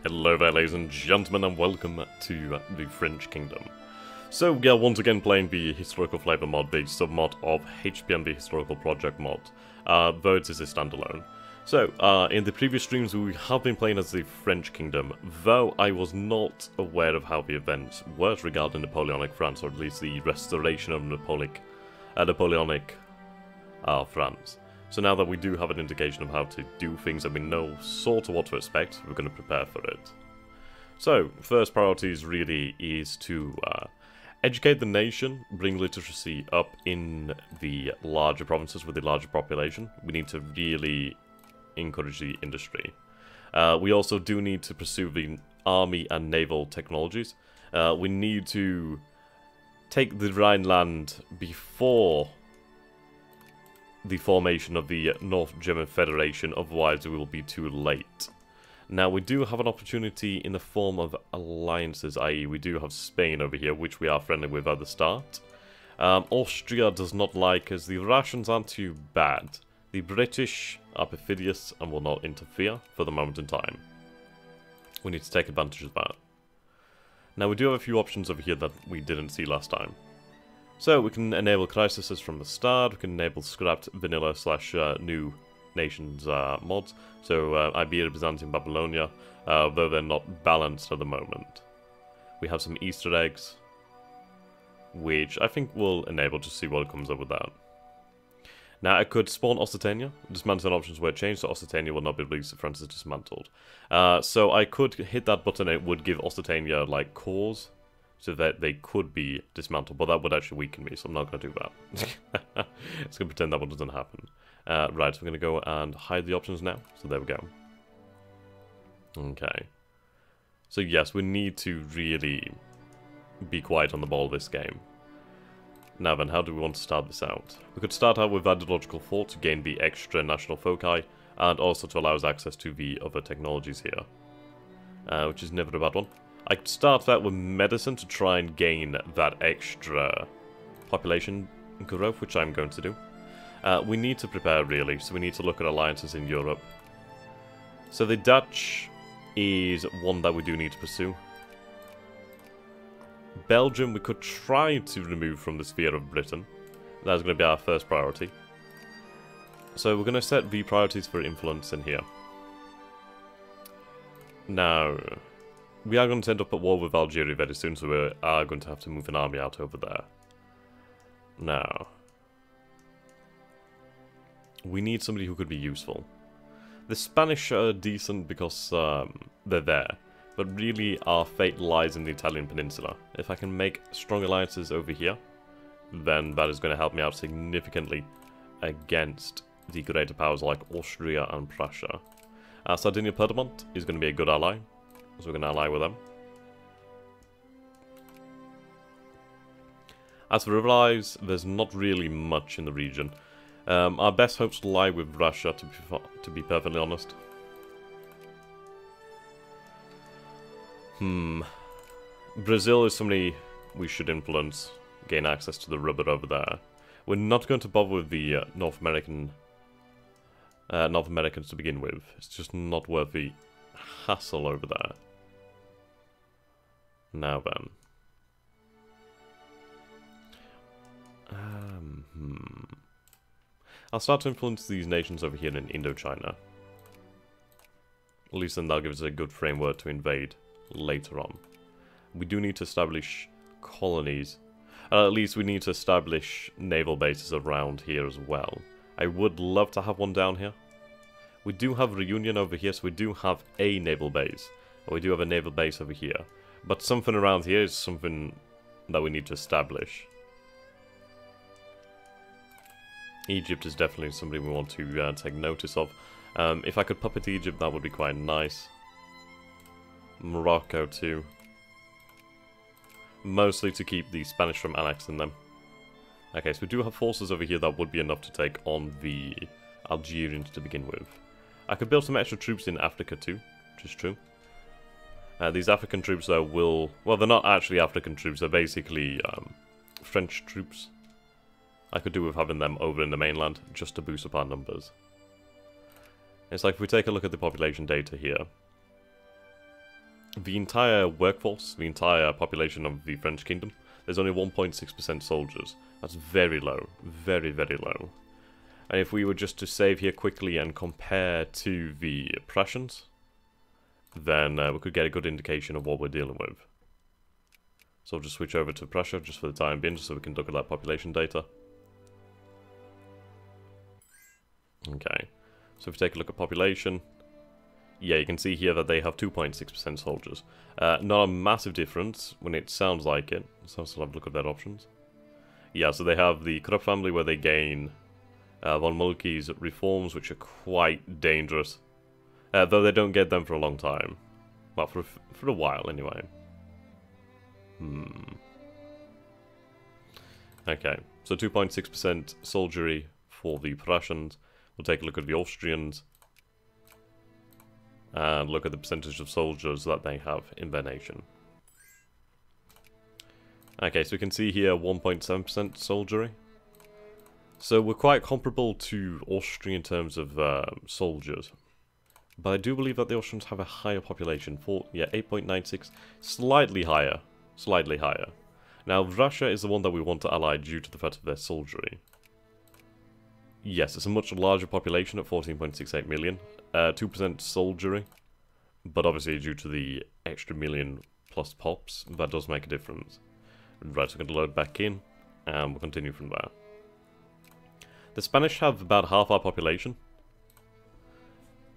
Hello there, ladies and gentlemen, and welcome to the French Kingdom. So we are once again playing the Historical Flavor mod, the sub-mod of HFM, the Historical Project mod, though it is a standalone. So, in the previous streams we have been playing as the French Kingdom, though I was not aware of how the events worked regarding Napoleonic France, or at least the restoration of Napoleonic France. So now that we do have an indication of how to do things and we know sort of what to expect, we're going to prepare for it. So, first priorities really is to educate the nation, bring literacy up in the larger provinces with the larger population. We need to really encourage the industry. We also do need to pursue the army and naval technologies. We need to take the Rhine land before the formation of the North German Federation, otherwise we will be too late. Now we do have an opportunity in the form of alliances, i.e. we do have Spain over here, which we are friendly with at the start. Austria does not like us, the Russians aren't too bad. The British are perfidious and will not interfere for the moment in time. We need to take advantage of that. Now we do have a few options over here that we didn't see last time. So we can enable crises from the start, we can enable scrapped vanilla / new nations mods. So Iberia, Byzantium, Babylonia, though they're not balanced at the moment. We have some Easter eggs, which I think will enable to see what comes up with that. Now I could spawn Occitania, dismantling options were changed, so Occitania will not be released if France is dismantled. So I could hit that button and it would give Occitania like cores, so that they could be dismantled, but that would actually weaken me, so I'm not going to do that. It's going to pretend that one doesn't happen. Right, so we're going to go and hide the options now, so there we go. Okay. So yes, we need to really be quiet on the ball this game. Now then, how do we want to start this out? We could start out with ideological thought to gain the extra national foci, and also to allow us access to the other technologies here. Which is never a bad one. I could start that with medicine to try and gain that extra population growth, which I'm going to do. We need to prepare, really, so we need to look at alliances in Europe. So the Dutch is one that we do need to pursue. Belgium we could try to remove from the sphere of Britain. That's going to be our first priority. So we're going to set the priorities for influence in here. Now, we are going to end up at war with Algeria very soon, so we are going to have to move an army out over there. Now, we need somebody who could be useful. The Spanish are decent because they're there, but really our fate lies in the Italian peninsula. If I can make strong alliances over here, then that is going to help me out significantly against the greater powers like Austria and Prussia. Sardinia-Piedmont is going to be a good ally, so we're going to ally with them. As for allies, there's not really much in the region. Our best hopes lie with Russia, to be perfectly honest. Brazil is somebody we should influence, gain access to the rubber over there. We're not going to bother with the North Americans to begin with. It's just not worth the hassle over there. Now then. I'll start to influence these nations over here in Indochina. At least then that'll give us a good framework to invade later on. We do need to establish colonies. At least we need to establish naval bases around here as well. I would love to have one down here. We do have Reunion over here, so we do have a naval base. We do have a naval base over here. But something around here is something that we need to establish. Egypt is definitely somebody we want to take notice of. If I could puppet Egypt, that would be quite nice. Morocco too. Mostly to keep the Spanish from annexing them. Okay, so we do have forces over here that would be enough to take on the Algerians to begin with. I could build some extra troops in Africa too, which is true. These African troops though will... Well, they're not actually African troops, they're basically French troops. I could do with having them over in the mainland, just to boost up our numbers. It's like if we take a look at the population data here. the entire workforce, the entire population of the French kingdom, there's only 1.6% soldiers. That's very low. Very, very low. And if we were just to save here quickly and compare to the Prussians, then we could get a good indication of what we're dealing with. So I'll just switch over to Prussia just for the time being, just so we can look at that population data. Okay, so if we take a look at population, yeah, you can see here that they have 2.6% soldiers. Not a massive difference when it sounds like it, so let's have a look at their options. Yeah, so they have the Krupp family where they gain von Moltke's reforms, which are quite dangerous. Though they don't get them for a long time. Well, for a while anyway. Okay, so 2.6% soldiery for the Prussians. We'll take a look at the Austrians. And look at the percentage of soldiers that they have in their nation. Okay, so we can see here 1.7% soldiery. So we're quite comparable to Austria in terms of soldiers. But I do believe that the Austrians have a higher population. 8.96, slightly higher. Slightly higher. Now, Russia is the one that we want to ally due to the fact of their soldiery. Yes, it's a much larger population at 14.68 million. 2% soldiery. But obviously, due to the extra million plus pops, that does make a difference. Right, so we're going to load back in, and we'll continue from there. The Spanish have about half our population.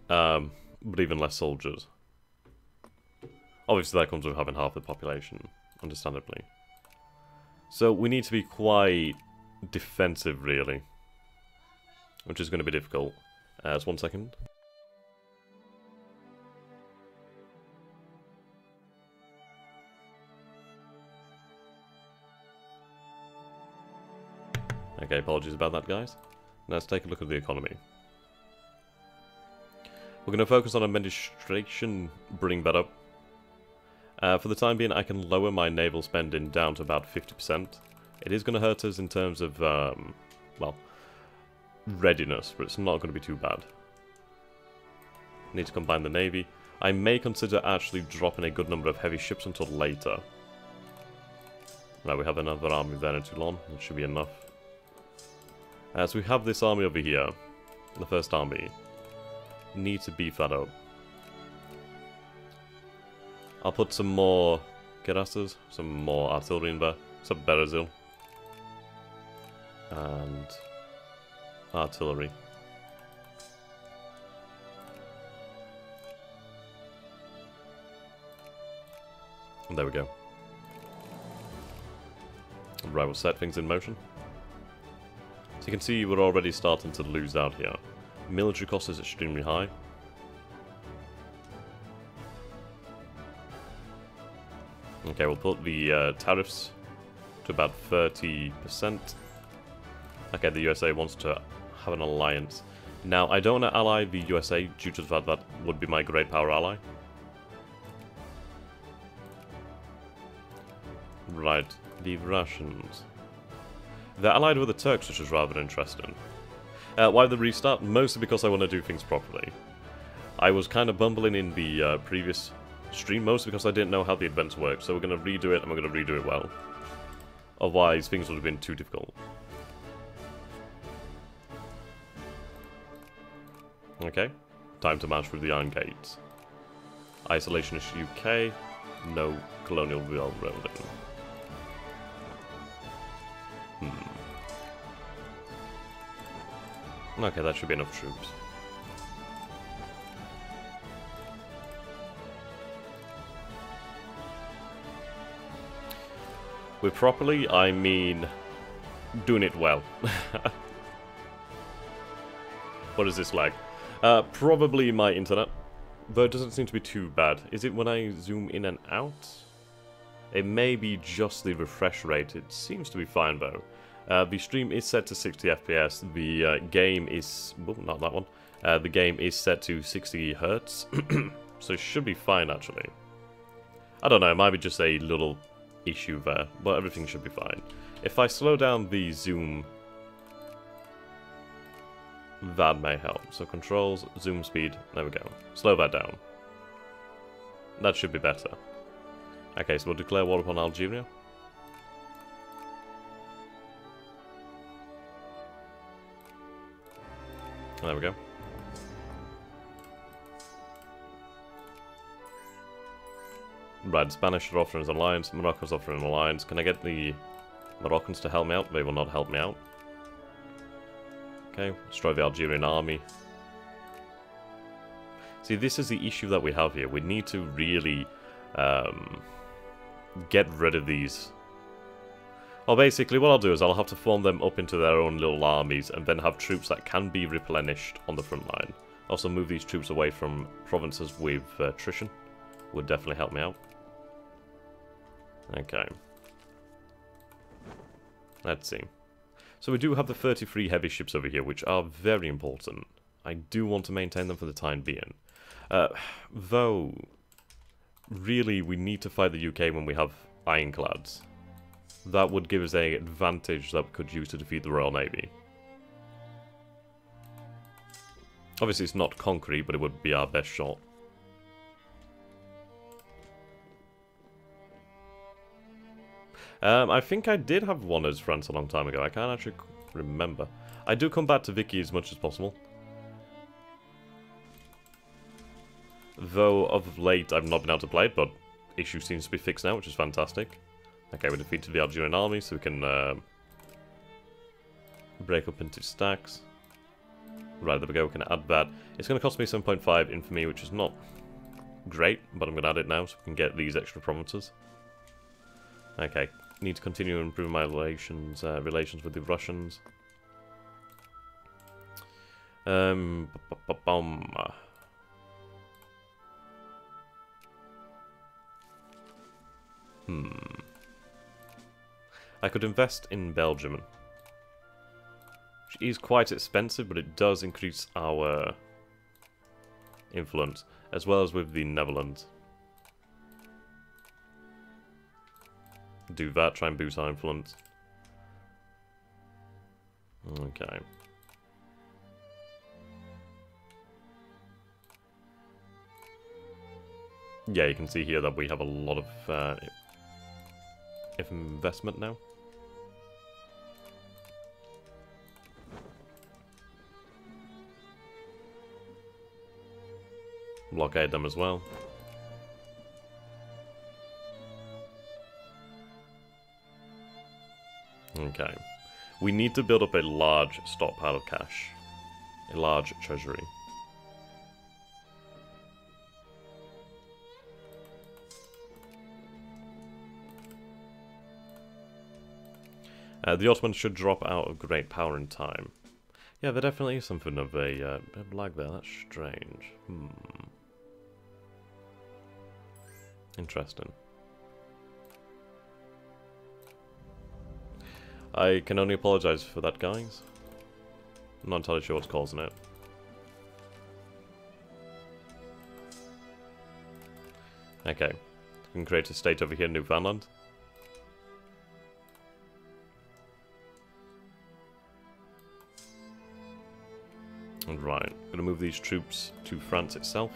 But even less soldiers. Obviously, that comes with having half the population, understandably. So we need to be quite defensive, really. Which is going to be difficult. Just 1 second. Okay, apologies about that, guys. Now let's take a look at the economy. We're going to focus on administration, bring that up. For the time being, I can lower my naval spending down to about 50%. It is going to hurt us in terms of, well, readiness, but it's not going to be too bad. Need to combine the navy. I may consider actually dropping a good number of heavy ships until later. Now we have another army there in Toulon, that should be enough. So we have this army over here, the first army. Need to beef that up. I'll put some more cuirassiers, some more artillery in there, some Berezil. And artillery. And there we go. Right, we'll set things in motion. So you can see we're already starting to lose out here. Military cost is extremely high. Okay, we'll put the tariffs to about 30%. Okay, the USA wants to have an alliance. Now, I don't want to ally the USA due to the fact that would be my great power ally. Right, the Russians. They're allied with the Turks, which is rather interesting. Why the restart? Mostly because I want to do things properly. I was kind of bumbling in the previous stream, mostly because I didn't know how the events work, so we're going to redo it, and we're going to redo it well. Otherwise, things would have been too difficult. Okay, time to march through the Iron Gates. Isolationist UK, no Colonial railroading. Okay, that should be enough troops. With properly, I mean doing it well. What is this like? Probably my internet, though it doesn't seem to be too bad. Is it when I zoom in and out? It may be just the refresh rate. It seems to be fine though. The stream is set to 60 FPS. The game is... well, not that one. The game is set to 60 Hz. So it should be fine actually. I don't know, it might be just a little issue there, but everything should be fine. If I slow down the zoom, that may help. So controls, zoom speed, there we go. Slow that down. That should be better. Okay, so we'll declare war upon Algeria. There we go. Right, the Spanish are offering an alliance, Morocco's offering an alliance. Can I get the Moroccans to help me out? They will not help me out. Okay, destroy the Algerian army. See, this is the issue that we have here. We need to really get rid of these. Well, basically, what I'll do is I'll have to form them up into their own little armies and then have troops that can be replenished on the front line. Also, move these troops away from provinces with attrition. Would definitely help me out. Okay. Let's see. So we do have the 33 heavy ships over here, which are very important. I do want to maintain them for the time being. Though, really, we need to fight the UK when we have ironclads. That would give us an advantage that we could use to defeat the Royal Navy. Obviously, it's not concrete, but it would be our best shot. I think I did have one as France a long time ago. I can't actually remember. I do come back to Vicky as much as possible. Though, of late, I've not been able to play it, but issue seems to be fixed now, which is fantastic. Okay, we defeated the Algerian army, so we can break up into stacks. Right, there we go, we can add that. It's going to cost me 7.5 infamy, which is not great, but I'm going to add it now so we can get these extra provinces. Okay, need to continue improving my relations with the Russians. I could invest in Belgium, which is quite expensive, but it does increase our influence, as well as with the Netherlands. Do that, try and boost our influence. Okay. Yeah, you can see here that we have a lot of investment now. Blockade them as well. Okay. We need to build up a large stockpile of cash. A large treasury. The Ottomans should drop out of great power in time. Yeah, there definitely is something of a lag there. That's strange. Interesting. I can only apologise for that, guys. I'm not entirely sure what's causing it. Okay. We can create a state over here in Newfoundland. Right, I'm gonna move these troops to France itself.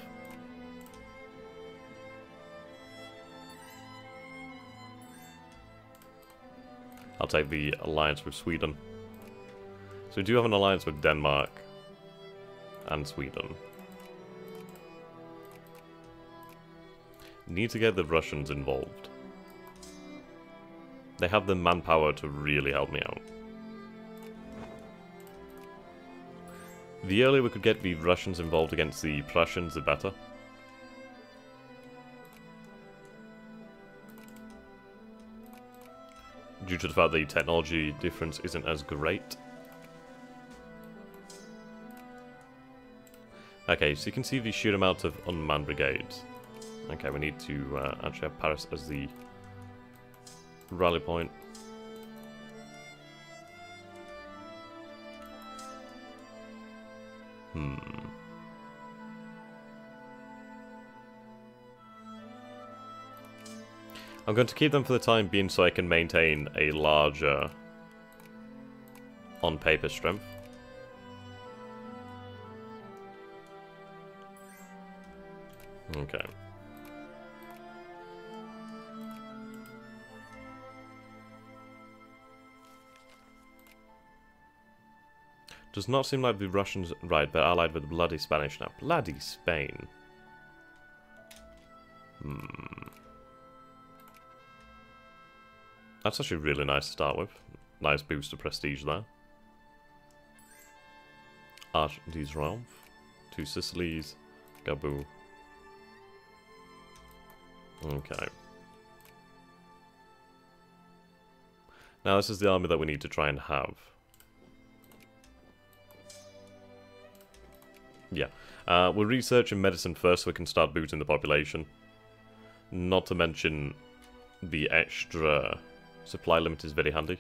I'll take the alliance with Sweden. So we do have an alliance with Denmark and Sweden. Need to get the Russians involved. They have the manpower to really help me out. The earlier we could get the Russians involved against the Prussians, the better. Due to the fact the technology difference isn't as great. Okay, so you can see the sheer amount of unmanned brigades. Okay, we need to actually have Paris as the rally point. I'm going to keep them for the time being so I can maintain a larger on-paper strength. Okay. Does not seem like the Russians... Right, they're allied with the bloody Spanish now. Bloody Spain. That's actually really nice to start with. Nice boost of prestige there. These realms. 2 Sicilies. Gaboo. Okay. Now this is the army that we need to try and have. Yeah. We're researching medicine first so we can start boosting the population. Not to mention the extra supply limit is very handy.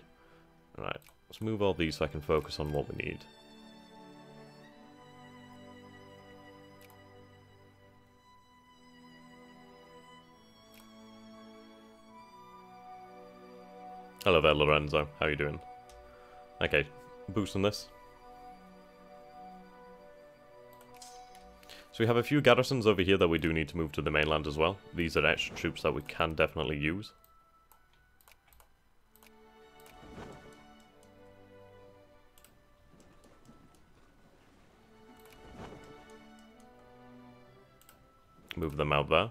Alright, let's move all these so I can focus on what we need. Hello there, Lorenzo. How are you doing? Okay, boosting this. So we have a few garrisons over here that we do need to move to the mainland as well. These are extra troops that we can definitely use. Move them out there.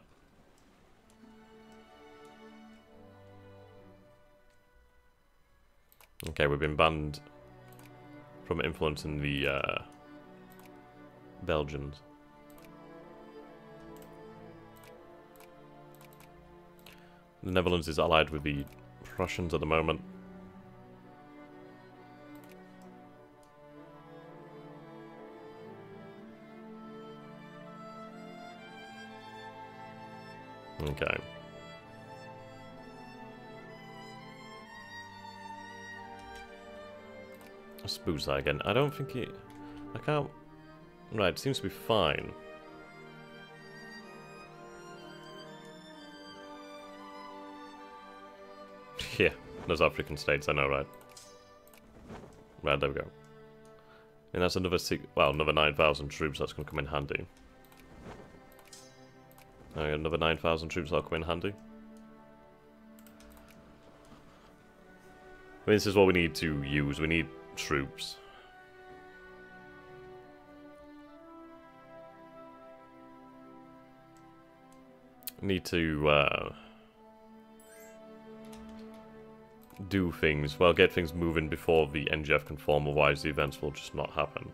Okay, we've been banned from influencing the Belgians. The Netherlands is allied with the Russians at the moment. Okay. Let's boost that again. I don't think it... I can't... Right, it seems to be fine. Yeah, those African states, I know, right? Right, there we go. And that's another another 9,000 troops, that's going to come in handy. Another 9,000 troops that'll come in handy. I mean, this is what we need to use. We need troops. We need to do things, well, get things moving before the NGF can form, otherwise the events will just not happen.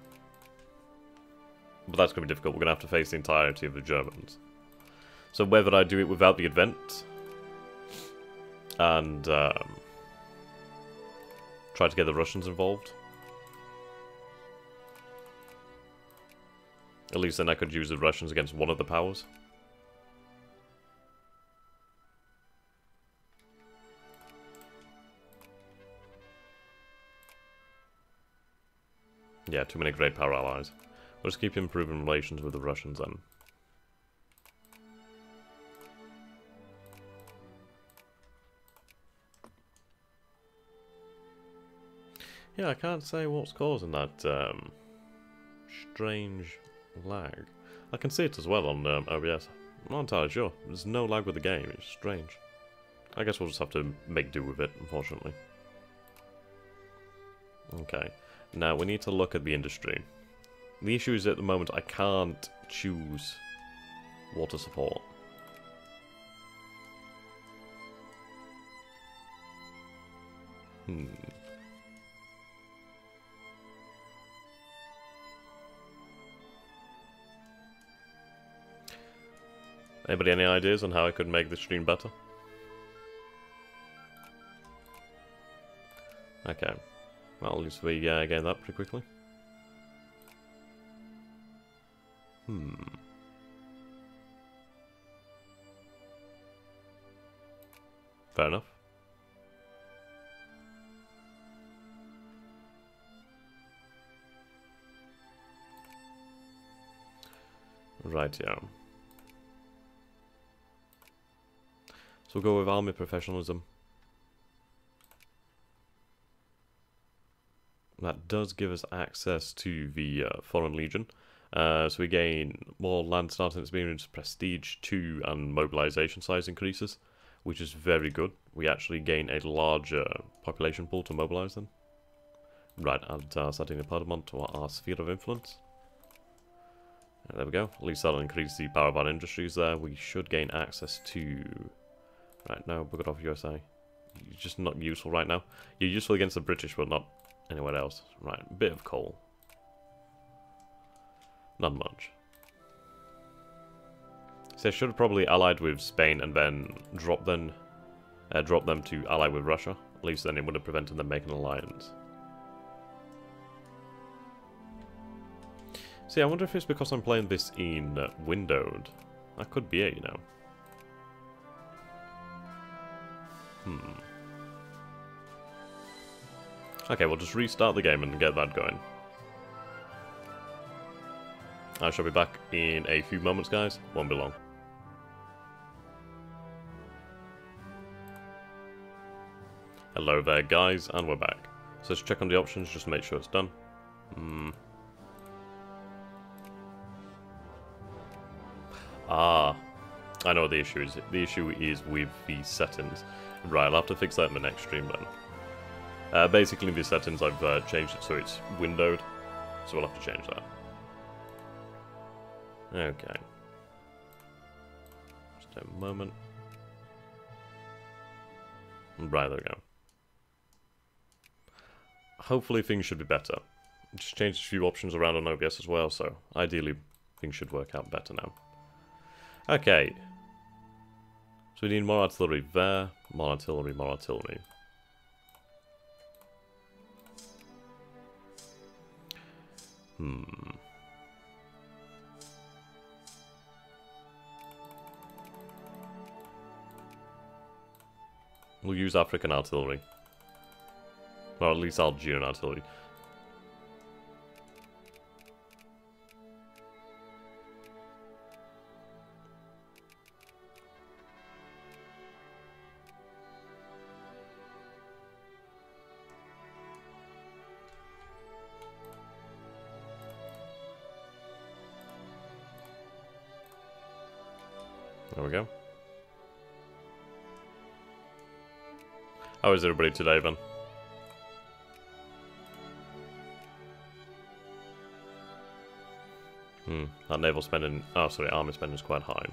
But that's going to be difficult. We're going to have to face the entirety of the Germans. So whether I do it without the event and try to get the Russians involved, at least then I could use the Russians against one of the powers. Yeah, too many great power allies. We'll just keep improving relations with the Russians then. Yeah, I can't say what's causing that strange lag. I can see it as well on OBS. I'm not entirely sure. There's no lag with the game. It's strange. I guess we'll just have to make do with it, unfortunately. Okay. Now, we need to look at the industry. The issue is at the moment I can't choose water support. Anybody any ideas on how I could make the stream better? Okay. Well, at least we gain that pretty quickly. Fair enough. Right, yeah. So we'll go with army professionalism. That does give us access to the Foreign Legion. So we gain more land starting experience, prestige 2, and mobilization size increases, which is very good. We actually gain a larger population pool to mobilize them, Right, add setting a Podamont to our sphere of influence. There we go. At least that'll increase the power of our industries there. We should gain access to... Right, no, book it off USA. You're just not useful right now. You're useful against the British, but not anywhere else. Right, a bit of coal. Not much. So I should have probably allied with Spain and then drop them to ally with Russia. At least then it would have prevented them making an alliance. See, I wonder if it's because I'm playing this in windowed. That could be it, you know. Okay, we'll just restart the game and get that going. I shall be back in a few moments, guys. Won't be long. Hello there, guys, and we're back. So let's check on the options just to make sure it's done. Ah, I know what the issue is. The issue is with the settings. Right, I'll have to fix that in the next stream then. Basically, the settings, I've changed it so it's windowed, so we'll have to change that. Okay. Just a moment. Right, there we go. Hopefully things should be better. Just changed a few options around on OBS as well, so ideally things should work out better now. Okay. So we need more artillery there, more artillery, more artillery. We'll use African artillery. Or at least Algerian artillery. There we go. How is everybody today, then? That naval spending... Oh, sorry, army spending is quite high.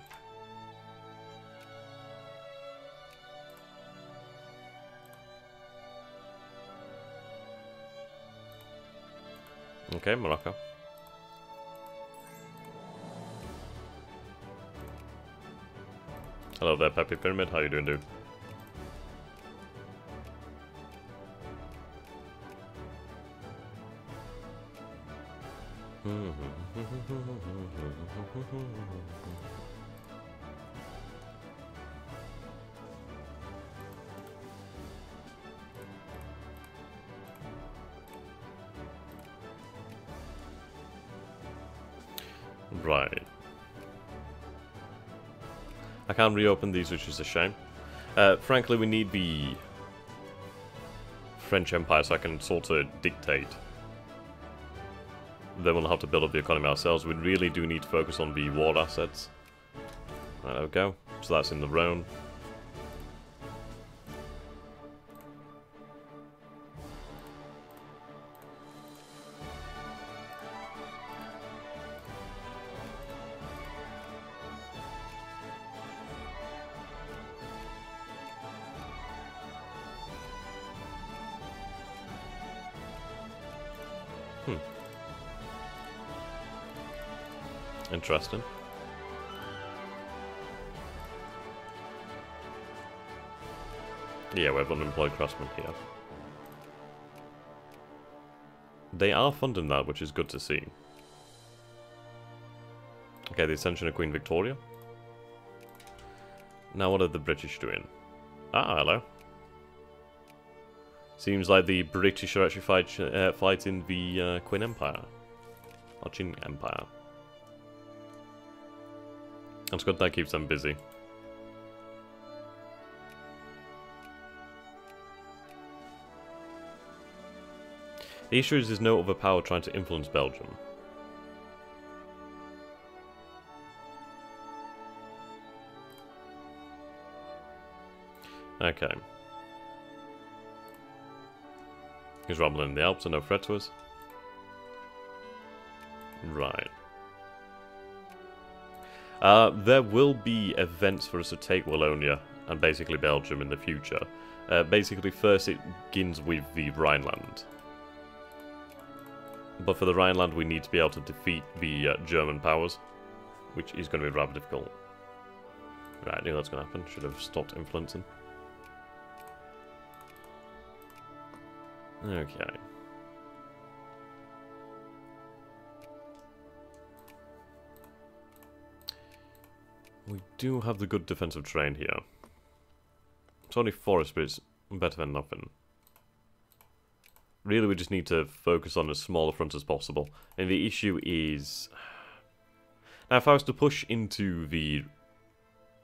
Okay, Morocco. Hello there, Peppy Pyramid. How you doing, dude? Right. I can't reopen these, which is a shame. Frankly, we need the French Empire so I can sort of dictate. Then we'll have to build up the economy ourselves. We really do need to focus on the war assets. Right, there we go. So that's in the Rhone. Interesting. Yeah, we have unemployed craftsmen here. They are funding that, which is good to see. Okay, the Ascension of Queen Victoria. Now what are the British doing? Ah, hello. Seems like the British are actually fighting the Qin Empire. Or Qin Empire. That's good, that keeps them busy. The issue is there's no other power trying to influence Belgium. Okay. He's rumbling in the Alps, so no threat to us. Right. There will be events for us to take Wallonia and basically Belgium in the future. Basically, first it begins with the Rhineland. But for the Rhineland, we need to be able to defeat the German powers, which is going to be rather difficult. Right, I knew that's going to happen. Should have stopped influencing. Okay. We do have the good defensive terrain here. It's only forest, but it's better than nothing. Really, we just need to focus on as small a front as possible. And the issue is... Now, if I was to push into the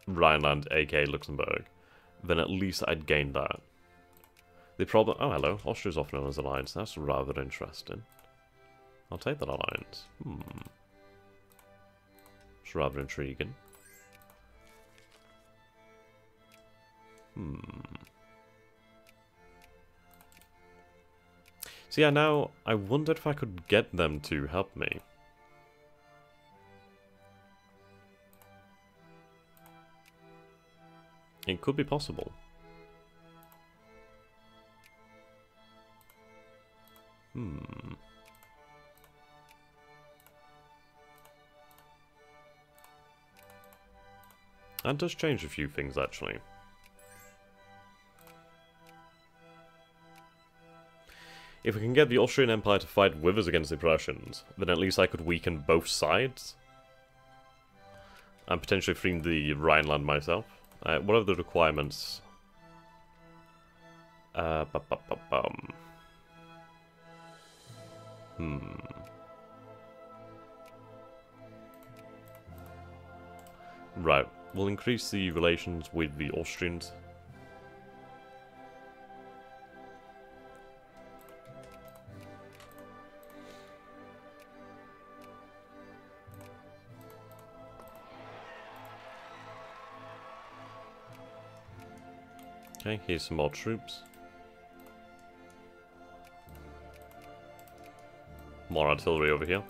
Rhineland, aka Luxembourg, then at least I'd gain that. The problem... Oh, hello. Austria's often known as alliance. That's rather interesting. I'll take that alliance. It's rather intriguing. So yeah, now I wondered if I could get them to help me. It could be possible. That does change a few things, actually. If we can get the Austrian Empire to fight with us against the Prussians, then at least I could weaken both sides. And potentially free the Rhineland myself. What are the requirements? Right, we'll increase the relations with the Austrians. Okay, here's some more troops. More artillery over here.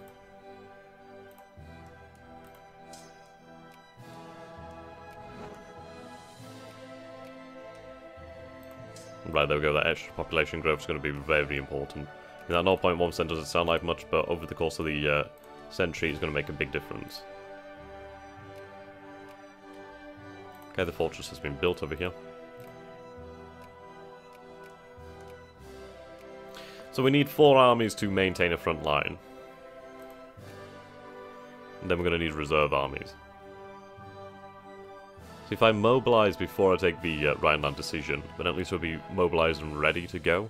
Right, there we go. That extra population growth is going to be very important. And that 0.1% doesn't sound like much, but over the course of the century, it's going to make a big difference. Okay, the fortress has been built over here. So we need 4 armies to maintain a front line. And then we're going to need reserve armies. So if I mobilize before I take the Rhineland decision, then at least we'll be mobilized and ready to go.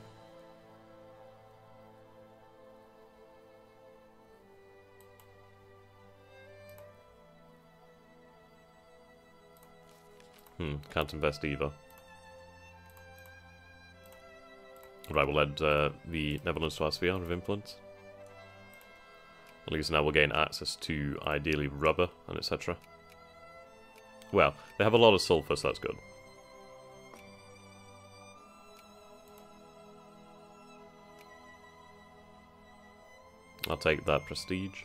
Can't invest either. Right, we'll add the Netherlands to our sphere of influence. At least now we'll gain access to, ideally, rubber and etc. Well, they have a lot of sulfur, so that's good. I'll take that prestige.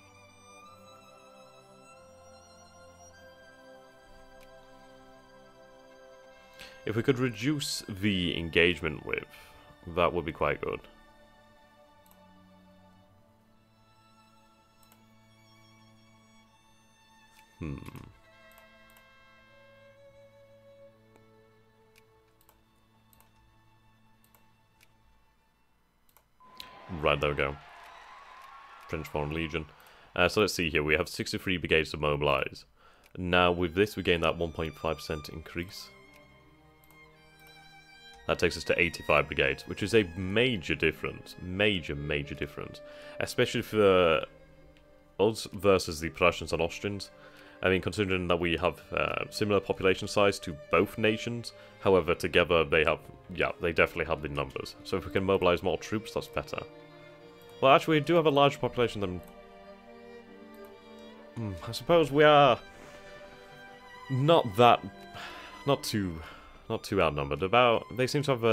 If we could reduce the engagement width, that would be quite good. Right, there we go. French Foreign Legion. So let's see here. We have 63 brigades to mobilize. Now with this we gain that 1.5% increase. That takes us to 85 brigades, which is a major difference. Major difference. Especially for us versus the Prussians and Austrians. I mean, considering that we have similar population size to both nations, however, together they have, yeah, they definitely have the numbers. So if we can mobilize more troops, that's better. Well, actually, we do have a larger population than... I suppose we are not too outnumbered. They seem to have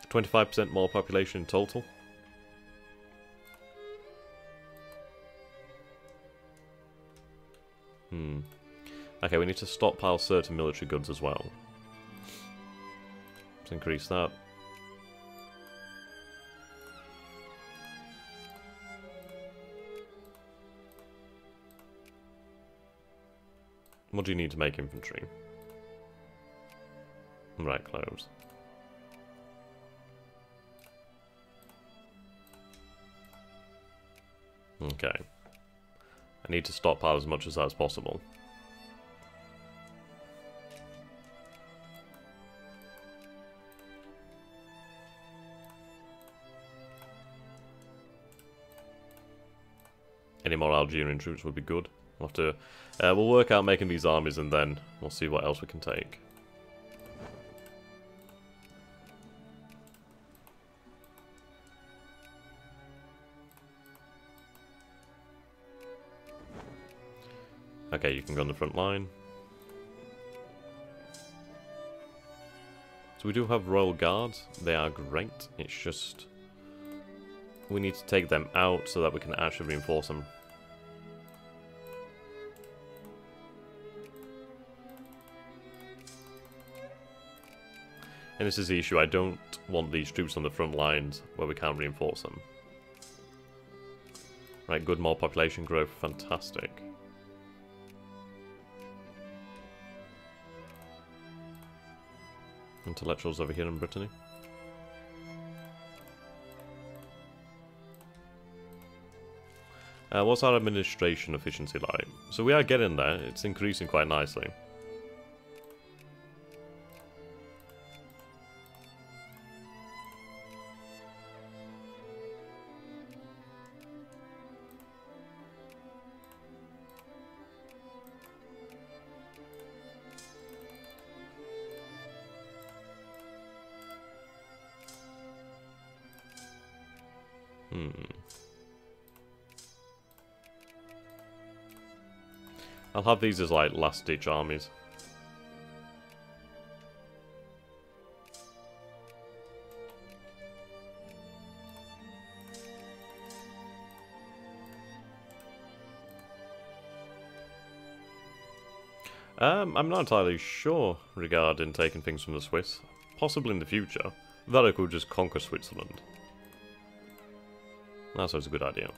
25% more population in total. Okay, we need to stockpile certain military goods as well. Let's increase that. What do you need to make infantry? Right, close. Okay. I need to stockpile as much as that's possible. Any more Algerian troops would be good. We'll have to. We'll work out making these armies, and then we'll see what else we can take. Okay, you can go on the front line. So we do have Royal Guards. They are great. It's just we need to take them out so that we can actually reinforce them. And this is the issue. I don't want these troops on the front lines where we can't reinforce them. Right, good, more population growth. Fantastic. Intellectuals over here in Brittany. What's our administration efficiency like? So we are getting there. It's increasing quite nicely. I'll have these as like last-ditch armies. I'm not entirely sure regarding taking things from the Swiss. Possibly in the future. That I could just conquer Switzerland. That's always a good idea.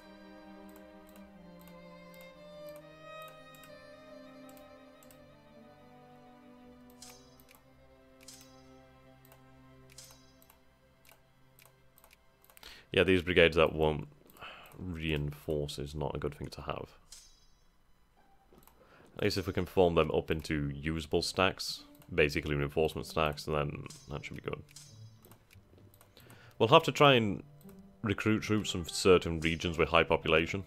Yeah, these brigades that won't reinforce is not a good thing to have. At least if we can form them up into usable stacks, basically reinforcement stacks, then that should be good. We'll have to try and recruit troops from certain regions with high population.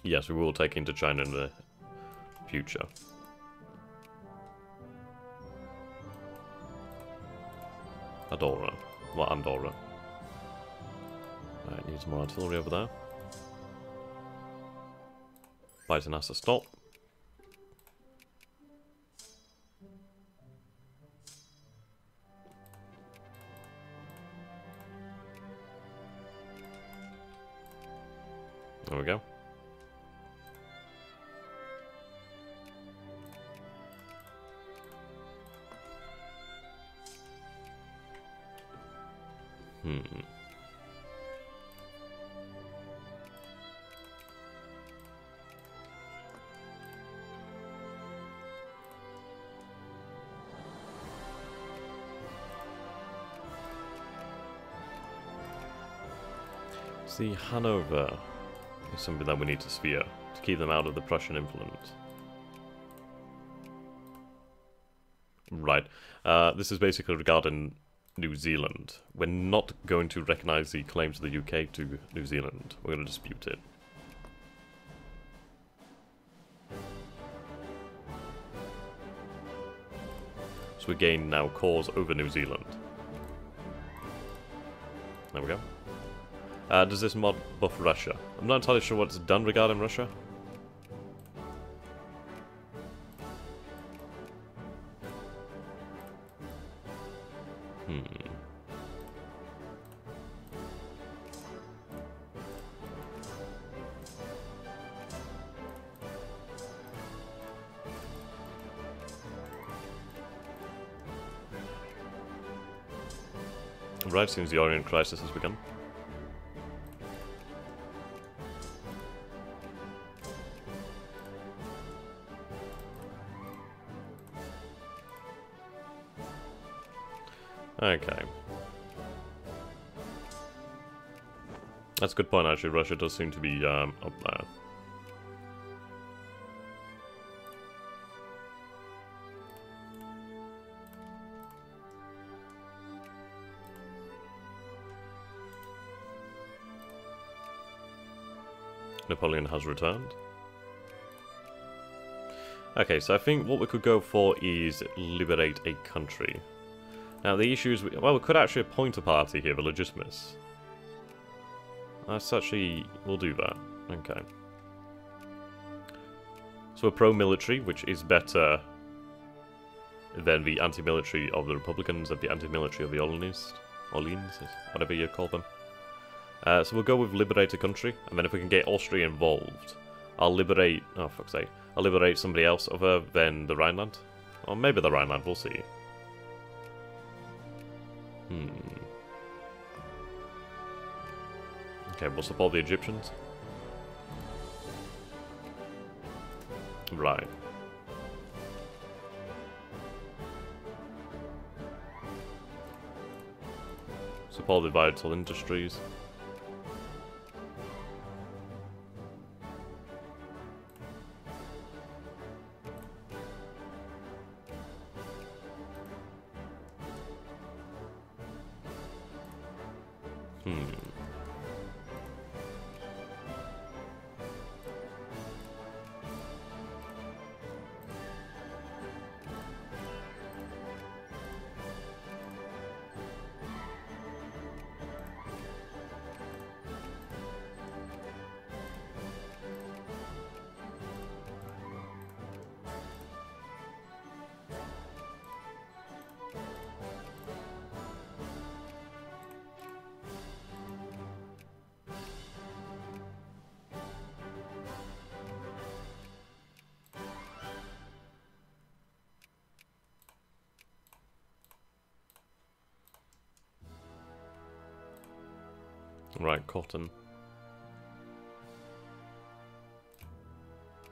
Yes, we will take into China in the future. Andorra. What, Andorra? Right, needs more artillery over there. Bison has to stop. There we go. See, Hanover is something that we need to sphere to keep them out of the Prussian influence. Right. This is basically regarding New Zealand. We're not going to recognise the claims of the UK to New Zealand. We're going to dispute it. So we gain now cause over New Zealand. Does this mod buff Russia? I'm not entirely sure what's done regarding Russia. Right, seems the Orient crisis has begun. Okay. That's a good point, actually. Russia does seem to be up there. Napoleon has returned. Okay, so I think what we could go for is liberate a country. Now the issue is, well, we could actually appoint a party here, the Legitimists. That's actually, we'll do that. Okay. So we're pro-military, which is better than the anti-military of the Republicans and the anti-military of the Orleanists, whatever you call them. So we'll go with liberate a country, and then if we can get Austria involved, I'll liberate, oh fuck's sake, I'll liberate somebody else other than the Rhineland. Or maybe the Rhineland, we'll see. Okay, we'll support the Egyptians. Right. Support the vital industries. Right, cotton.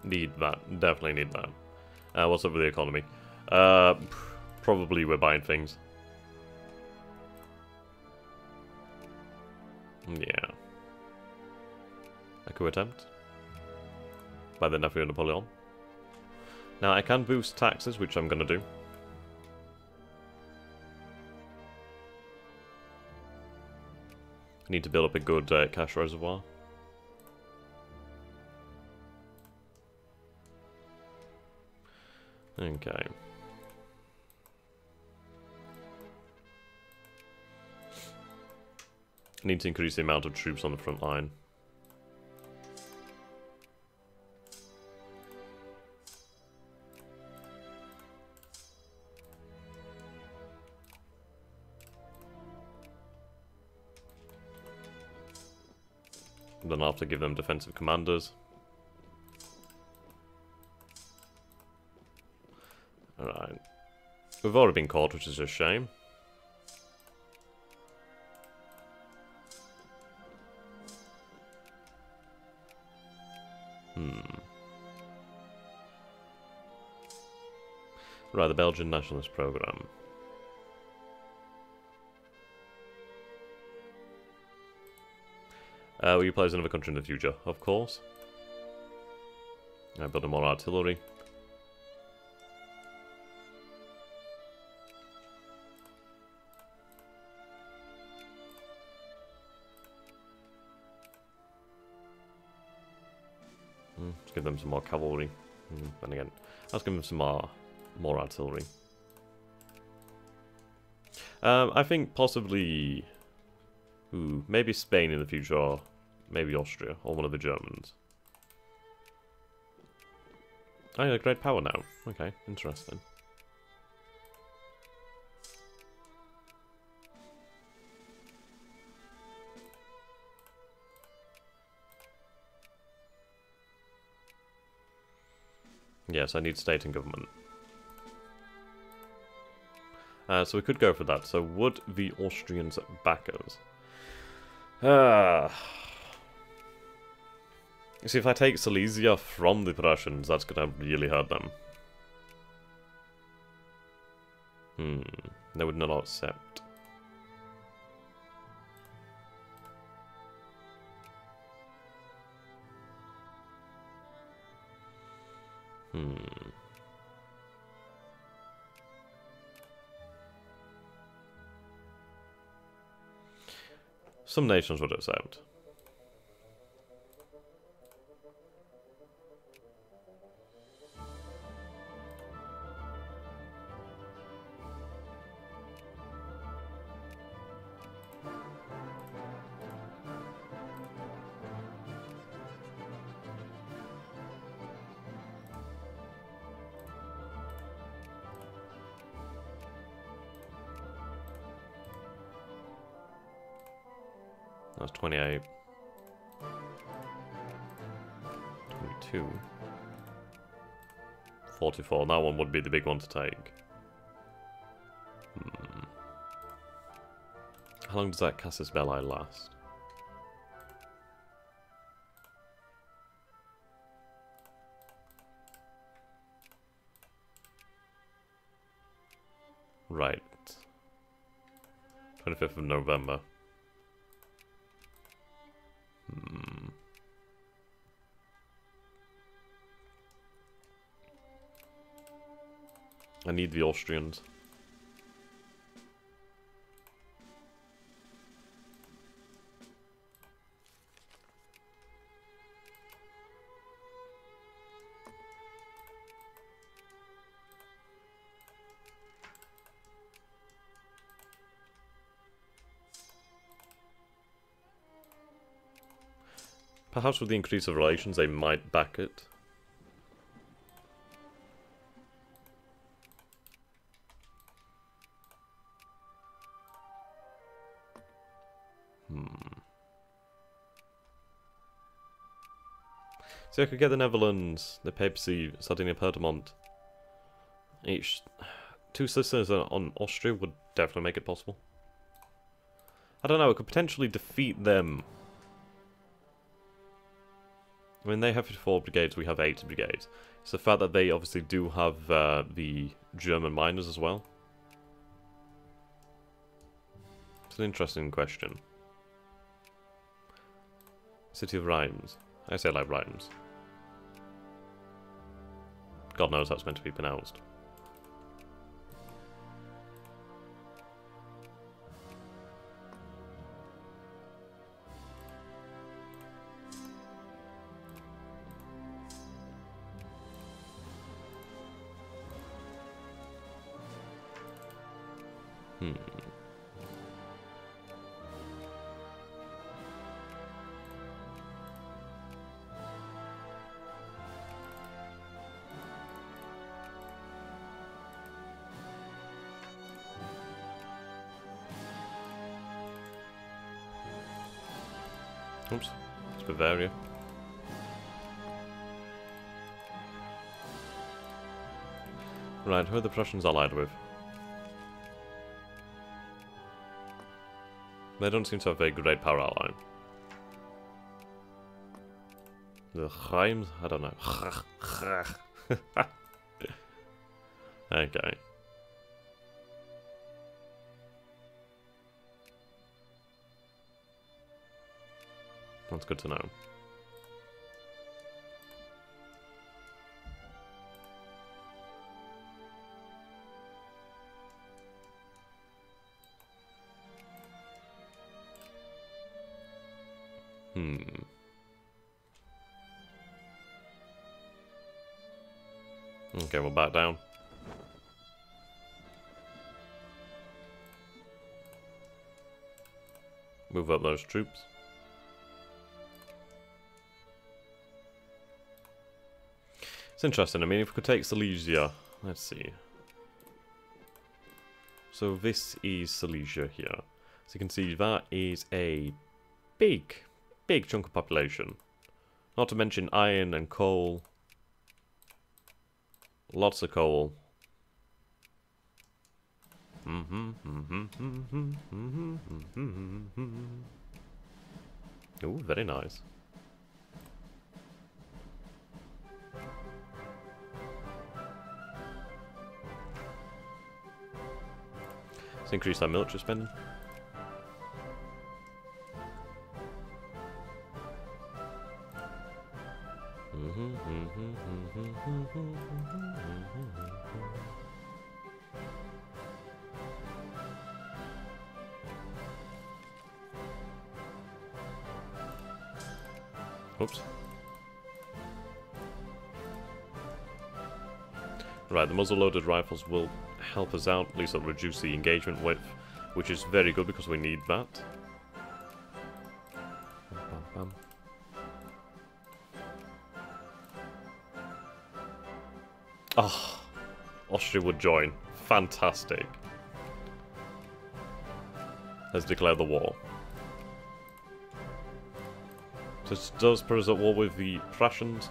Need that. Definitely need that. What's up with the economy? Probably we're buying things. Yeah. A coup attempt by the nephew of Napoleon. Now I can boost taxes, which I'm gonna do. Need to build up a good cash reservoir. Okay. Need to increase the amount of troops on the front line. Then I'll have to give them defensive commanders. Alright. We've already been caught, which is a shame. Right, the Belgian nationalist program. Will you play as another country in the future? Of course. I build more artillery. Let's give them some more cavalry. And again, let's give them some more artillery. I think possibly Ooh, maybe Spain in the future, or maybe Austria, or one of the Germans. Oh, yeah, great power now. Okay, interesting. Yes, I need state and government. So we could go for that. So would the Austrians back us? You see, if I take Silesia from the Prussians, that's going to really hurt them. They would not accept. Some nations would accept. That's 28. 22. 44. That one would be the big one to take. How long does that Casus Belli last? Right. 25th of November. I need the Austrians. Perhaps with the increase of relations, they might back it. See, I could get the Netherlands, the Papacy, Sardinia, Piedmont. Each 2 sisters on Austria would definitely make it possible. I don't know, it could potentially defeat them. I mean, they have 54 brigades, we have 8 brigades. It's the fact that they obviously do have the German miners as well. It's an interesting question. City of Rhymes. I say like Rhymes. God knows that's meant to be pronounced. Oops, it's Bavaria. Right, who are the Prussians allied with? They don't seem to have a great power ally. The Rhine? I don't know. Okay. That's good to know. Okay, we'll back down. Move up those troops. It's interesting. I mean, if we could take Silesia, let's see. So this is Silesia here. So you can see that is a big chunk of population. Not to mention iron and coal. Lots of coal. Ooh, very nice. Let's increase our military spending. Oops. Right, the muzzle-loaded rifles will help us out, at least it'll reduce the engagement width, which is very good because we need that. Oh, Austria would join. Fantastic. Has declared the war. So this does put us at war with the Prussians?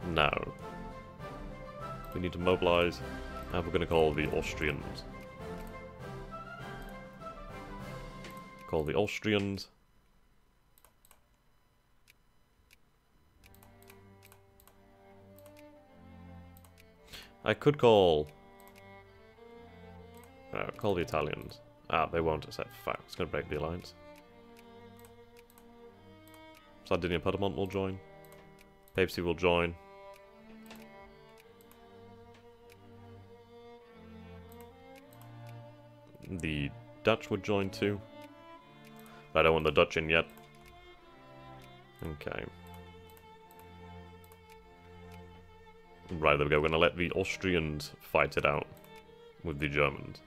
No. We need to mobilize, and we're going to call the Austrians. Call the Austrians. I could call the Italians. Ah, they won't accept. Fact, it's going to break the alliance. Sardinia Piedmont will join. Papacy will join. The Dutch would join too. But I don't want the Dutch in yet. Okay. Right, there we go. We're going to let the Austrians fight it out with the Germans.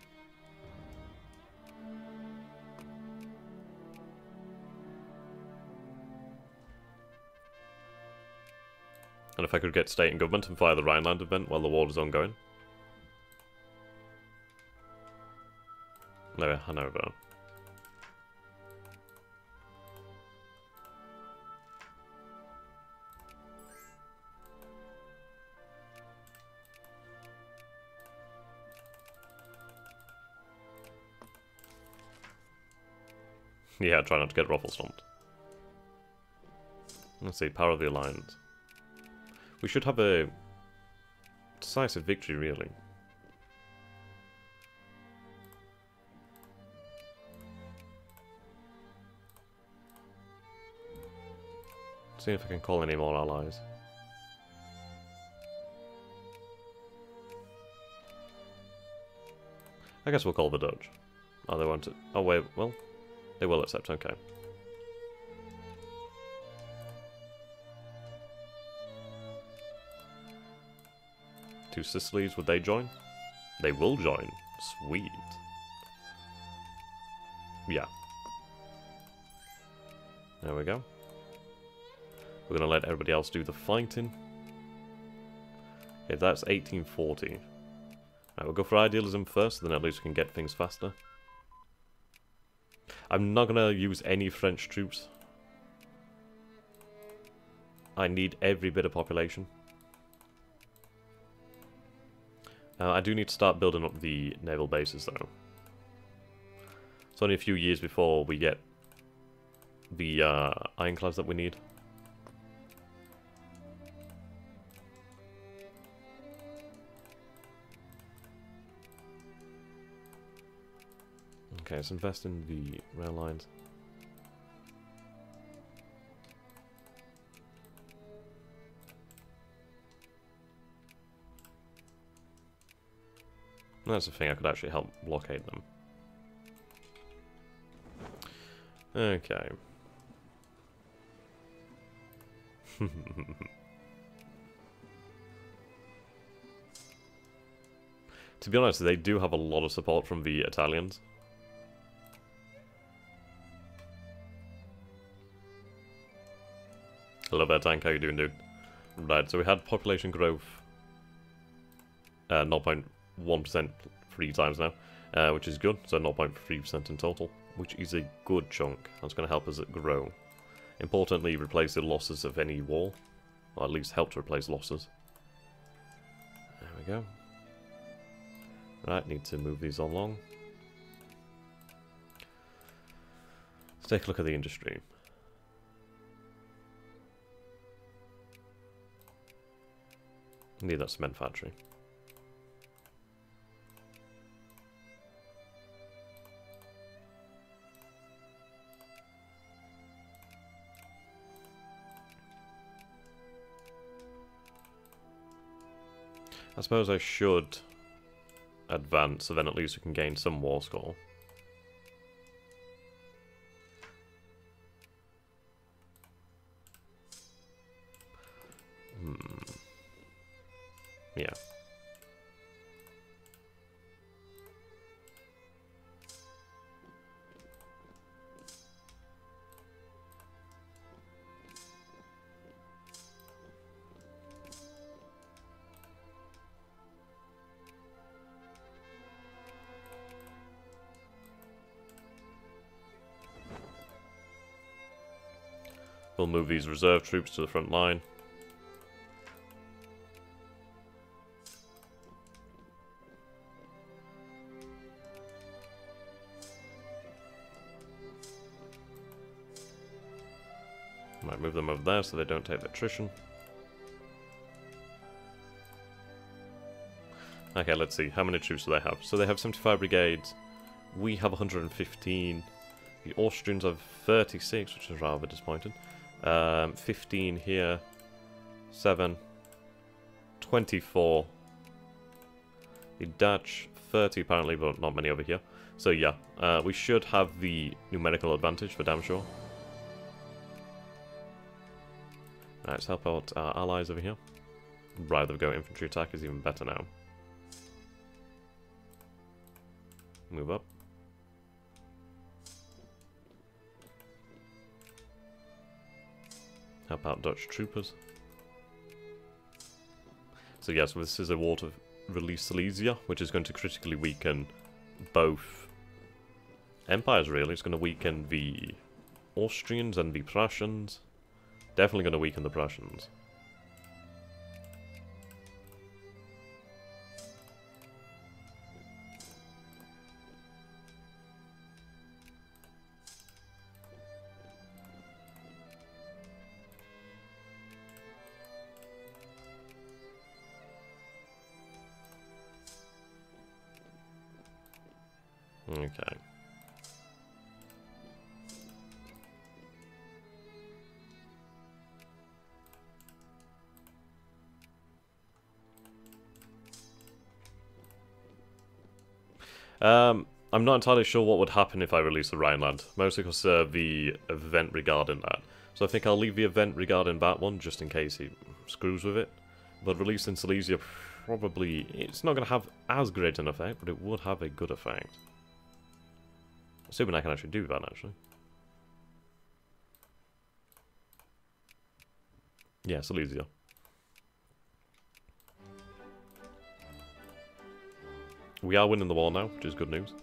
And if I could get state and government and fire the Rhineland event while the war is ongoing. No, Hanover. Yeah, try not to get ruffle stomped. Let's see, power of the alliance. We should have a decisive victory, really. See if I can call any more allies. I guess we'll call the Dutch. Oh, they won't. Oh, wait, well, they will accept, okay. Two Sicilies, would they join? They will join. Sweet. Yeah. There we go. We're going to let everybody else do the fighting. Okay, that's 1840. Right, we'll go for idealism first, then at least we can get things faster. I'm not going to use any French troops. I need every bit of population. I do need to start building up the naval bases, though. It's only a few years before we get the ironclads that we need. Okay, let's invest in the rail lines. That's the thing, I could actually help blockade them. Okay. To be honest, they do have a lot of support from the Italians. Hello there, Tank. How you doing, dude? Right, so we had population growth 0.1% 3 times now, which is good. So 0.3% in total, which is a good chunk. That's going to help us grow. Importantly, replace the losses of any war, or at least help to replace losses. There we go. Right, need to move these along. Let's take a look at the industry. Need that cement factory. I suppose I should advance, so then at least we can gain some war score. Yeah. We'll move these reserve troops to the front line. Might move them over there so they don't take the attrition. Okay, let's see. How many troops do they have? So they have 75 brigades. We have 115. The Austrians have 36, which is rather disappointing. 15 here. 7. 24. The Dutch, 30 apparently, but not many over here. So yeah, we should have the numerical advantage for damn sure. Right, let's help out our allies over here. Rather go infantry attack is even better now. Move up. Help out Dutch troopers. So yes, this is a war to release Silesia, which is going to critically weaken both empires really. It's going to weaken the Austrians and the Prussians. Definitely going to weaken the Prussians. Okay. I'm not entirely sure what would happen if I release the Rhineland, mostly because the event regarding that. So I think I'll leave the event regarding that one, just in case he screws with it. But releasing Silesia, probably, it's not going to have as great an effect, but it would have a good effect. Assuming I can actually do that, actually. Yeah, Silesia. We are winning the war now, which is good news.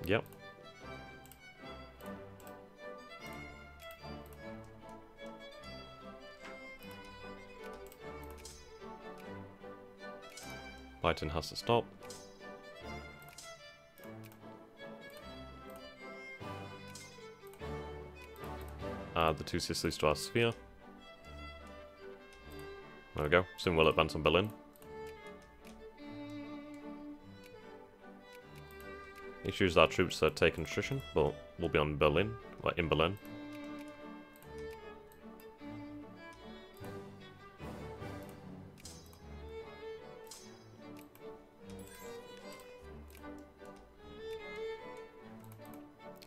Yep. Fighting has to stop. Add the 2 Sicilies to our sphere. There we go. Soon we'll advance on Berlin. Issues our troops are taking attrition, but we'll be on Berlin, or in Berlin.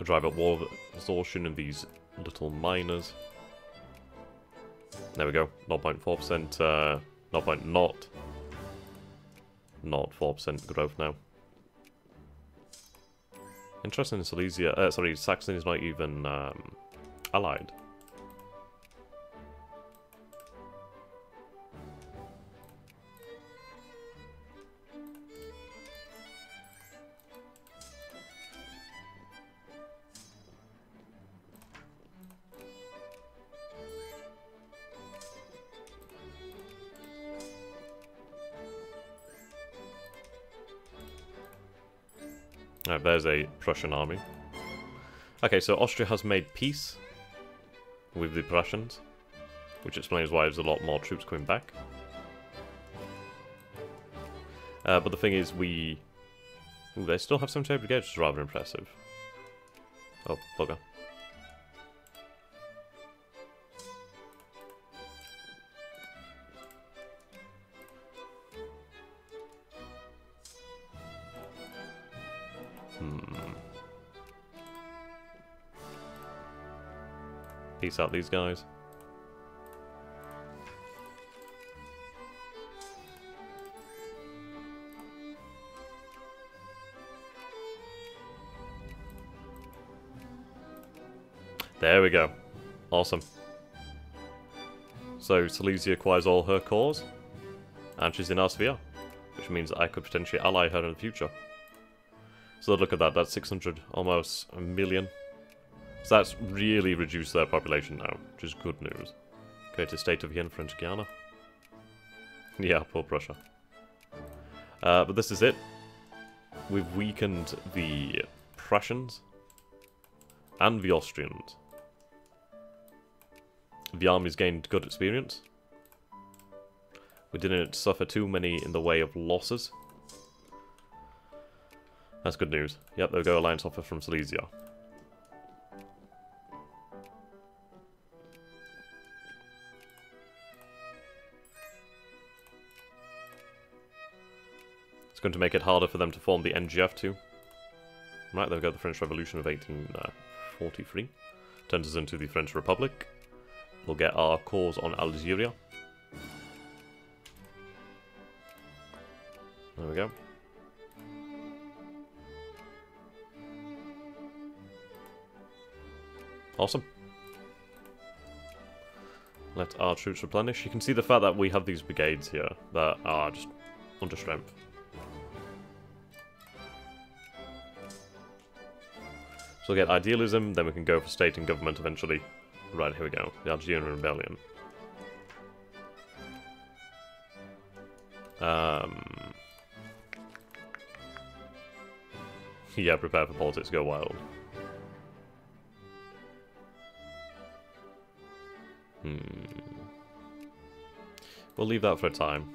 Drive up war exhaustion in these little miners. There we go. 0.4%, 0.04% growth now. Interesting, Silesia, sorry, Saxony is not even allied. Alright, there's a Prussian army. Okay, so Austria has made peace with the Prussians, which explains why there's a lot more troops coming back. But the thing is, we... Ooh, they still have 78 brigades, which is rather impressive. Oh, bugger. Peace out, these guys. There we go. Awesome. So Silesia acquires all her cores, and she's in our sphere, which means I could potentially ally her in the future. So look at that, that's 600, almost a million. So that's really reduced their population now, which is good news. Create a state of Yen, French Guiana. Yeah, poor Prussia. But this is it. We've weakened the Prussians and the Austrians. The army's gained good experience. We didn't suffer too many in the way of losses. That's good news. Yep, there we go, alliance offer from Silesia. It's going to make it harder for them to form the NGF too. Right, there we go, the French Revolution of 1843. Turns us into the French Republic. We'll get our cores on Algeria. There we go. Awesome. Let our troops replenish. You can see the fact that we have these brigades here that are just under strength. So we'll get idealism, then we can go for state and government eventually. Right, here we go. The Algerian Rebellion. Yeah, prepare for politics, go wild. We'll leave that for a time.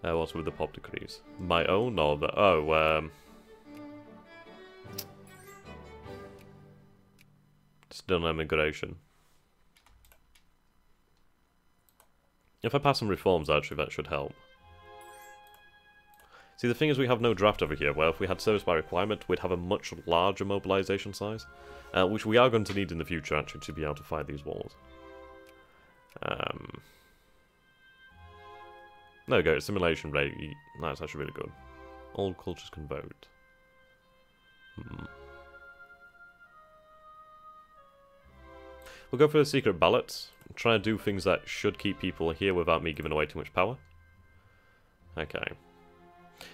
What's with the pop decrees? My own or the... Oh, still no immigration. If I pass some reforms, actually, that should help. See, the thing is we have no draft over here, where if we had service by requirement, we'd have a much larger mobilization size, which we are going to need in the future, actually, to be able to fight these wars. There we go, assimilation rate, that's actually really good. All cultures can vote. We'll go for the secret ballots, try to do things that should keep people here without me giving away too much power. Okay.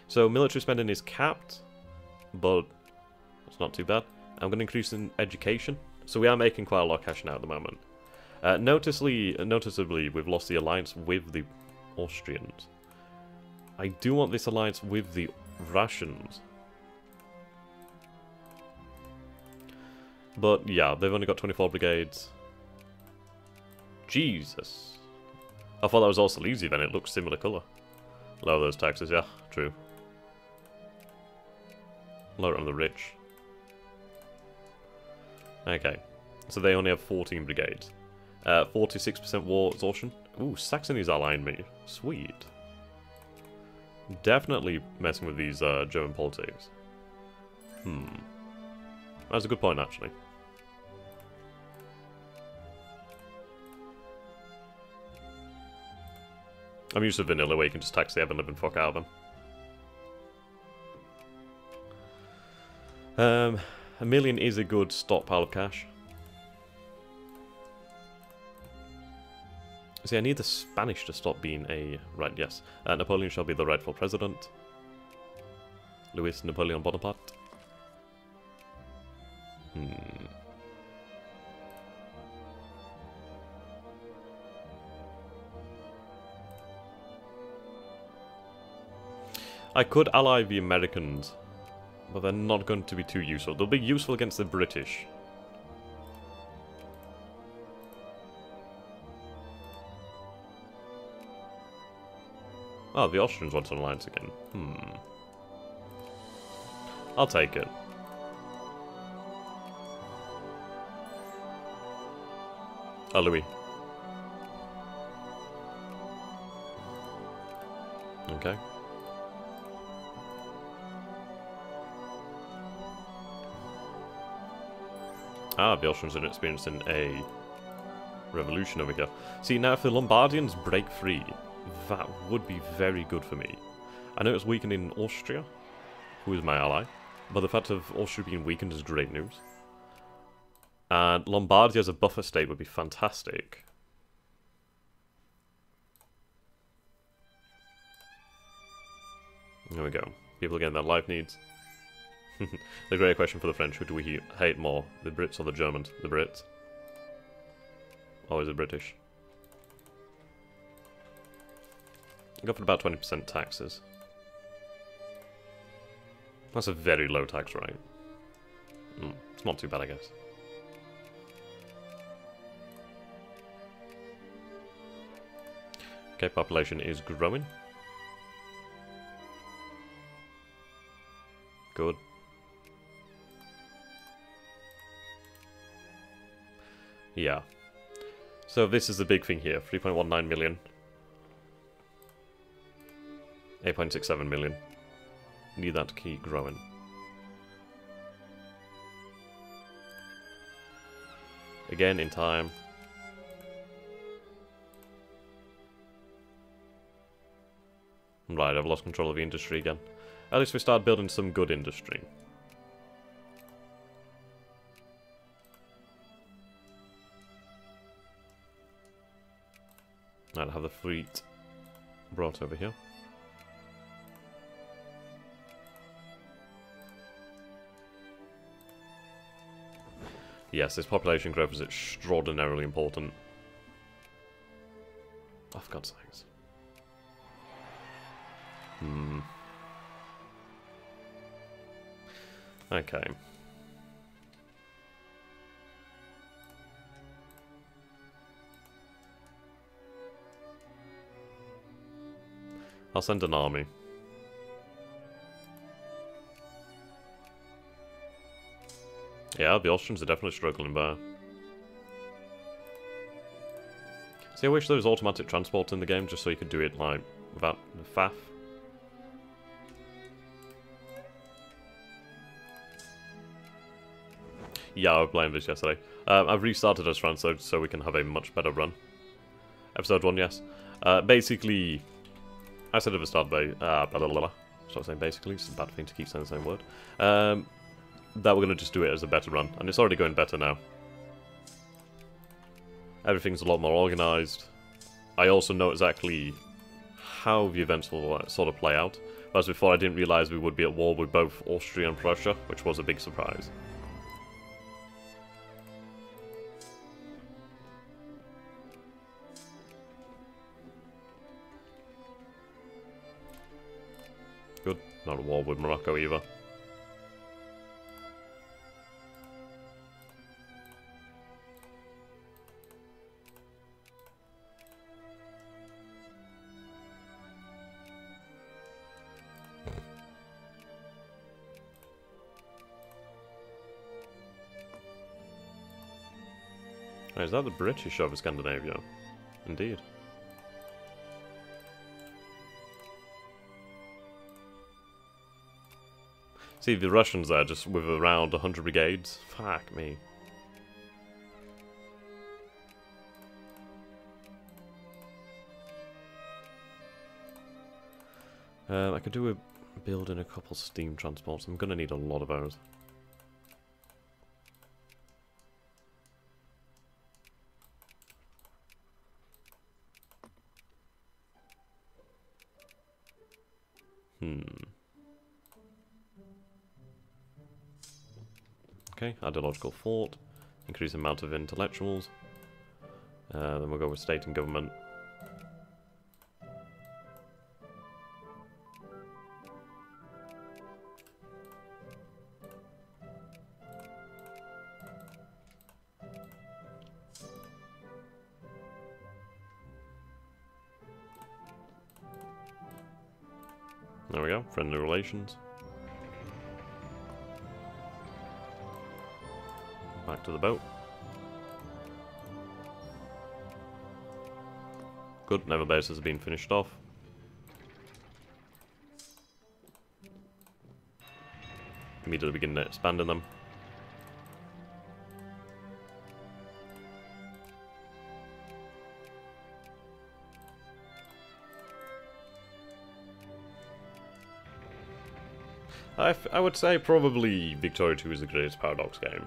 So military spending is capped, but it's not too bad. I'm going to increase in education, so we are making quite a lot of cash now at the moment. Noticeably, we've lost the alliance with the Austrians. I do want this alliance with the Russians. But yeah, they've only got 24 brigades. Jesus. I thought that was all Silesia then, it looks similar colour. Lower those taxes, yeah, true. Lower on the rich. Okay, so they only have 14 brigades. 46% war exhaustion. Ooh, Saxony's allying me. Sweet. Definitely messing with these German politics. That's a good point, actually. I'm used to vanilla where you can just tax the ever-living fuck out of them. $1 million is a good stockpile of cash. See, I need the Spanish to stop being a... Right, yes. Napoleon shall be the rightful president. Louis Napoleon Bonaparte. I could ally the Americans, but they're not going to be too useful. They'll be useful against the British. Oh, the Austrians want an alliance again. I'll take it. Oh, Louis. Okay. Ah, the Austrians are experiencing a revolution over here. See, now if the Lombardians break free, that would be very good for me. I know it's weakening Austria, who is my ally, but the fact of Austria being weakened is great news. And Lombardy as a buffer state would be fantastic. There we go. People getting their life needs. The great question for the French, who do we hate more? The Brits or the Germans? The Brits. Always the British. Go for about 20% taxes. That's a very low tax rate. It's not too bad, I guess. Okay, population is growing. Good. Yeah. So this is the big thing here. 3.19 million. 8.67 million. Need that to keep growing. Again, in time. Right, I've lost control of the industry again. At least we start building some good industry. I'll have the fleet brought over here. Yes, this population growth is extraordinarily important. Oh, for God's sakes. Okay. I'll send an army. Yeah, the Austrians are definitely struggling there. See, I wish there was automatic transport in the game, just so you could do it, like, without the faff. Yeah, I was playing this yesterday. I've restarted as France so we can have a much better run. Episode 1, yes. Basically, I said at the start, blah, blah, blah. Stop saying basically, it's a bad thing to keep saying the same word. That we're going to just do it as a better run, and it's already going better now. Everything's a lot more organised. I also know exactly how the events will sort of play out. Whereas before I didn't realise we would be at war with both Austria and Prussia, which was a big surprise. Good. Not a war with Morocco either. Oh, is that the British over Scandinavia? Indeed. See, the Russians there just with around 100 brigades. Fuck me. I could do a build in a couple steam transports. I'm gonna need a lot of those. Okay, ideological fort. Increase the amount of intellectuals. Then we'll go with state and government. There we go, friendly relations. Back to the boat. Good, naval bases have been finished off. Immediately begin expanding them. I would say probably Victoria 2 is the greatest Paradox game.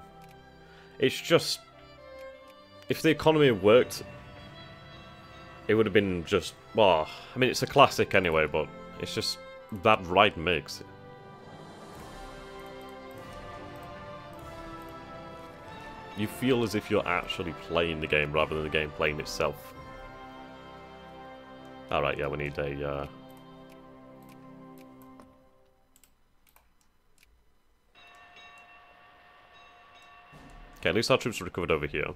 It's just... if the economy had worked, it would have been just... well, I mean, it's a classic anyway, but it's just that right mix. You feel as if you're actually playing the game rather than the game playing itself. Alright, yeah, we need a... Okay, at least our troops are recovered over here.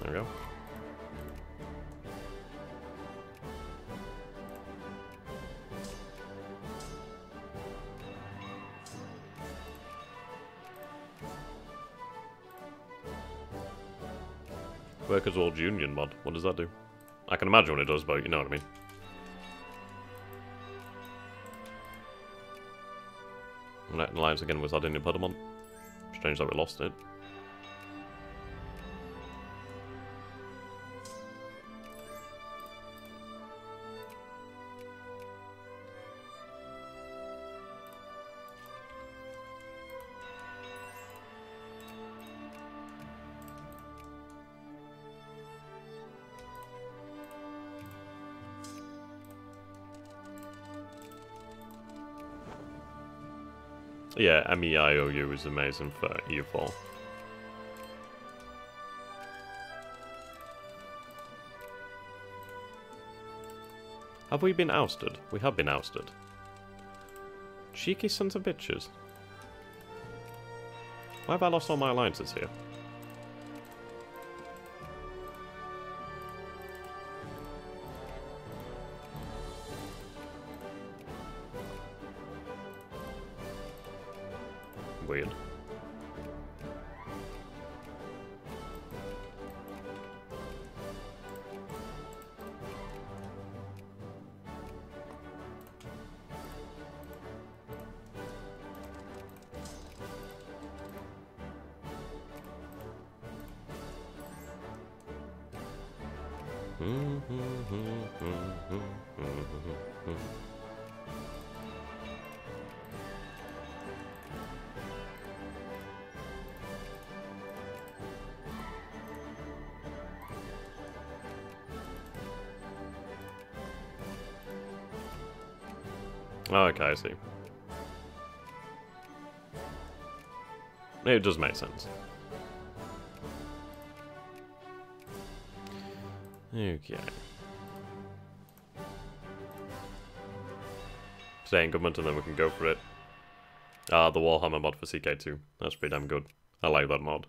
There we go. Workers' World Union mod. What does that do? I can imagine what it does, but you know what I mean. Alliance again with Sardinia Piedmont. Strange that we lost it. Yeah, MEIOU is amazing for EU4. Have we been ousted? We have been ousted. Cheeky sons of bitches. Why have I lost all my alliances here? Weird. Okay, I see. It does make sense. Okay. Stay in government and then we can go for it. Ah, the Warhammer mod for CK2. That's pretty damn good. I like that mod.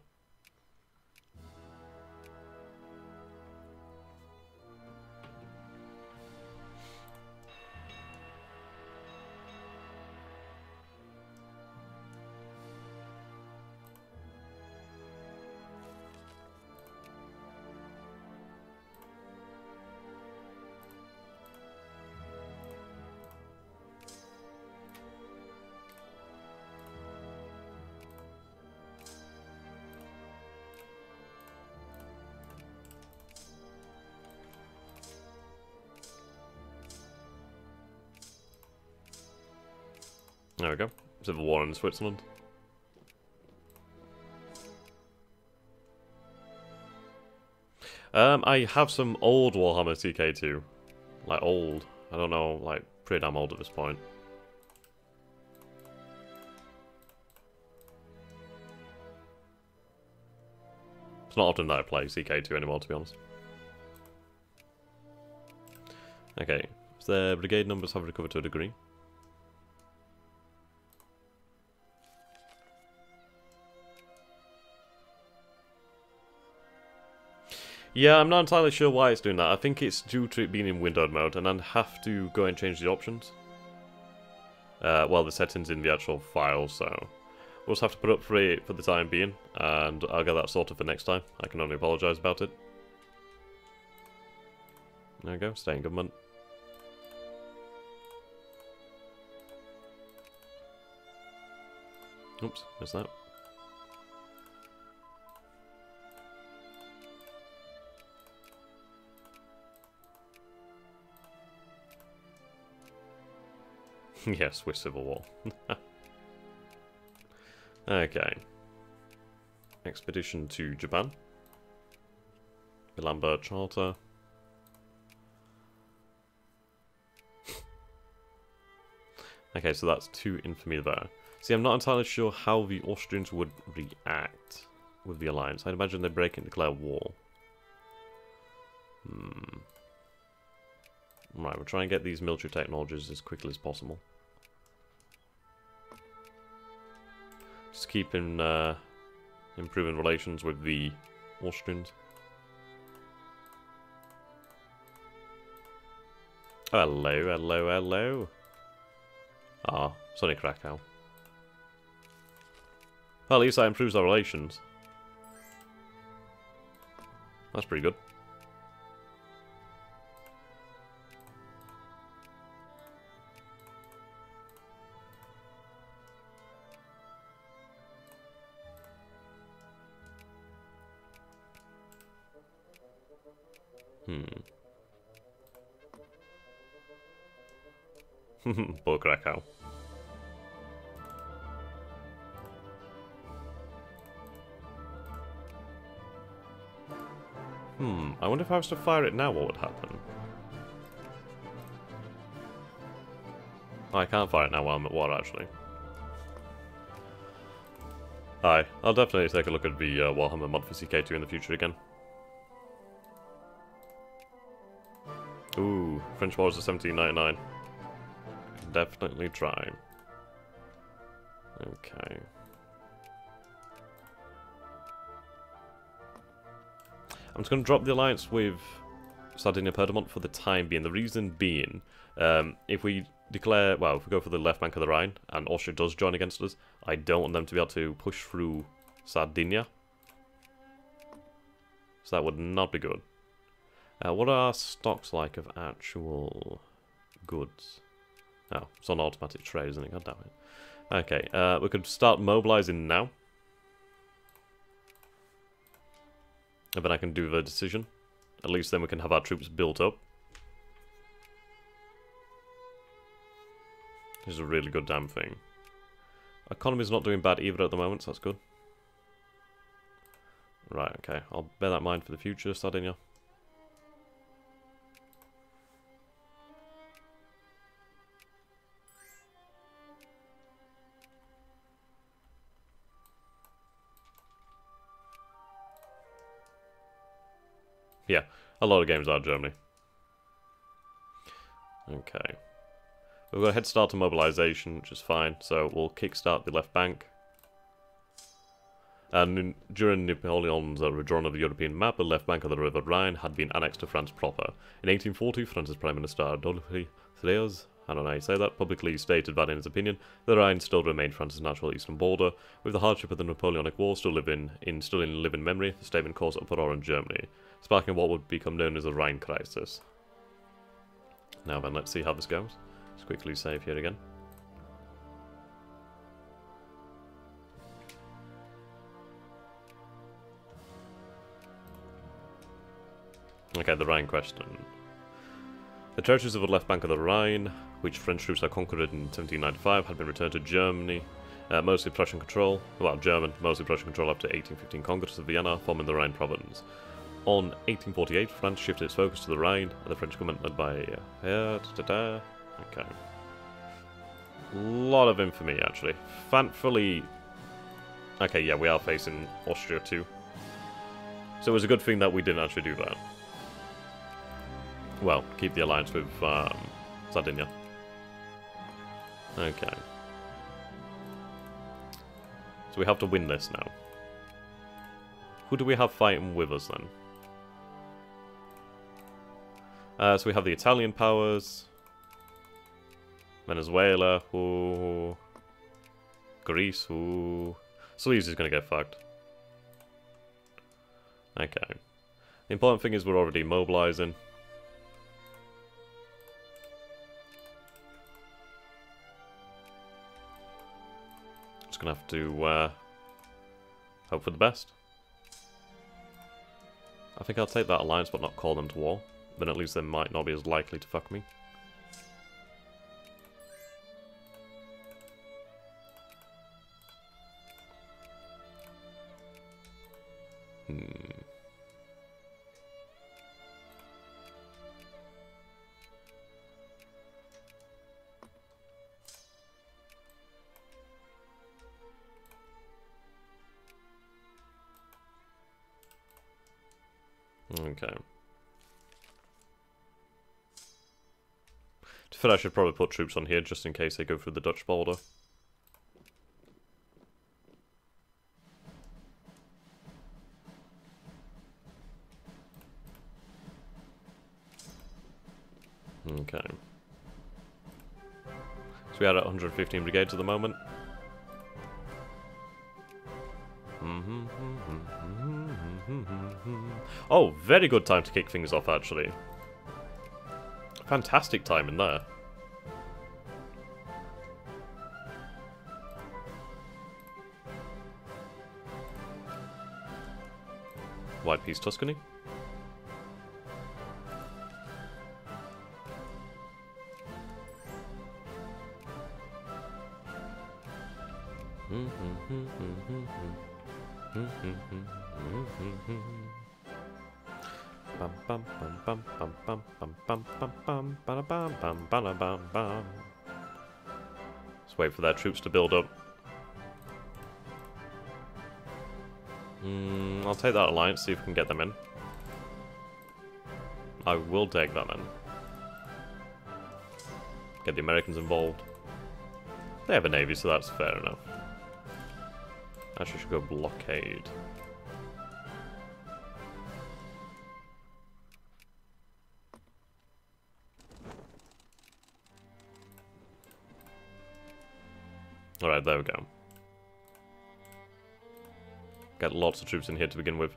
There we go. Civil War in Switzerland. I have some old Warhammer TK2. Like, old. I don't know, like, pretty damn old at this point. It's not often that I play CK2 anymore, to be honest. Okay, so the brigade numbers have recovered to a degree. Yeah, I'm not entirely sure why it's doing that. I think it's due to it being in windowed mode, and then have to go and change the options. Well, the settings in the actual file, so we'll just have to put up for it for the time being, and I'll get that sorted for next time. I can only apologise about it. There we go, stay in government. Oops, missed that. Yeah, Swiss Civil War. Okay. Expedition to Japan. Lambert Charter. Okay, so that's 2 infamy there. See, I'm not entirely sure how the Austrians would react with the alliance. I'd imagine they'd break and declare war. Right, we'll try and get these military technologies as quickly as possible. Just keeping improving relations with the Austrians. Oh, hello, hello, hello. Ah, it's only Krakow. Well, at least that improves our relations. That's pretty good. Poor Krakow. I wonder if I was to fire it now, what would happen? Oh, I can't fire it now while I'm at war, actually. Aye, I'll definitely take a look at the Warhammer mod for CK2 in the future again. Ooh, French Wars of 1799. Definitely try. Okay. I'm just going to drop the alliance with Sardinia Piedmont for the time being. The reason being, if we declare, well, if we go for the left bank of the Rhine, and Austria does join against us, I don't want them to be able to push through Sardinia. So that would not be good. What are our stocks like of actual goods? Oh, it's on automatic trade, isn't it? God damn it. Okay, we could start mobilizing now. And then I can do the decision. At least then we can have our troops built up. This is a really good damn thing. Economy's not doing bad either at the moment, so that's good. Right, okay. I'll bear that in mind for the future, Sardinia. Yeah, a lot of games are Germany. Okay. We've got a head start to mobilization, which is fine, so we'll kickstart the left bank. And during Napoleon's withdrawal of the European map, the left bank of the River Rhine had been annexed to France proper. In 1840, France's Prime Minister Adolphe Thiers, I don't know how you say that, publicly stated that in his opinion, the Rhine still remained France's natural eastern border. With the hardship of the Napoleonic War still in living memory, the statement caused uproar in Germany, sparking what would become known as the Rhine crisis. Now then, let's see how this goes. Let's quickly save here again. Okay, the Rhine question. The territories of the left bank of the Rhine, which French troops had conquered in 1795, had been returned to Germany, mostly Prussian control, well, German, mostly Prussian control after 1815 Congress of Vienna, forming the Rhine province. On 1848, France shifted its focus to the Rhine, and the French government led by... Okay. A lot of infamy, actually. Thankfully... Okay, yeah, we are facing Austria too. So it was a good thing that we didn't actually do that. Well, keep the alliance with Sardinia. Okay. So we have to win this now. Who do we have fighting with us then? So we have the Italian powers. Venezuela. Ooh. Greece. Ooh. Sleeves is going to get fucked. Okay. The important thing is we're already mobilizing. Just gonna have to hope for the best. I think I'll take that alliance but not call them to war. Then at least they might not be as likely to fuck me. Okay. To fit, I should probably put troops on here just in case they go through the Dutch border. Okay. So we are at 115 brigades at the moment. Oh, very good time to kick things off, actually. Fantastic time in there. White Peace Tuscany. Let's wait for their troops to build up. I'll take that alliance, see if we can get them in. I will take that then. Get the Americans involved. They have a navy, so that's fair enough. Actually, should go blockade. Alright, there we go. Get lots of troops in here to begin with.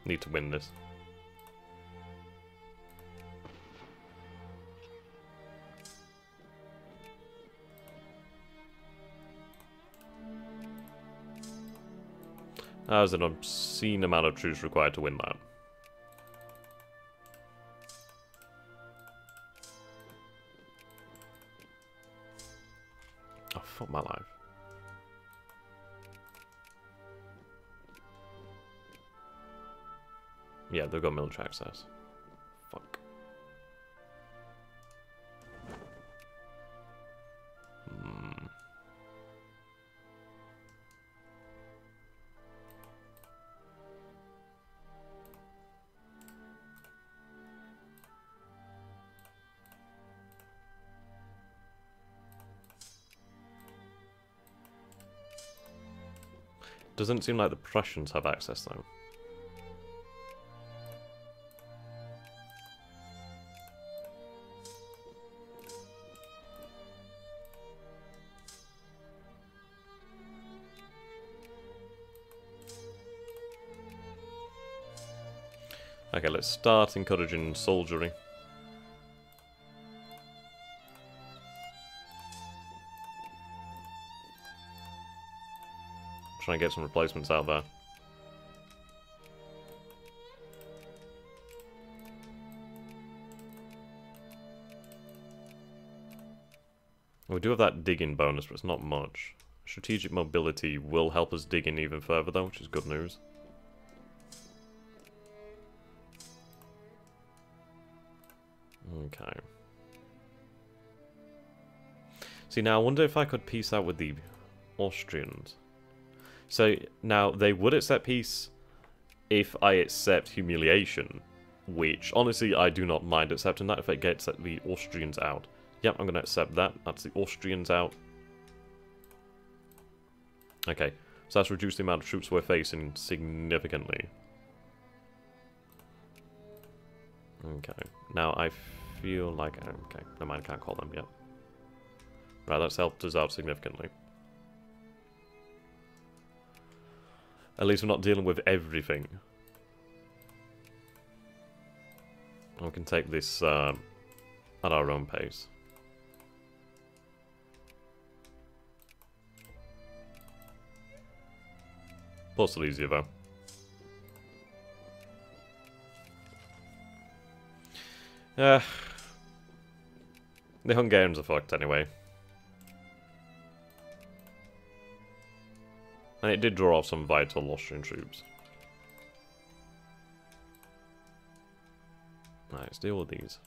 Need to win this. There's an obscene amount of troops required to win that. Oh, fuck my life. Yeah, they've got military access. Doesn't seem like the Prussians have access, though. Okay, let's start encouraging soldiery. Try and get some replacements out there. We do have that digging bonus, but it's not much. Strategic mobility will help us dig in even further, though, which is good news. Okay. See, now I wonder if I could peace out with the Austrians. So, now, they would accept peace if I accept humiliation, which, honestly, I do not mind accepting that if it gets the Austrians out. Yep, I'm going to accept that. That's the Austrians out. Okay, so that's reduced the amount of troops we're facing significantly. Okay, now I feel like... Okay, never mind, I can't call them yet. Right, that's helped us out significantly. At least we're not dealing with everything. We can take this at our own pace. Postal easier though. The Hungarians are fucked anyway. And it did draw off some vital Austrian troops. Right, let's deal with these.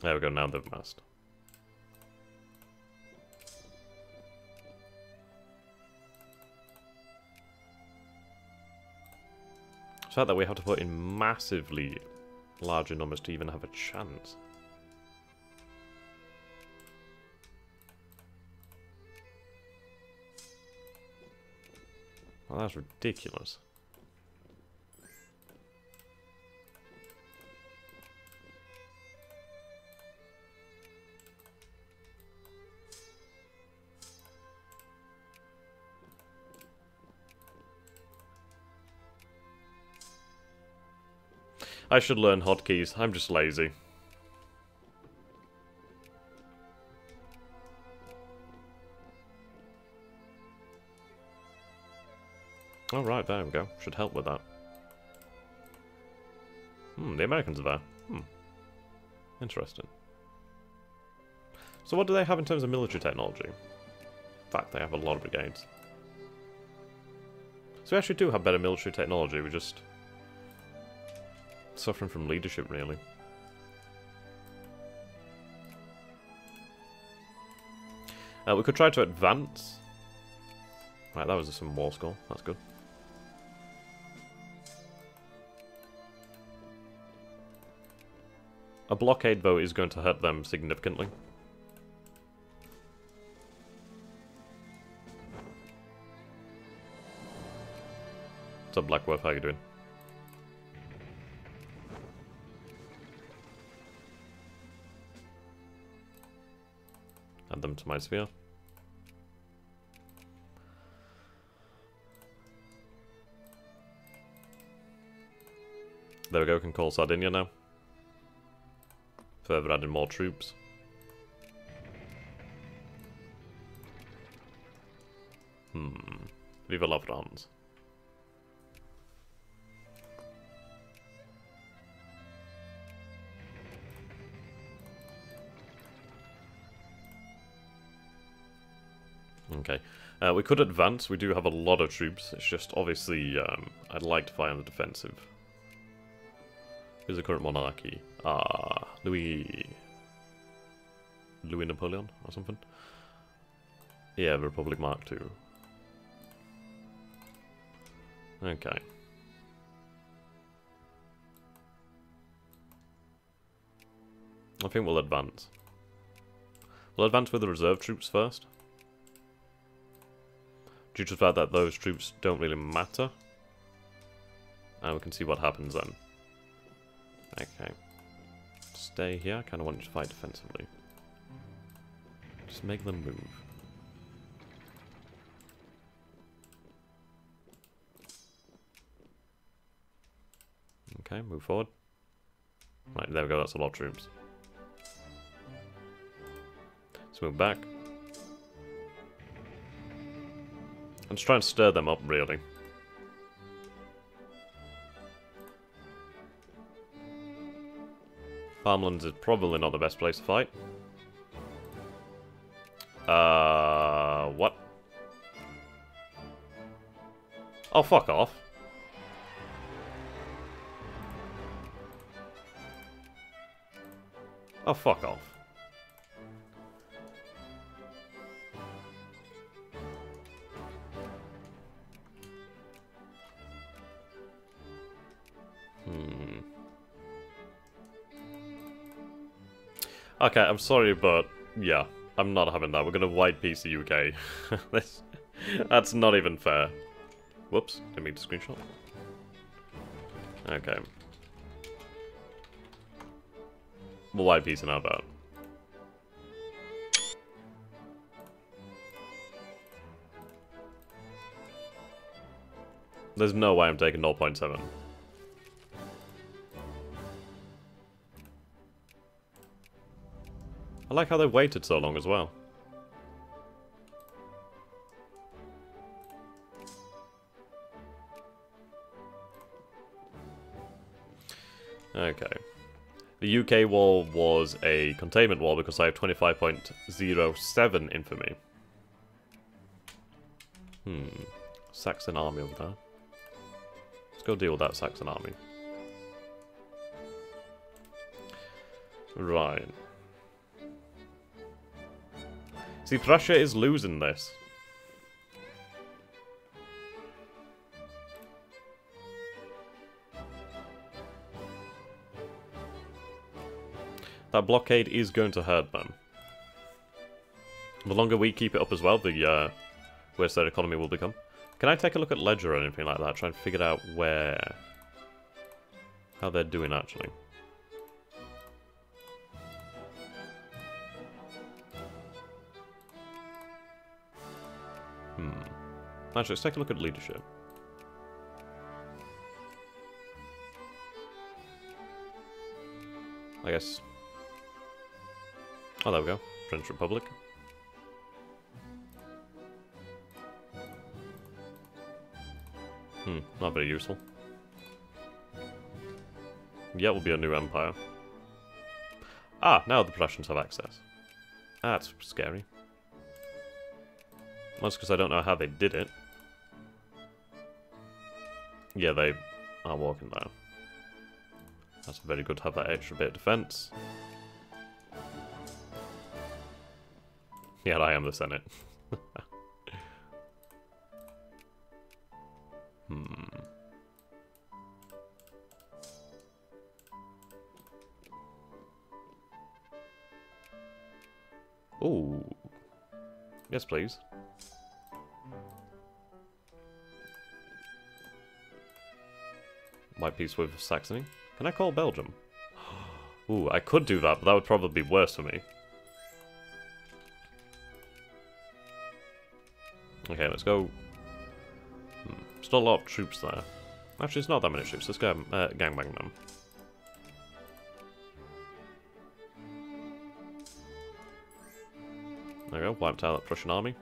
There we go, now they've massed. The fact that we have to put in massively larger numbers to even have a chance. Well, that's ridiculous. I should learn hotkeys. I'm just lazy. Oh, right, there we go. Should help with that. The Americans are there. Interesting. So what do they have in terms of military technology? In fact, they have a lot of brigades. So we actually do have better military technology, we're just suffering from leadership, really. We could try to advance. Right, that was some war score. That's good. A blockade, though, is going to hurt them significantly. What's up, Blackworth? How you doing? Add them to my sphere. There we go, can call Sardinia now. Further adding more troops. Viva la France. Okay. We could advance. We do have a lot of troops. It's just, obviously, I'd like to fight on the defensive. Who's the current monarchy? Louis Napoleon or something? Yeah, the Republic Mark II. Okay. I think we'll advance. We'll advance with the reserve troops first. Due to the fact that those troops don't really matter. And we can see what happens then. Okay. Stay here. I kind of want you to fight defensively. Just make them move. Okay, move forward. Right, there we go. That's a lot of troops. Let's move back. I'm just trying to stir them up, really. Farmlands is probably not the best place to fight. What? Oh, fuck off. Oh, fuck off. Okay, I'm sorry, but yeah, I'm not having that. We're gonna white piece the UK. That's not even fair. Whoops, didn't mean to screenshot. Okay. We'll white piece in our boat. There's no way I'm taking 0.7. I like how they waited so long as well. Okay. The UK wall was a containment wall because I have 25.07 infamy. Saxon army over there. Let's go deal with that Saxon army. Right. See, Prussia is losing this. That blockade is going to hurt them. The longer we keep it up as well, the worse their economy will become. Can I take a look at Ledger or anything like that? Try and figure out how they're doing actually. Actually, let's take a look at leadership. I guess. Oh, there we go. French Republic. Not very useful. Yeah, it will be a new empire. Ah, now the Prussians have access. That's scary. That's because I don't know how they did it. Yeah, they are walking there. That's very good to have that extra bit of defense. Yeah, I am the Senate. Ooh. Yes, please. White peace with Saxony. Can I call Belgium? Ooh, I could do that, but that would probably be worse for me. Okay, let's go. Still a lot of troops there. Actually, it's not that many troops. Let's go gangbang them. There we go, wiped out that Prussian army.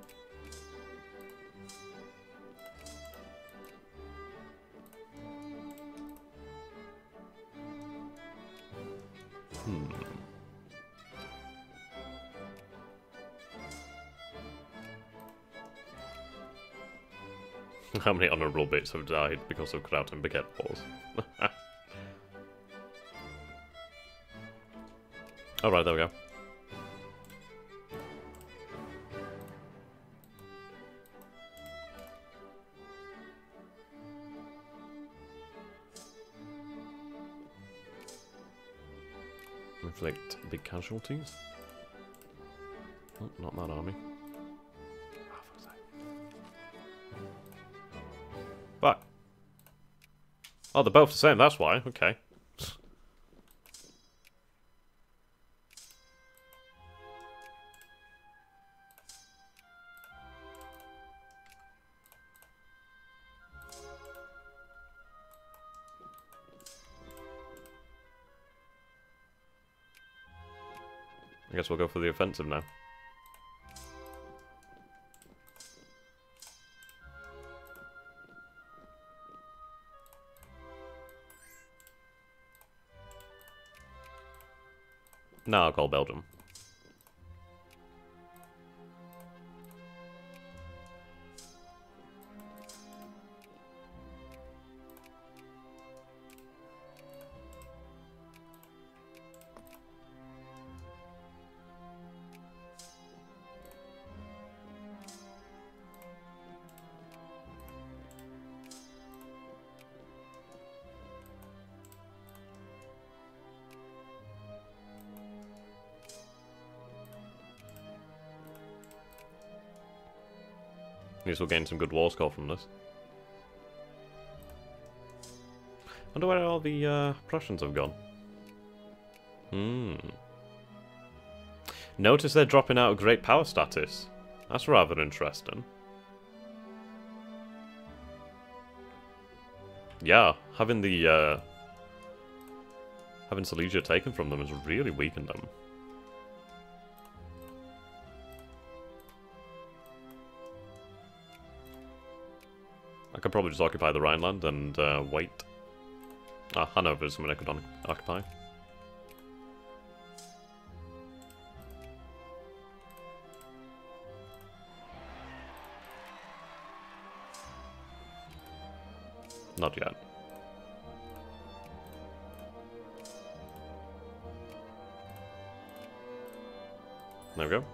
How many honourable bits have died because of Kraut and Baguette Wars? Alright, there we go. Inflict big casualties. Oh, not that army. What? Oh, they're both the same, that's why. Okay. I guess we'll go for the offensive now. Now I'll call Belgium. At least we'll gain some good war score from this. Wonder where all the Prussians have gone. Notice they're dropping out of great power status. That's rather interesting. Yeah, having the having Silesia taken from them has really weakened them. I could probably just occupy the Rhineland and wait. Ah, Hanover is something I could occupy. Not yet. There we go.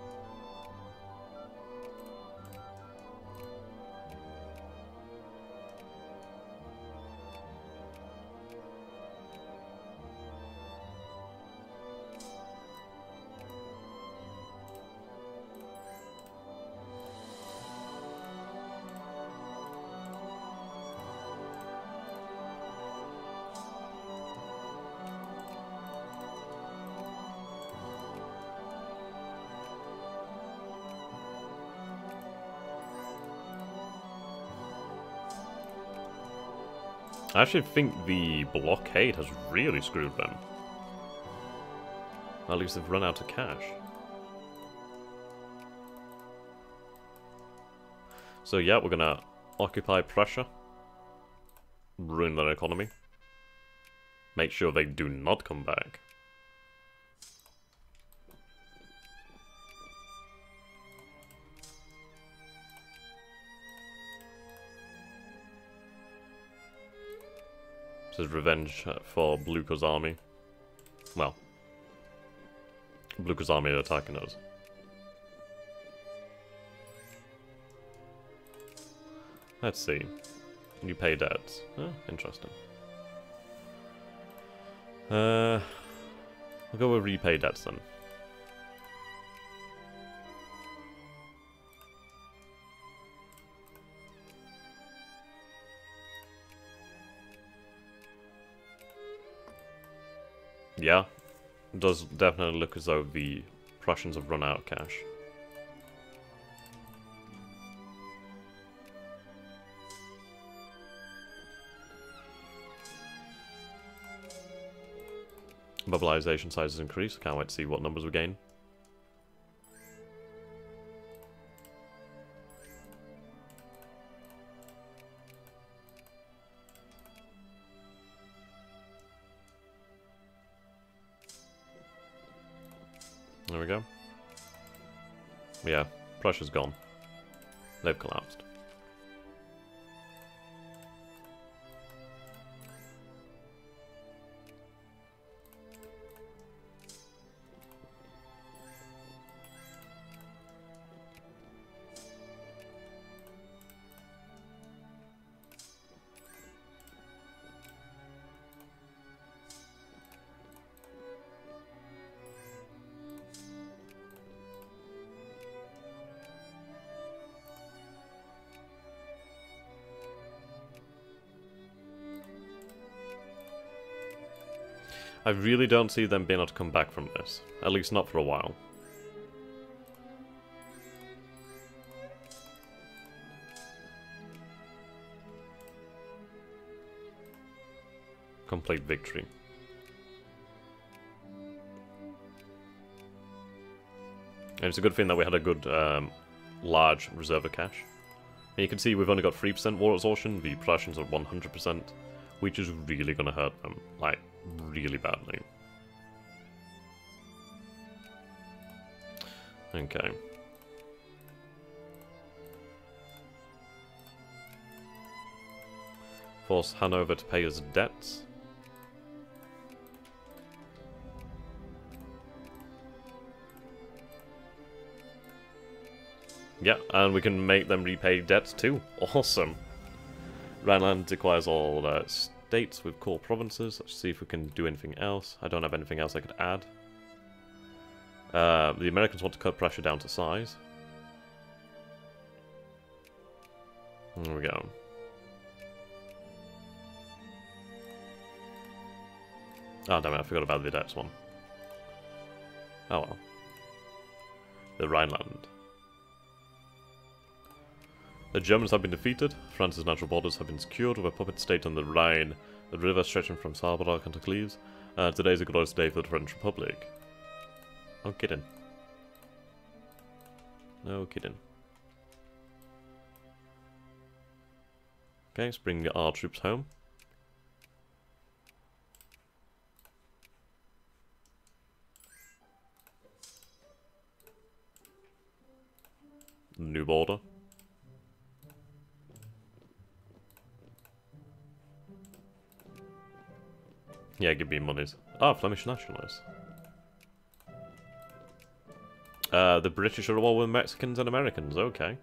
I actually think the blockade has really screwed them. At least they've run out of cash. So yeah, we're gonna occupy Prussia. Ruin their economy. Make sure they do not come back. This is revenge for Blucher's army. Well, Blucher's army are attacking us. Let's see. You pay debts. Oh, interesting. We'll go with repay debts then. Yeah, it does definitely look as though the Prussians have run out of cash. Mobilization size has increased. Can't wait to see what numbers we gain. There we go. Yeah, Prussia's gone. They've collapsed. I really don't see them being able to come back from this. At least not for a while. Complete victory. And it's a good thing that we had a good, large reserve of cash. And you can see we've only got 3% war exhaustion, the Prussians are 100%, which is really going to hurt them, like, really badly. Okay. Force Hanover to pay his debts. Yeah, and we can make them repay debts too. Awesome. Rhineland acquires all states with core provinces. Let's see if we can do anything else. I don't have anything else I could add. The Americans want to cut pressure down to size. There we go. Oh, damn it, I forgot about the debts one. Oh well. The Rhineland. The Germans have been defeated, France's natural borders have been secured with a puppet state on the Rhine, the river stretching from Saarbrück to Cleves. Today is a glorious day for the French Republic. No kidding. No kidding. Okay, let's bring our troops home. New border. Yeah, give me monies. Ah, Flemish nationalists. The British are at war with Mexicans and Americans, okay.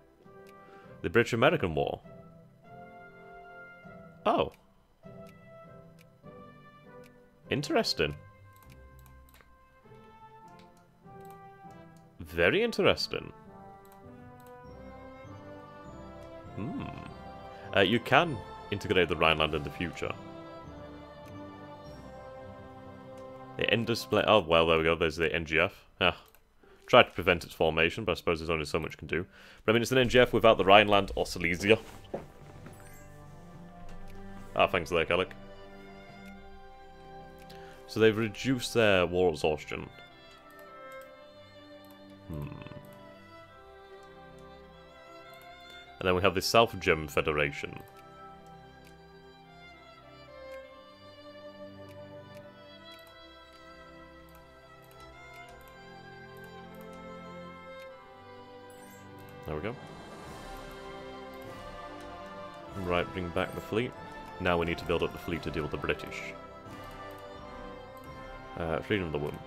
The British-American War. Oh. Interesting. Very interesting. You can integrate the Rhineland in the future. The end display. Oh, well, there we go. There's the NGF. Ah. Tried to prevent its formation, but I suppose there's only so much it can do. But I mean, it's an NGF without the Rhineland or Silesia. Ah, thanks there, Kellic. So they've reduced their war exhaustion. And then we have the South German Federation. There we go. Right, bring back the fleet. Now we need to build up the fleet to deal with the British. Freedom of the Womb.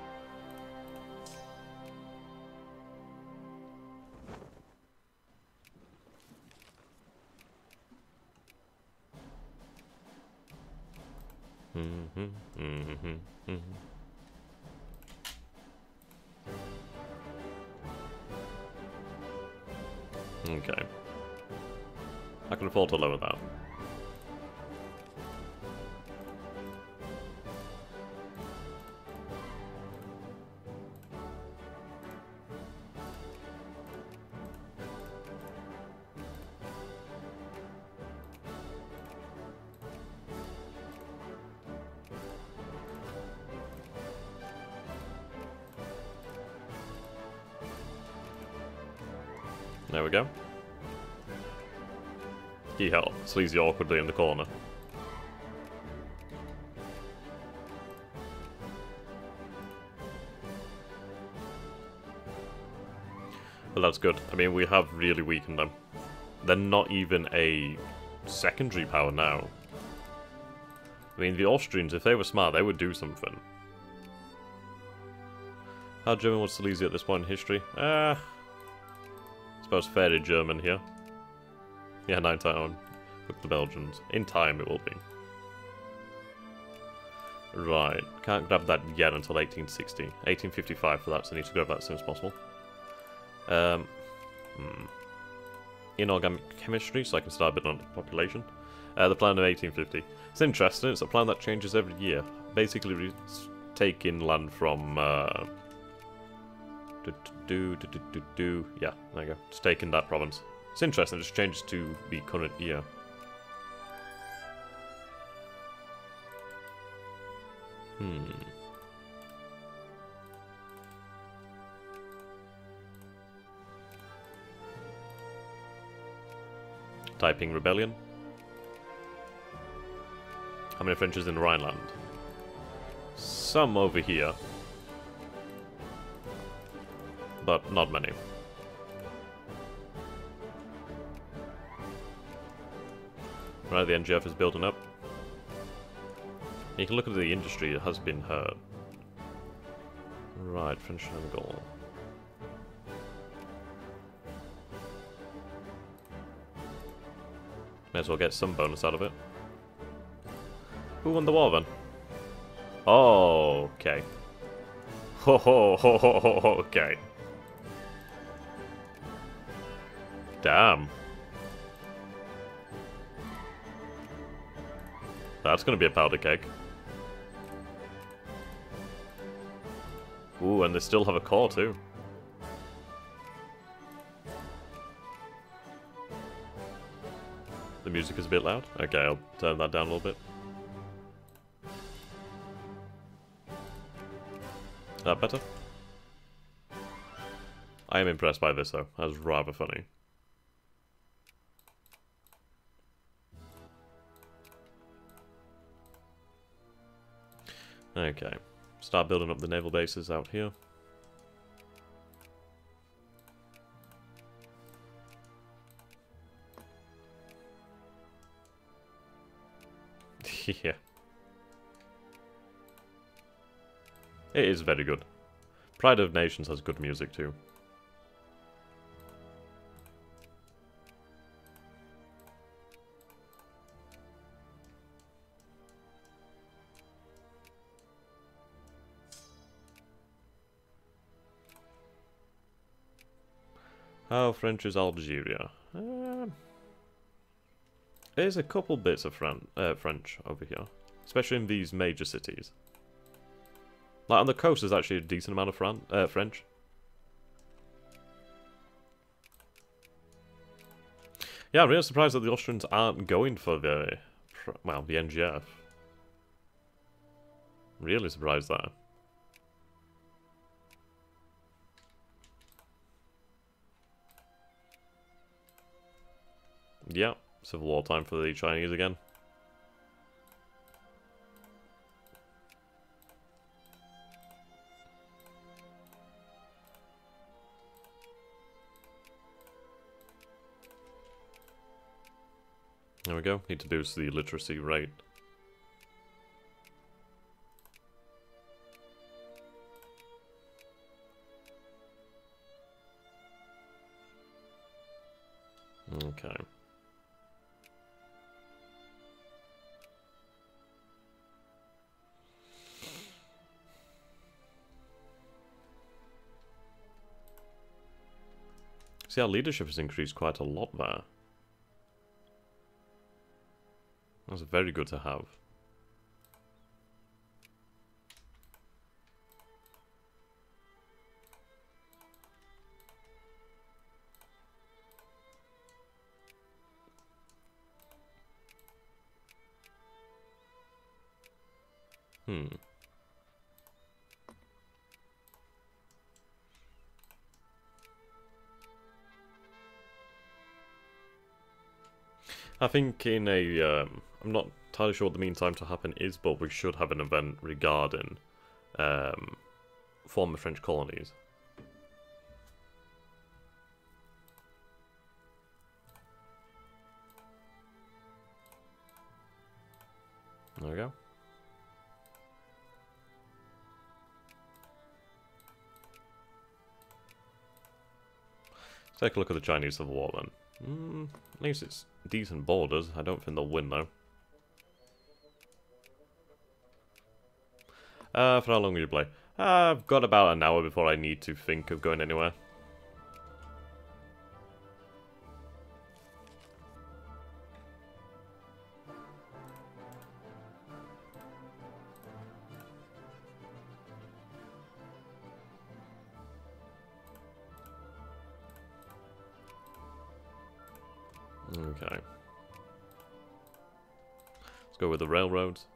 Okay. I can afford to lower that. There we go. He held Sleazy awkwardly in the corner. Well, that's good. I mean, we have really weakened them. They're not even a secondary power now. I mean, the Austrians, if they were smart, they would do something. How German was Silesia at this point in history? I suppose fairly German here. Yeah, 9 town. Look the Belgians. In time it will be. Right. Can't grab that yet until 1860. 1855 for that, so I need to grab that as soon as possible. Inorganic chemistry, so I can start building on the population. The plan of 1850. It's interesting, it's a plan that changes every year. Basically taking land from... Yeah, there you go. Just taking that province. It's interesting, it just changes to the current year. Typing rebellion. How many French is in Rhineland? Some over here. But not many. Right, the NGF is building up. You can look at the industry, it has been hurt. Right, French Naval. May as well get some bonus out of it. Who won the war then? Oh, okay. Ho ho ho ho ho ho, okay. Damn. That's gonna be a powder keg. Ooh, and they still have a core too. The music is a bit loud. Okay, I'll turn that down a little bit. That better? I am impressed by this though. That was rather funny. Okay. Start building up the naval bases out here. Yeah. It is very good. Pride of Nations has good music too. How French is Algeria? There's a couple bits of French over here, especially in these major cities. Like on the coast, there's actually a decent amount of French. Yeah, I'm really surprised that the Austrians aren't going for the, well, the NGF. Really surprised there. Yeah, civil war time for the Chinese again. There we go. Need to boost the literacy rate. Okay. See, our leadership has increased quite a lot there. That's very good to have. I think in a, I'm not entirely sure what the mean time to happen is, but we should have an event regarding former French colonies. There we go. Let's take a look at the Chinese Civil War then. At least it's decent borders. I don't think they'll win though. For how long will you play? I've got about an hour before I need to think of going anywhere. Okay. Let's go with the railroads.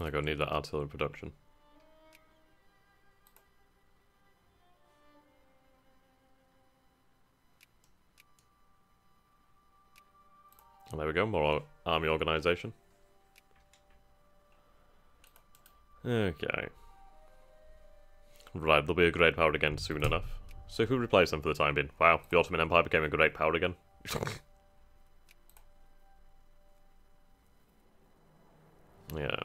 I'm gonna need that artillery production. And there we go, more army organisation. Okay. Right, they'll be a great power again soon enough. So who replaced them for the time being? Wow, the Ottoman Empire became a great power again. Yeah.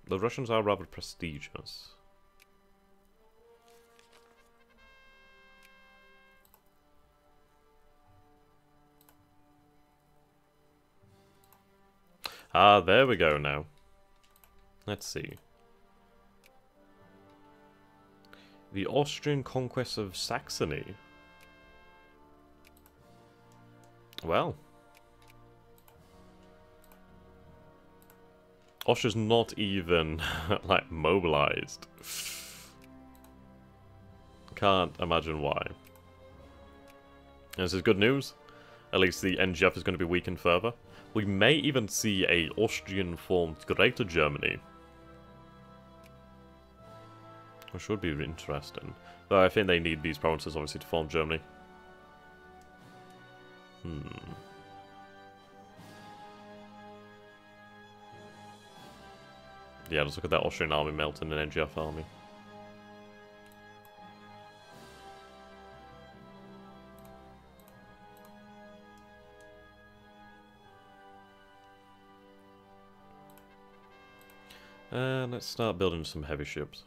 The Russians are rather prestigious. Ah, there we go now. Let's see. The Austrian conquest of Saxony. Well. Austria's not even, like, mobilized. Can't imagine why. And this is good news. At least the NGF is going to be weakened further. We may even see a Austrian-formed Greater Germany. Which would be interesting. Though I think they need these provinces, obviously, to form Germany. Yeah, let's look at that Austrian army melting an NGF army. And let's start building some heavy ships.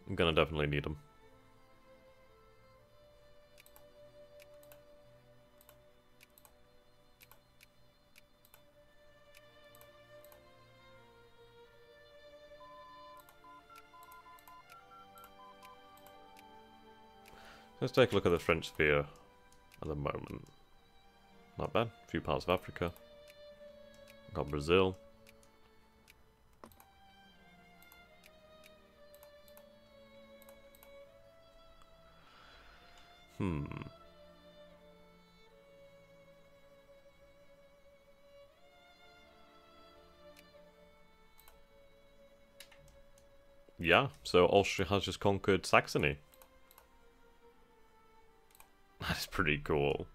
I'm gonna definitely need them. Let's take a look at the French sphere at the moment. Not bad. A few parts of Africa. Got Brazil. Yeah, so Austria has just conquered Saxony. That's pretty cool.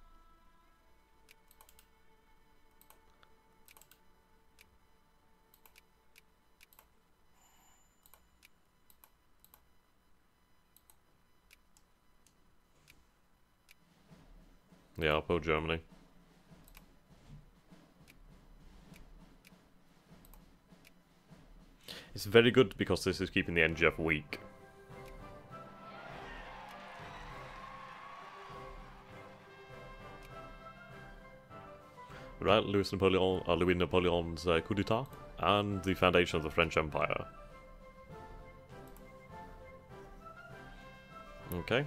Yeah, I'll pull Germany. It's very good because this is keeping the NGF weak. Right, Louis Napoleon's coup d'etat and the foundation of the French Empire. Okay,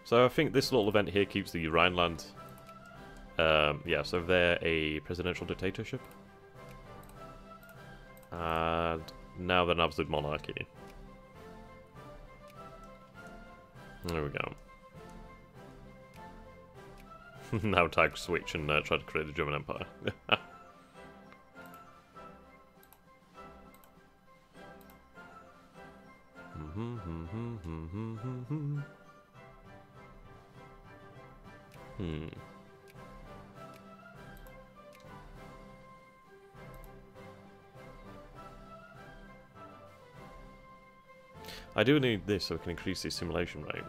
so I think this little event here keeps the Rhineland. Yeah, so they're a presidential dictatorship. And now they're an absolute monarchy. There we go. Now tag switch and try to create the German Empire. I do need this so we can increase the assimilation rate.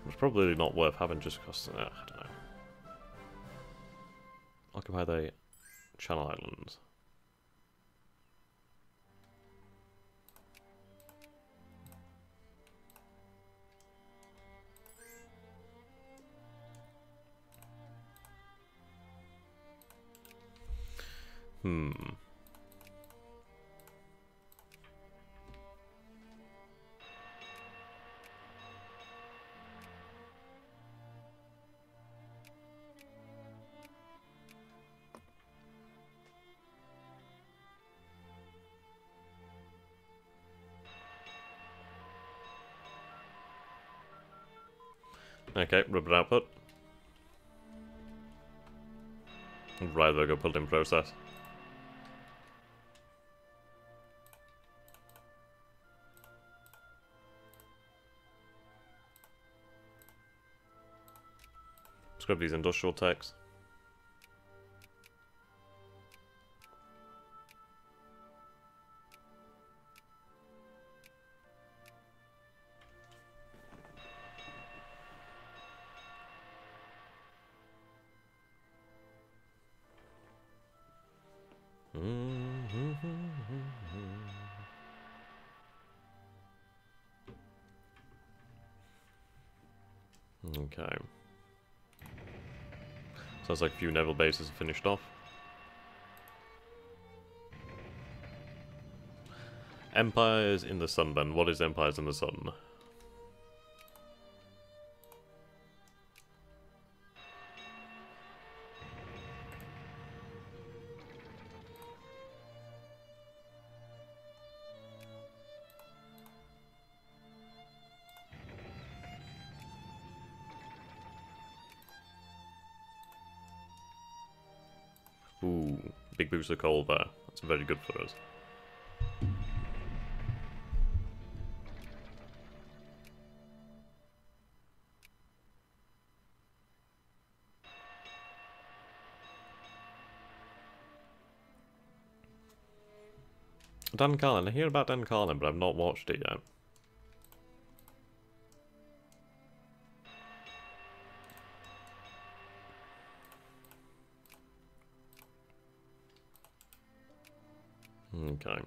It's probably not worth having just because, I don't know. Occupy the Channel Islands. Okay, rubber output. Right, there go, put in process. Let's grab these industrial techs. Okay. Sounds like a few naval bases are finished off. Empires in the Sun then. What is Empires in the Sun? Ooh, big boost of coal there. That's very good for us. Dan Carlin. I hear about Dan Carlin, but I've not watched it yet. Okay.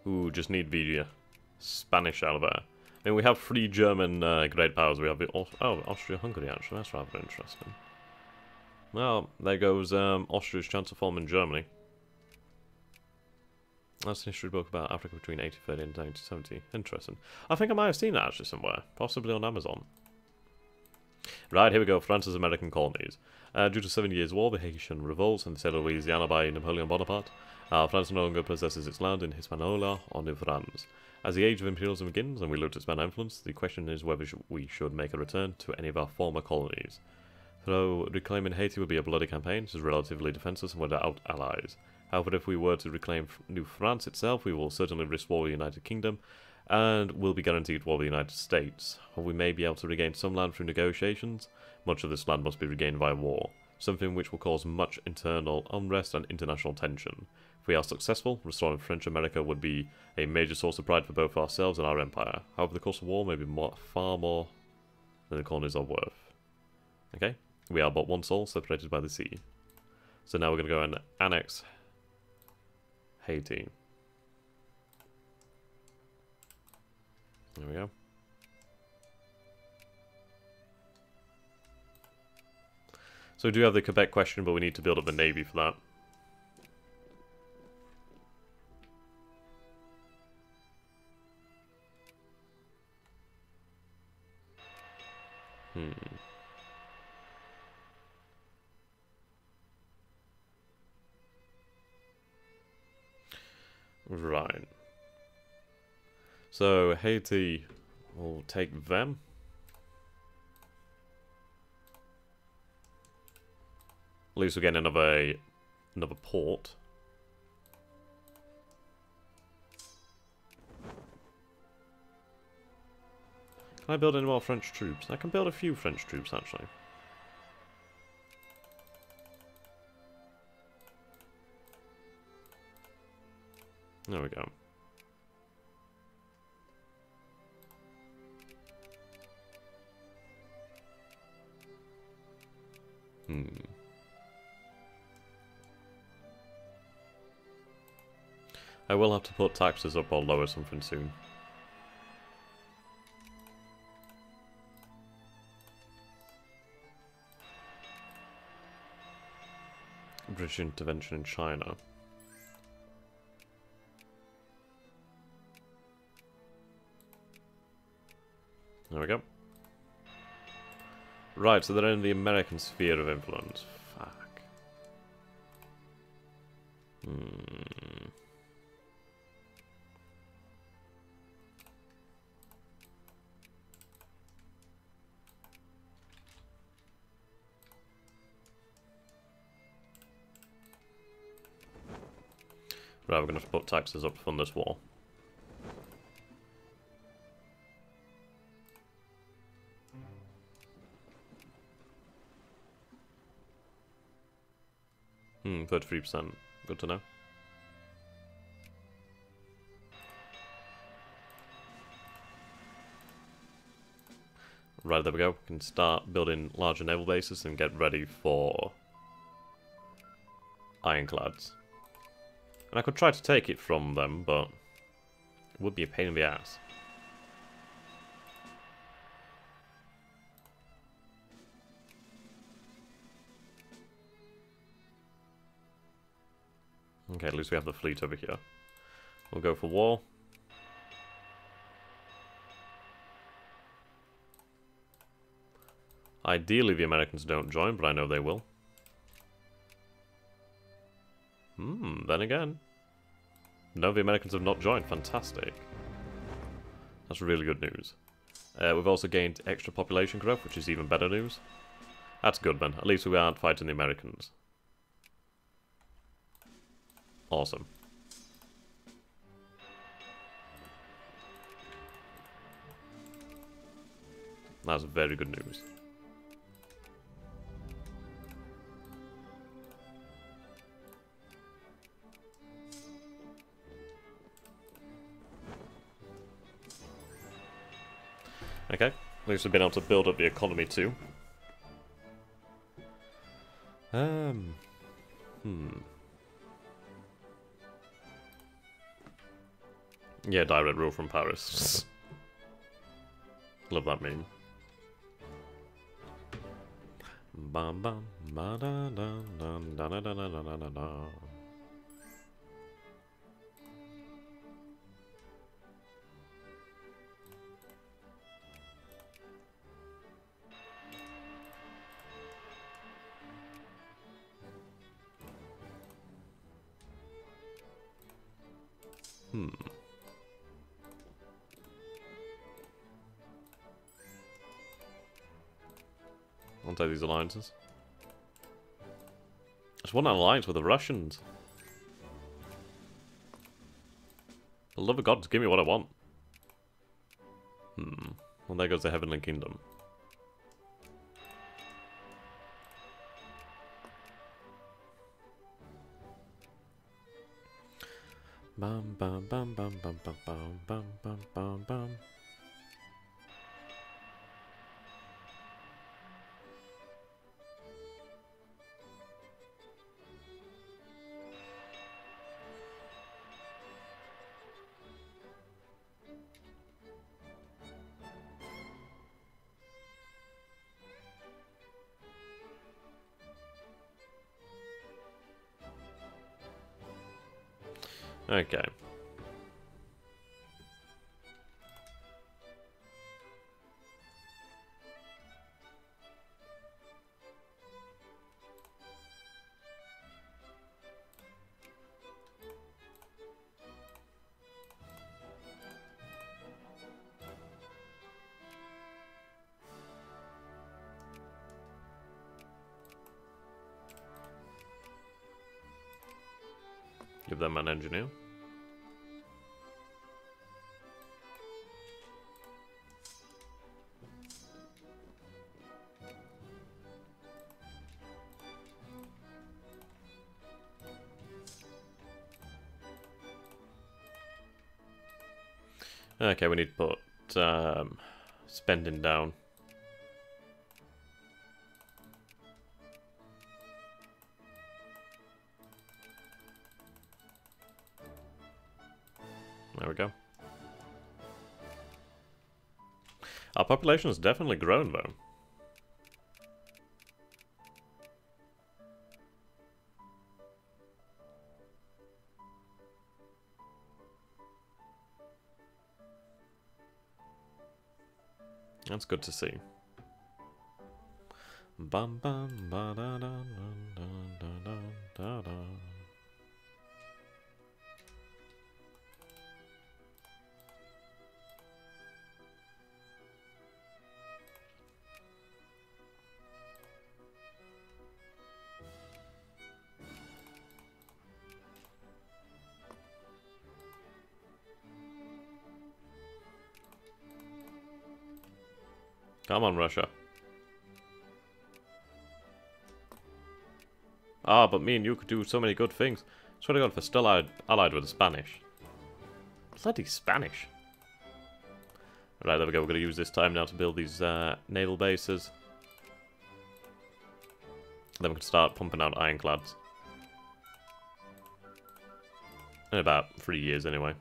Ooh, just need the Spanish out of there. I mean, we have 3 German great powers. We have the Austria-Hungary, actually. That's rather interesting. Well, there goes Austria's chance of forming Germany. That's a history book about Africa between 1830 and 1970. Interesting. I think I might have seen that actually somewhere. Possibly on Amazon. Right, here we go. France's American colonies. Due to 7 Years' War, the Haitian revolts, and the sale of Louisiana by Napoleon Bonaparte, France no longer possesses its land in Hispaniola or New France. As the age of imperialism begins, and we look to expand influence, the question is whether we should make a return to any of our former colonies. Though reclaiming Haiti would be a bloody campaign, it is relatively defenseless and without allies. However, if we were to reclaim New France itself, we will certainly risk war with the United Kingdom, and will be guaranteed war with the United States. Or we may be able to regain some land through negotiations. Much of this land must be regained via war, something which will cause much internal unrest and international tension. If we are successful, restoring French America would be a major source of pride for both ourselves and our empire. However, the cost of war may be far more than the colonies are worth. Okay, we are but one soul separated by the sea. So now we're going to go and annex Haiti. There we go. So we do have the Quebec question, but we need to build up the navy for that. Right. So Haiti will take them. At least we're getting another port. Can I build any more French troops? I can build a few French troops, actually. There we go. I will have to put taxes up or lower something soon. British intervention in China. There we go. Right, so they're in the American sphere of influence. Fuck. Right, we're going to have to put taxes up to fund this war. Hmm, 33%. Good to know. Right, there we go. We can start building larger naval bases and get ready for ironclads. And I could try to take it from them, but it would be a pain in the ass. Okay, at least we have the fleet over here. We'll go for war. Ideally, the Americans don't join, but I know they will. Then again. No, the Americans have not joined. Fantastic. That's really good news. We've also gained extra population growth, which is even better news. That's good, then. At least we aren't fighting the Americans. Awesome. That's very good news. Okay, at least we've been able to build up the economy too. Yeah, direct rule from Paris. Love that meme. Bam bam ba da da da da da da da da da. I'll take these alliances. I just want an alliance with the Russians. For the love of God, just give me what I want. Well, there goes the Heavenly Kingdom. Bam bam bam bam bam bam bam bam bam bam bam. Okay. Give them an engineer. Okay, we need to put spending down. There we go. Our population has definitely grown, though. That's good to see. Bum bum ba da da da da da da da. Come on, Russia. Ah, but me and you could do so many good things. Swear to God, if we're still allied with the Spanish. Bloody Spanish. Right, there we go. We're going to use this time now to build these naval bases. Then we can start pumping out ironclads. In about 3 years, anyway.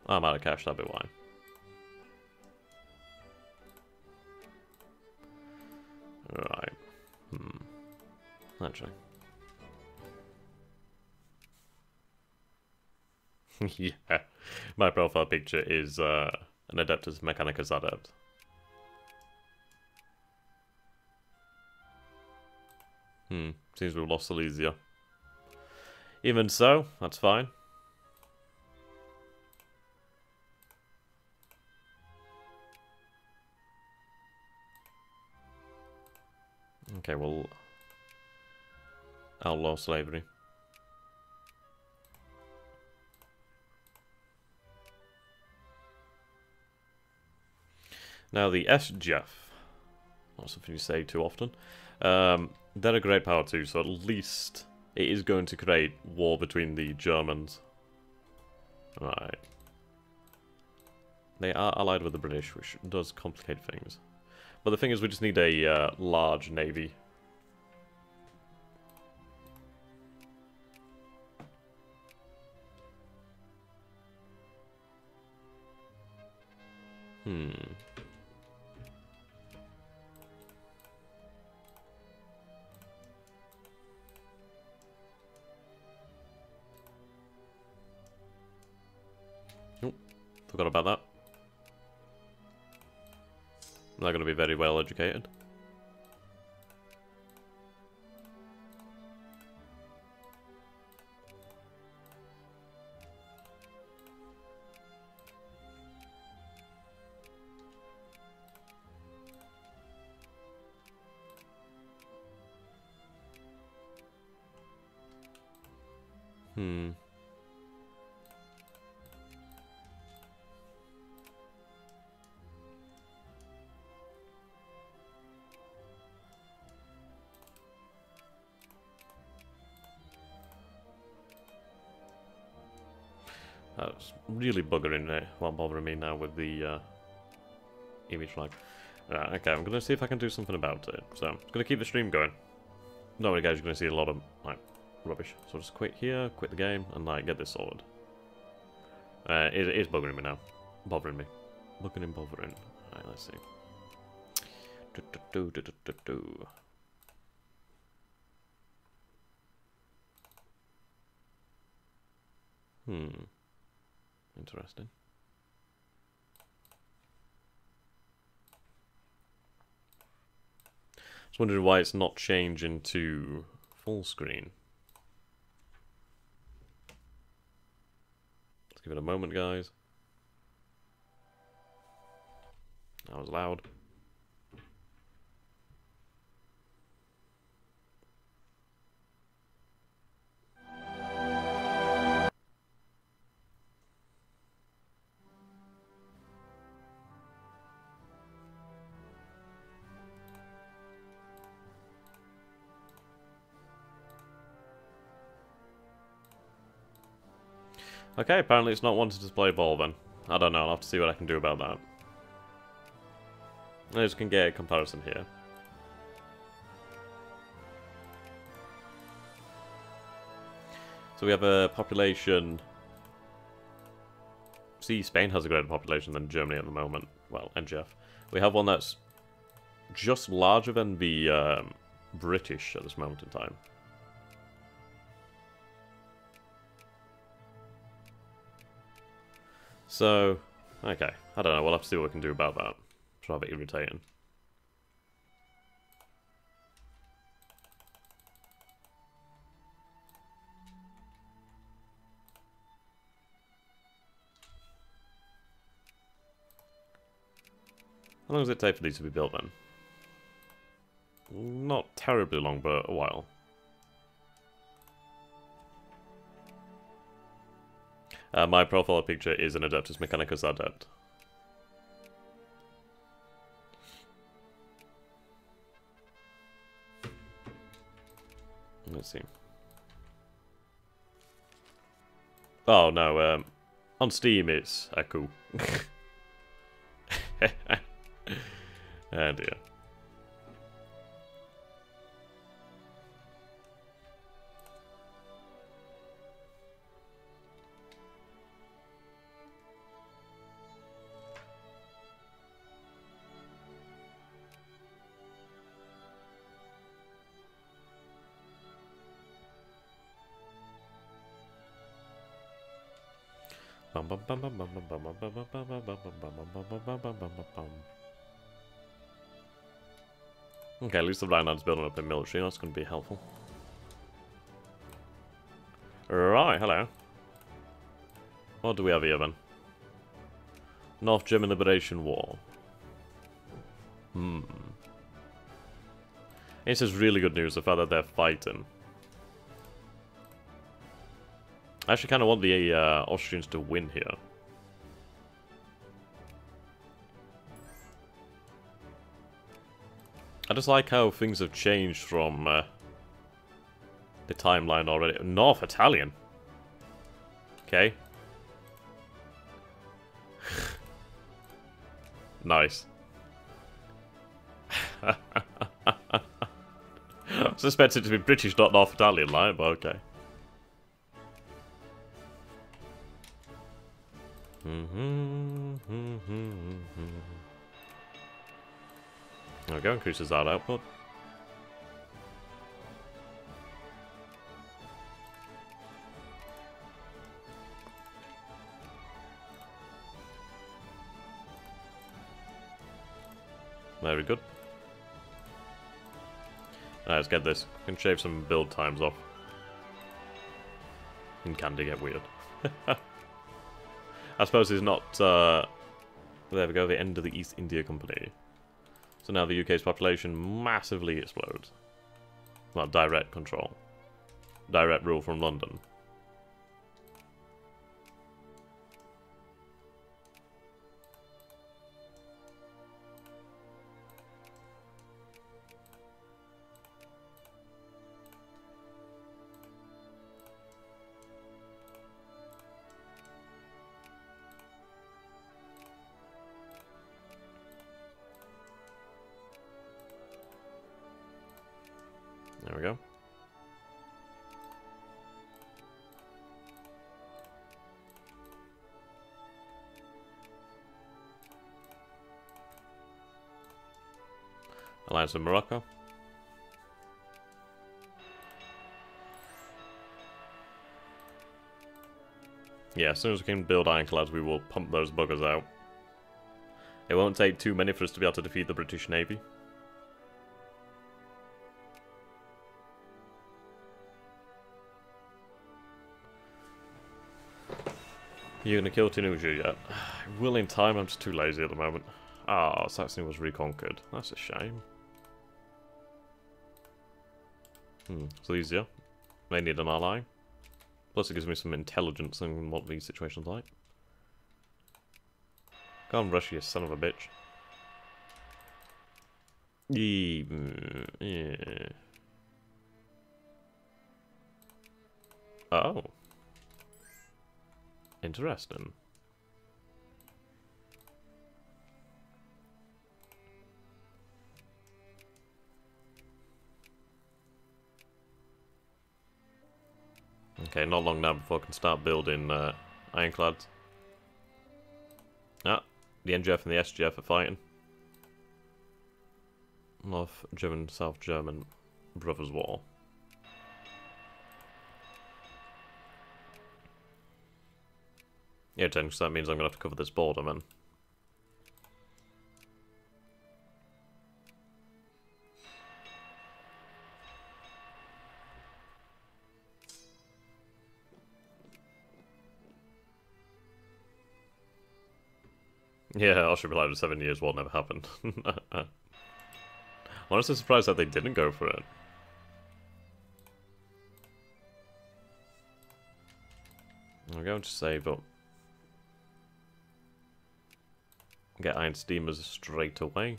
I'm out of cash, that'll be why. Right. Actually. Yeah. My profile picture is an Adeptus Mechanicus Adept. Seems we've lost Silesia. Even so, that's fine. Okay, we'll outlaw slavery. Now the SGF, not something you say too often, they're a great power too, so at least it is going to create war between the Germans. Right. They are allied with the British, which does complicate things. But the thing is, we just need a large navy. Oh, forgot about that. They're going to be very well educated. That's really buggering it. Won't bother me now with the image flag. Right, okay, I'm going to see if I can do something about it. So, I'm going to keep the stream going. No worry guys, you're going to see a lot of, like, rubbish. So just quit here, quit the game, and, like, get this sorted. It is buggering me now. Bothering me. Bugging and bothering. Alright, let's see. Interesting. Just wondering why it's not changing to full screen. Let's give it a moment, guys. That was loud. Okay, apparently it's not wanting to display ball then. I don't know, I'll have to see what I can do about that. I just can get a comparison here. So we have a population... See, Spain has a greater population than Germany at the moment. Well, NGF. We have one that's just larger than the British at this moment in time. So, okay. I don't know, we'll have to see what we can do about that. It's rather irritating. How long does it take for these to be built then? Not terribly long, but a while. My profile picture is an Adeptus Mechanicus Adept. Let's see. Oh no, on Steam it's Aku. Oh dear. Okay, at least the Rhineland's building up in military, that's going to be helpful. Right, hello. What do we have here then? North German Liberation War. This is really good news, the fact that they're fighting. I actually kind of want the Austrians to win here. I just like how things have changed from the timeline already. North Italian. Okay. Nice. I suspect it to be British, not North Italian, like, but okay. There we go, increases that output. Very good. Alright, let's get this. We can shave some build times off. And Candy get weird. I suppose it's not, there we go, the end of the East India Company. So now the UK's population massively explodes. Well, direct control. Direct rule from London. There we go. Alliance with Morocco. Yeah, as soon as we can build ironclads, we will pump those buggers out. It won't take too many for us to be able to defeat the British Navy. You're gonna kill Tunisia yet? I will in time, I'm just too lazy at the moment. Ah, Saxony was reconquered. That's a shame. It's easier. They need an ally. Plus it gives me some intelligence on what these situations are like. Go on, Russia, you son of a bitch. Yeah. Oh. Interesting. Okay, not long now before I can start building ironclads. Ah, the NGF and the SGF are fighting. North German, South German Brothers' War. Yeah, because that means I'm going to have to cover this border, man. Yeah, Austria Alive in 7 years will never happened. I'm honestly surprised that they didn't go for it. I'm going to save up. Get iron steamers straight away.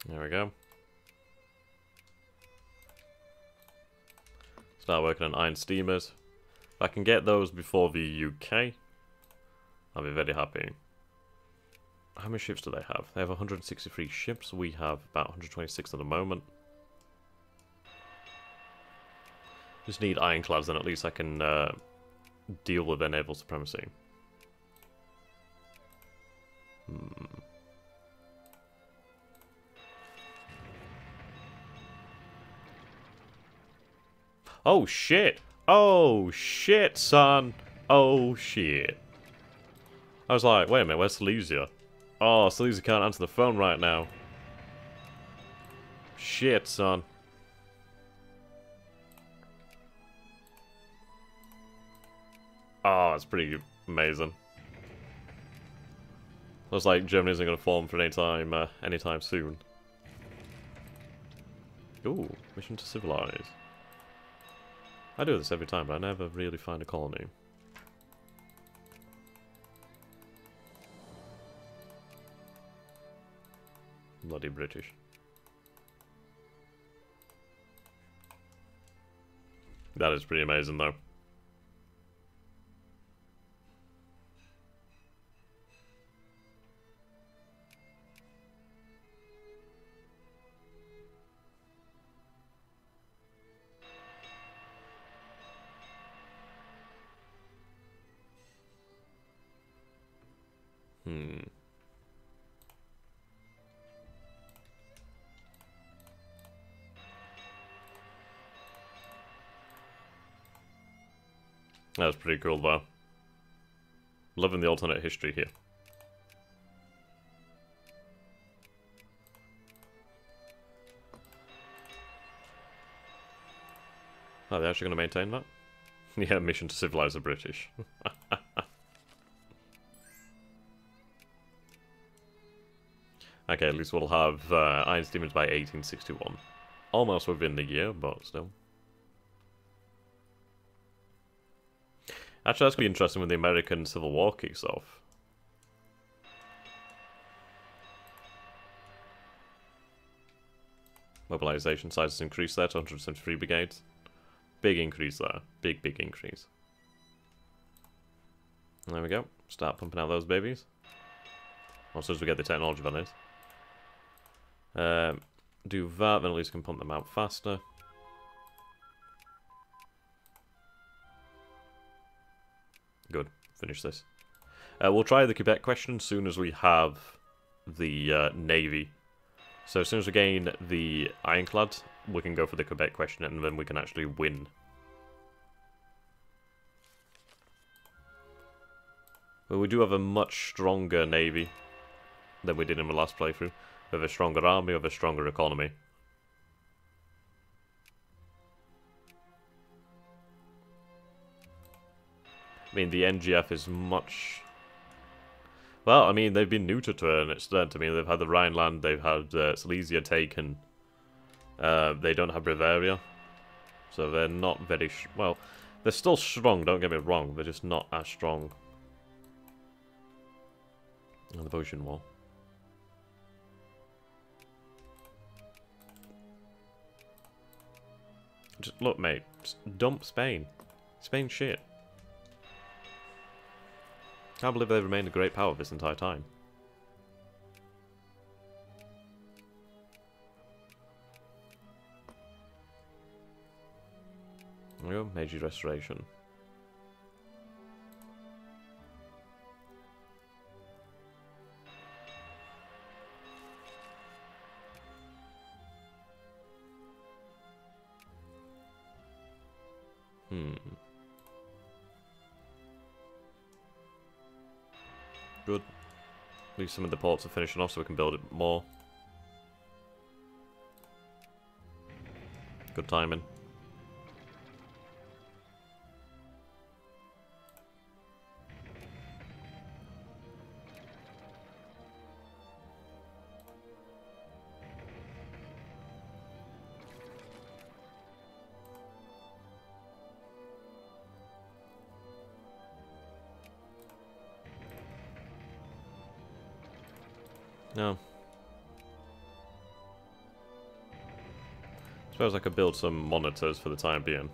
There we go. Start working on iron steamers. If I can get those before the UK, I'll be very happy. How many ships do they have? They have 163 ships. We have about 126 at the moment. Just need ironclads, then at least I can deal with their naval supremacy. Oh shit! Oh shit, son! Oh shit! I was like, wait a minute, where's Silesia? Oh, Silesia can't answer the phone right now. Shit, son. Oh, it's pretty amazing. Looks like Germany isn't going to form for anytime soon. Ooh, mission to civilize. I do this every time, but I never really find a colony. Bloody British. That is pretty amazing, though. That's pretty cool, though. Loving the alternate history here. Are they actually going to maintain that? Yeah, mission to civilize the British. Okay, at least we'll have iron steamers by 1861. Almost within the year, but still. Actually, that's going to be interesting when the American Civil War kicks off. Mobilization sizes increased there to 173 brigades. Big increase there. Big, big increase. There we go. Start pumping out those babies. As soon as we get the technology, that is. Do that, then at least we can pump them out faster. Good. Finish this. We'll try the Quebec question as soon as we have the Navy So as soon as we gain the ironclad, we can go for the Quebec question, and then we can actually win. But we do have a much stronger navy than we did in the last playthrough. We have a stronger army, we have a stronger economy. I mean, the NGF is much... Well, I mean, they've been neutered to an extent. I mean, they've had the Rhineland, they've had Silesia taken. They don't have Bavaria. So they're not very... well, they're still strong, don't get me wrong. They're just not as strong. The Vosgian War. Just look, mate. Just dump Spain. Spain's shit. Can't believe they've remained a great power this entire time. There we go, Meiji Restoration. Good. Leave some of the ports are finishing off so we can build it more. Good timing. No. Suppose I could build some monitors for the time being.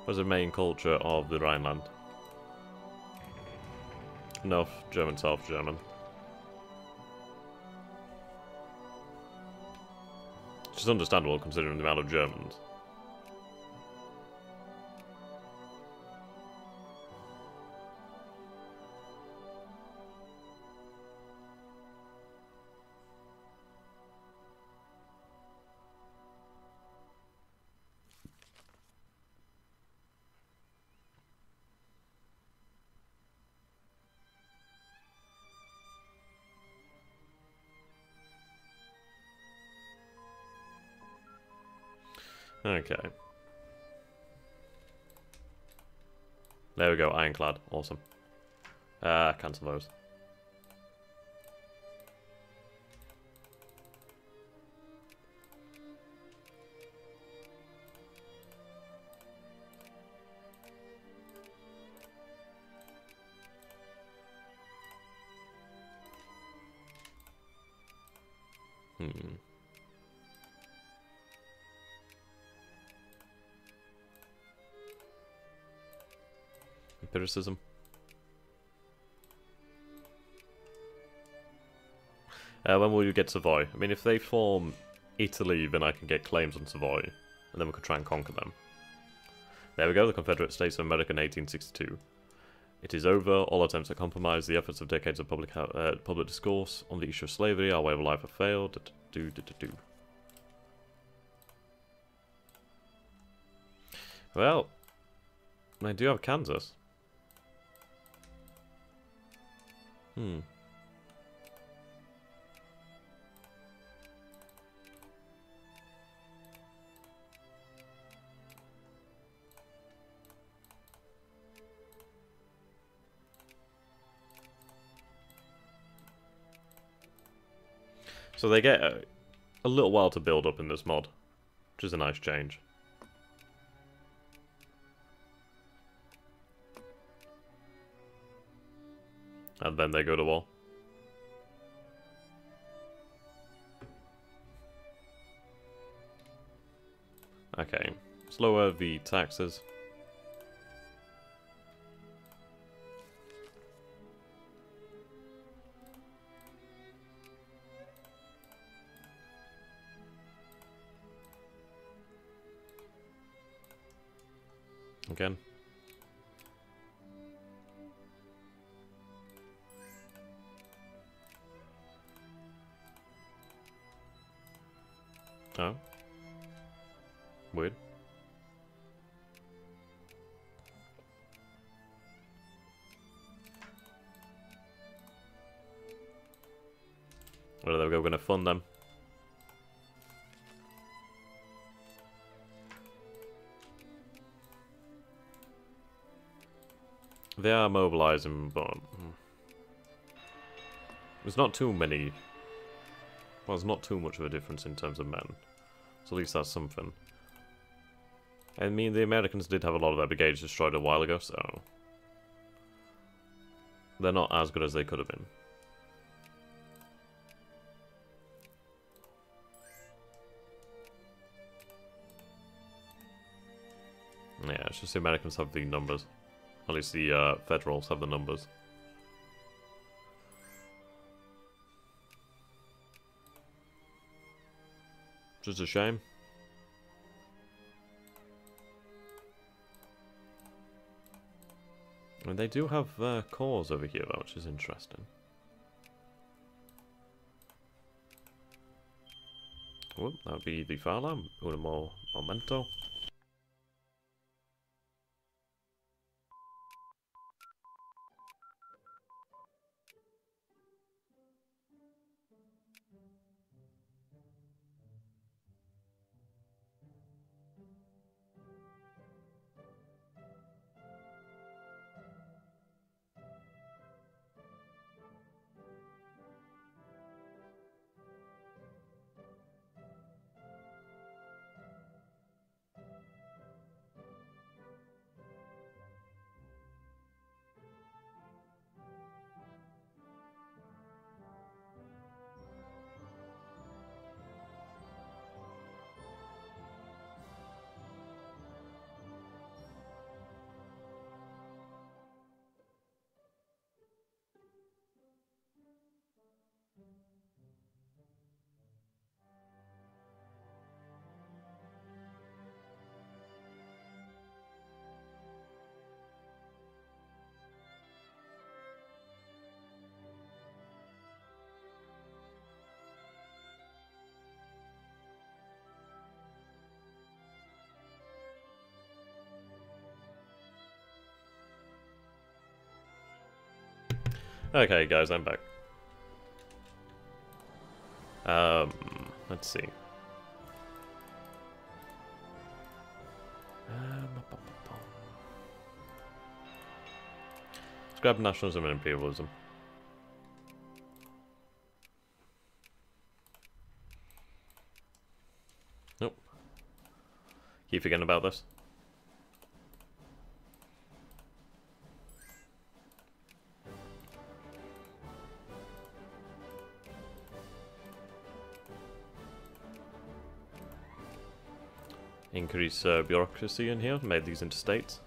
What's the main culture of the Rhineland? North German, South German. Which is understandable considering the amount of Germans. Okay. There we go, ironclad. Awesome. Cancel those. Empiricism. When will you get Savoy? I mean, if they form Italy, then I can get claims on Savoy, and then we could try and conquer them. There we go, the Confederate States of America in 1862. It is over. All attempts to compromise the efforts of decades of public discourse on the issue of slavery, our way of life have failed. Well, I do have Kansas. So they get a little while to build up in this mod, which is a nice change. And then they go to war. Okay, let's lower the taxes. Again. Oh. Weird. Well, there we go, we're gonna fund them. They are mobilizing, but there's not too many. Well, there's not too much of a difference in terms of men. So at least that's something. I mean, the Americans did have a lot of their brigades destroyed a while ago, so they're not as good as they could have been. Yeah, it's just the Americans have the numbers. At least the Federals have the numbers. Just a shame. I mean, they do have cores over here, though, which is interesting. Whoop, that would be the fire alarm. Uno more momento. Okay, guys, I'm back. Let's see. Let's grab nationalism and imperialism. Nope. Keep forgetting about this. Increase bureaucracy in here, made these into states.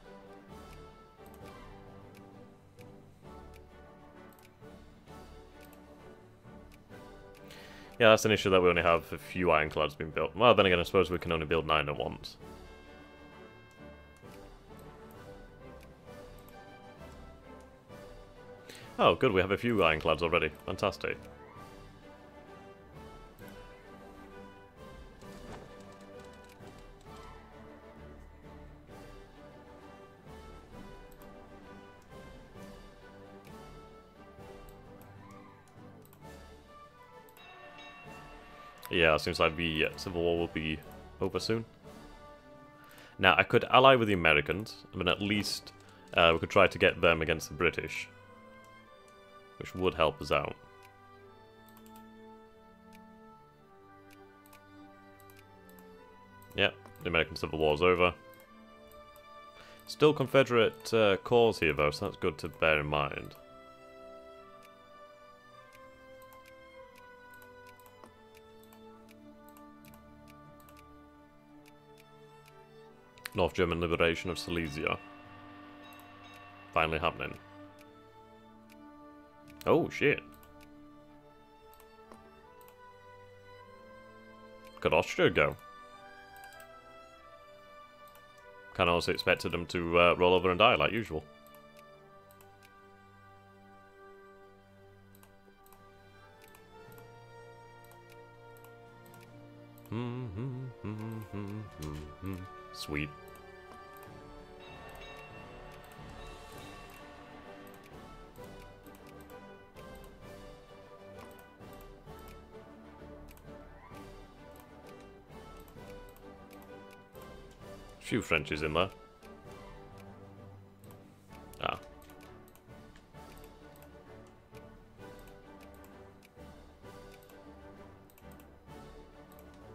Yeah, that's an issue that we only have a few ironclads being built. Well, then again, I suppose we can only build 9 at once. Oh, good, we have a few ironclads already. Fantastic. Yeah, it seems like the Civil War will be over soon. Now, I could ally with the Americans. I mean, at least we could try to get them against the British, which would help us out. Yep, the American Civil War is over. Still Confederate cores here, though, so that's good to bear in mind. North German liberation of Silesia. Finally happening. Oh, shit. Could Austria go? Kind of also expected them to roll over and die, like usual. Sweet. Few Frenchies in there. Ah.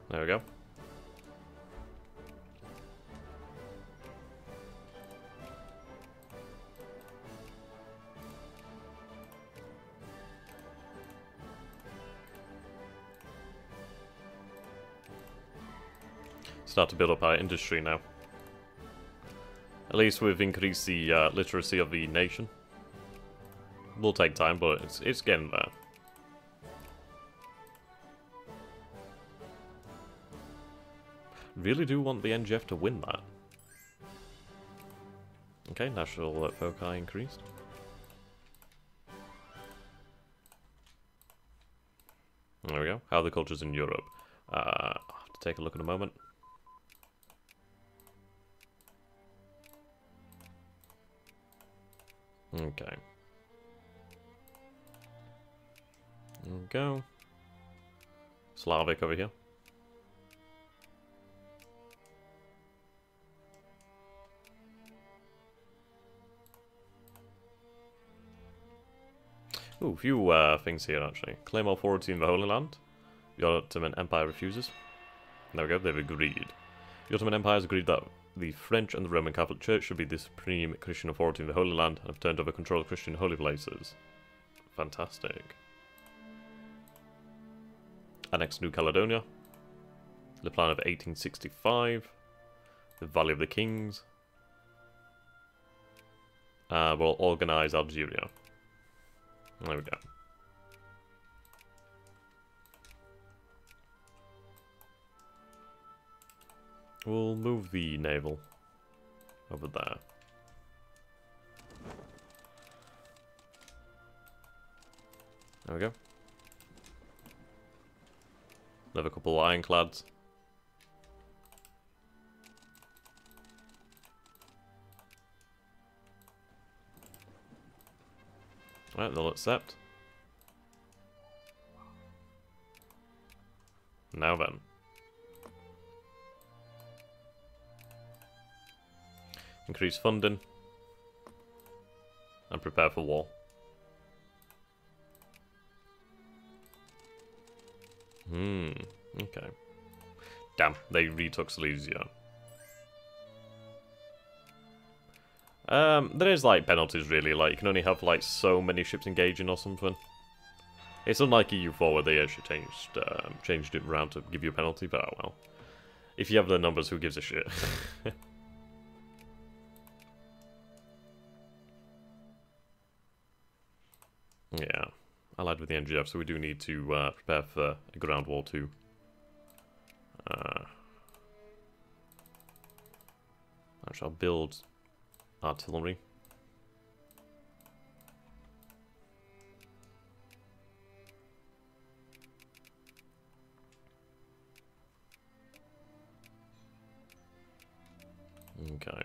There we go. Start to build up our industry now. At least we've increased the literacy of the nation. Will take time, but it's getting there. Really do want the NGF to win that. Okay, national foci increased. There we go. How are the cultures in Europe? I'll have to take a look in a moment. Okay. There we go. Slavic over here. Ooh, a few things here actually. Claim authority in the Holy Land. The Ottoman Empire refuses. There we go, they've agreed. The Ottoman Empire has agreed that the French and the Roman Catholic Church should be the supreme Christian authority in the Holy Land and have turned over control of Christian holy places. Fantastic. Annexed New Caledonia. The plan of 1865. The Valley of the Kings. We'll organise Algeria. There we go. We'll move the naval over there. There we go. Another couple of ironclads. Right, they'll accept. Now then. Increase funding. And prepare for war. Okay. Damn, they retook Silesia. There is like penalties really, like you can only have like so many ships engaging or something. It's unlike EU4 where they actually changed it around to give you a penalty, but oh well. If you have the numbers, who gives a shit? Yeah, allied with the NGF, so we do need to prepare for a ground war too. I shall build artillery. Okay.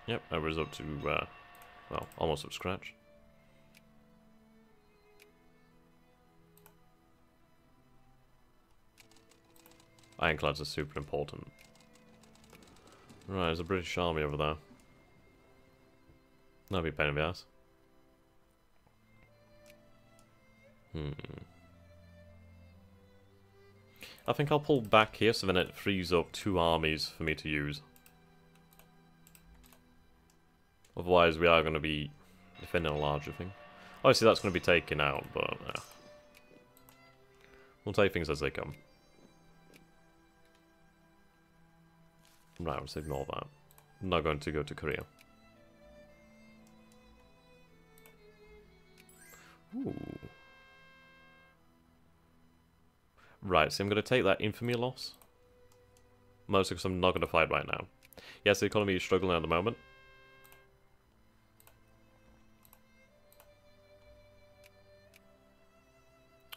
Yep, I was up to, well, almost up to scratch. Ironclads are super important. Right, there's a British army over there. That'd be a pain in the ass. I think I'll pull back here so then it frees up 2 armies for me to use. Otherwise we are going to be defending a larger thing. Obviously that's going to be taken out, but we'll take things as they come. Right, let's ignore that. I'm not going to go to Korea. Ooh. Right, so I'm going to take that infamy loss. Mostly because I'm not going to fight right now. Yes, the economy is struggling at the moment.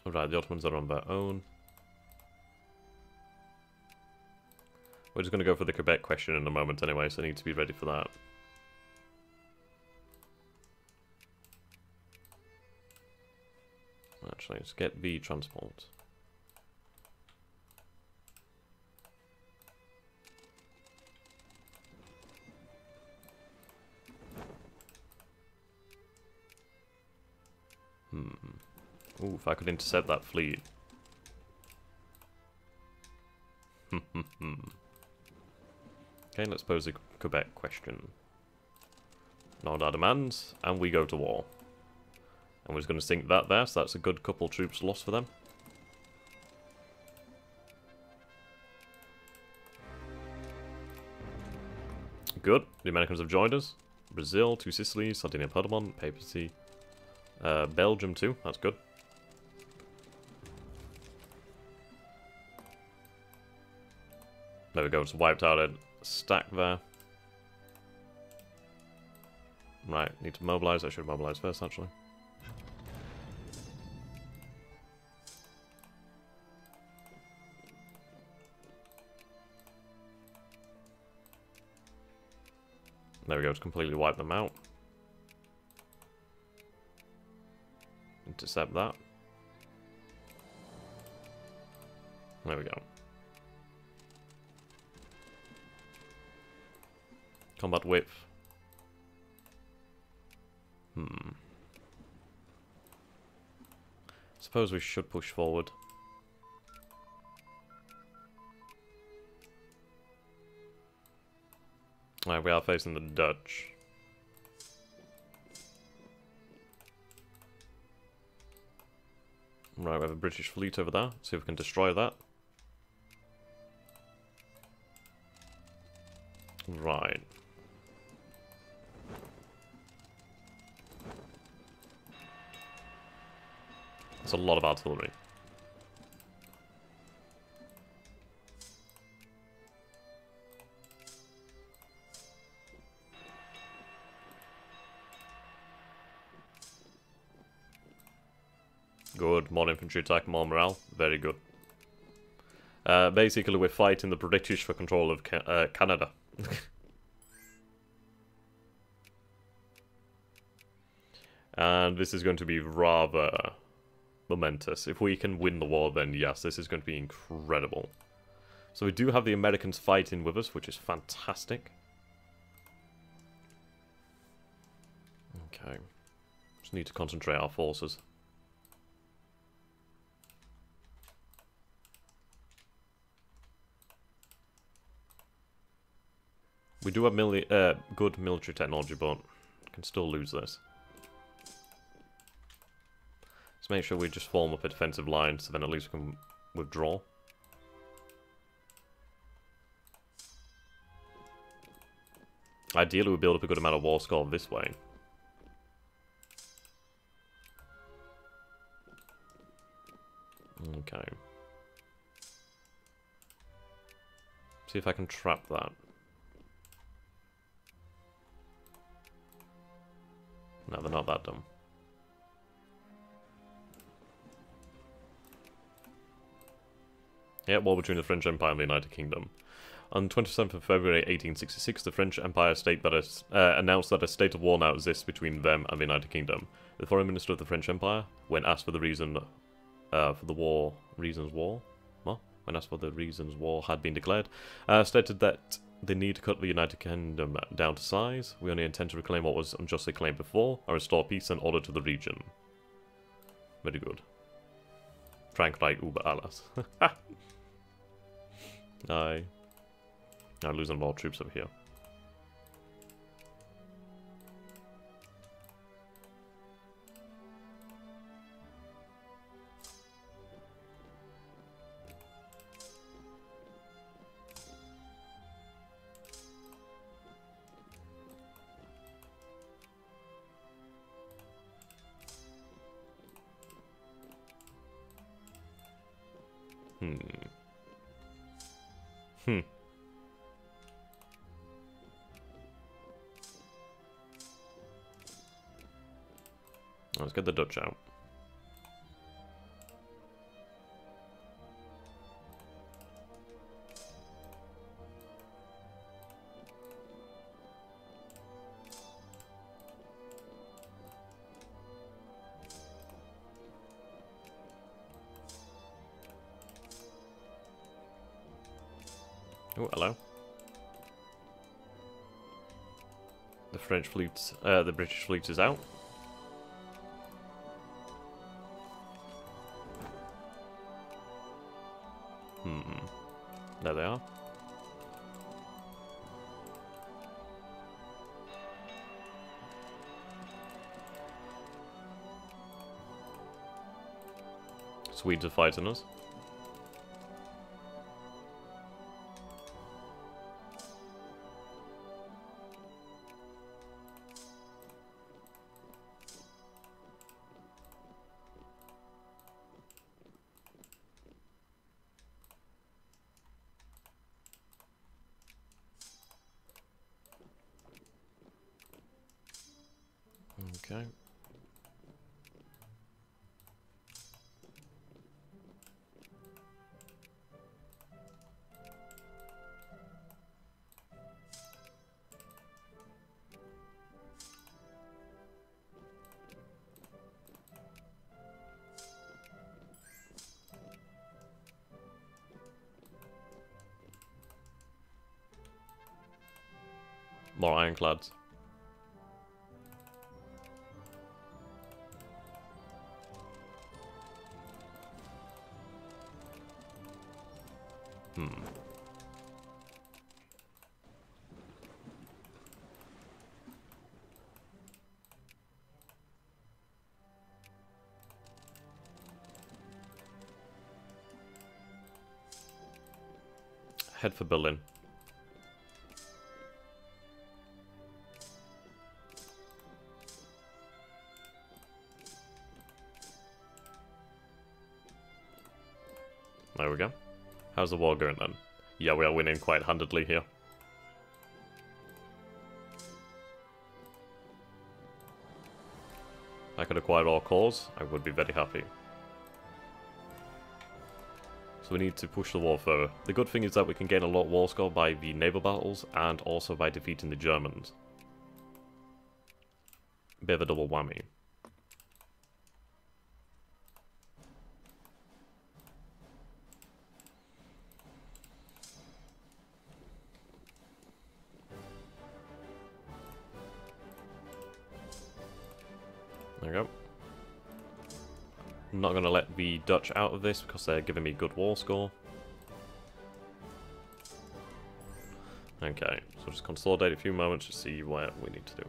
Right, the Ottomans are on their own. We're just going to go for the Quebec question in a moment anyway, so I need to be ready for that. Actually, let's get the transport. Ooh, if I could intercept that fleet. Okay, let's pose the Quebec question. Nod our demands, and we go to war. And we're just going to sink that there, so that's a good couple troops lost for them. Good, the Americans have joined us. Brazil, 2 Sicilies, Sardinia, Piedmont, Papacy. Belgium too, that's good. There we go, it's wiped out a stack there. Right, need to mobilize. I should mobilize first, actually. There we go, it's completely wiped them out. Intercept that. There we go. Combat width. Suppose we should push forward. Alright, we are facing the Dutch. Right, we have a British fleet over there. See if we can destroy that. Right. That's a lot of artillery. Good, more infantry attack, more morale. Very good. Basically, we're fighting the British for control of Canada. And this is going to be rather momentous. If we can win the war, then yes, this is going to be incredible. So we do have the Americans fighting with us, which is fantastic. Okay. Just need to concentrate our forces. We do have good military technology, but can still lose this. Let's make sure we just form up a defensive line, so then at least we can withdraw. Ideally, we build up a good amount of war score this way. Okay. See if I can trap that. No, they're not that dumb. Yeah, war between the French Empire and the United Kingdom. On 27th of February 1866, the French Empire announced that a state of war now exists between them and the United Kingdom. The foreign minister of the French Empire, when asked for the reason for the war, when asked for the reasons war had been declared, stated that they need to cut the United Kingdom down to size. We only intend to reclaim what was unjustly claimed before, and restore peace and order to the region. Very good. Frankreich über alles. I'm losing more troops over here. Hmm. Hmm. Let's get the Dutch out. Oh, hello. The French fleet, the British fleet is out. There they are. Swedes are fighting us. Okay. More ironclads. Head for Berlin. There we go. How's the war going then? Yeah, we are winning quite handedly here. I could acquire all cores, I would be very happy. So we need to push the war further. The good thing is that we can gain a lot of war score by the naval battles and also by defeating the Germans. Bit of a double whammy. There we go. I'm not going to let the Dutch out of this because they're giving me good war score. Okay, so just consolidate a few moments to see what we need to do.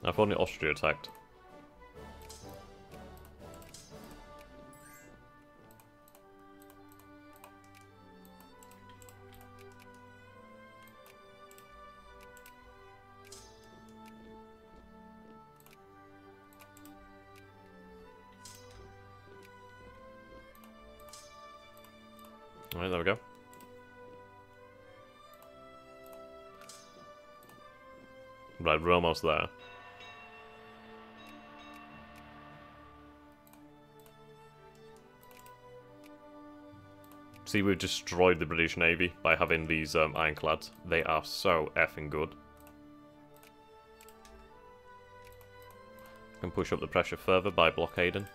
I've only Austria attacked. Alright, there we go. Right, we're almost there. See, we've destroyed the British Navy by having these ironclads. They are so effing good. Can push up the pressure further by blockading.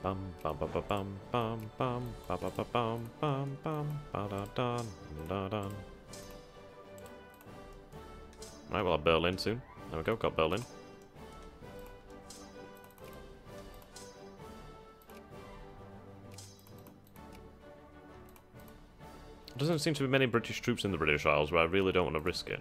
Bum bum bum bum bum bum bum bum bum bum bum bum ba da dun da dun. Right, we'll have Berlin soon. There we go, got Berlin. There doesn't seem to be many British troops in the British Isles, but I really don't want to risk it.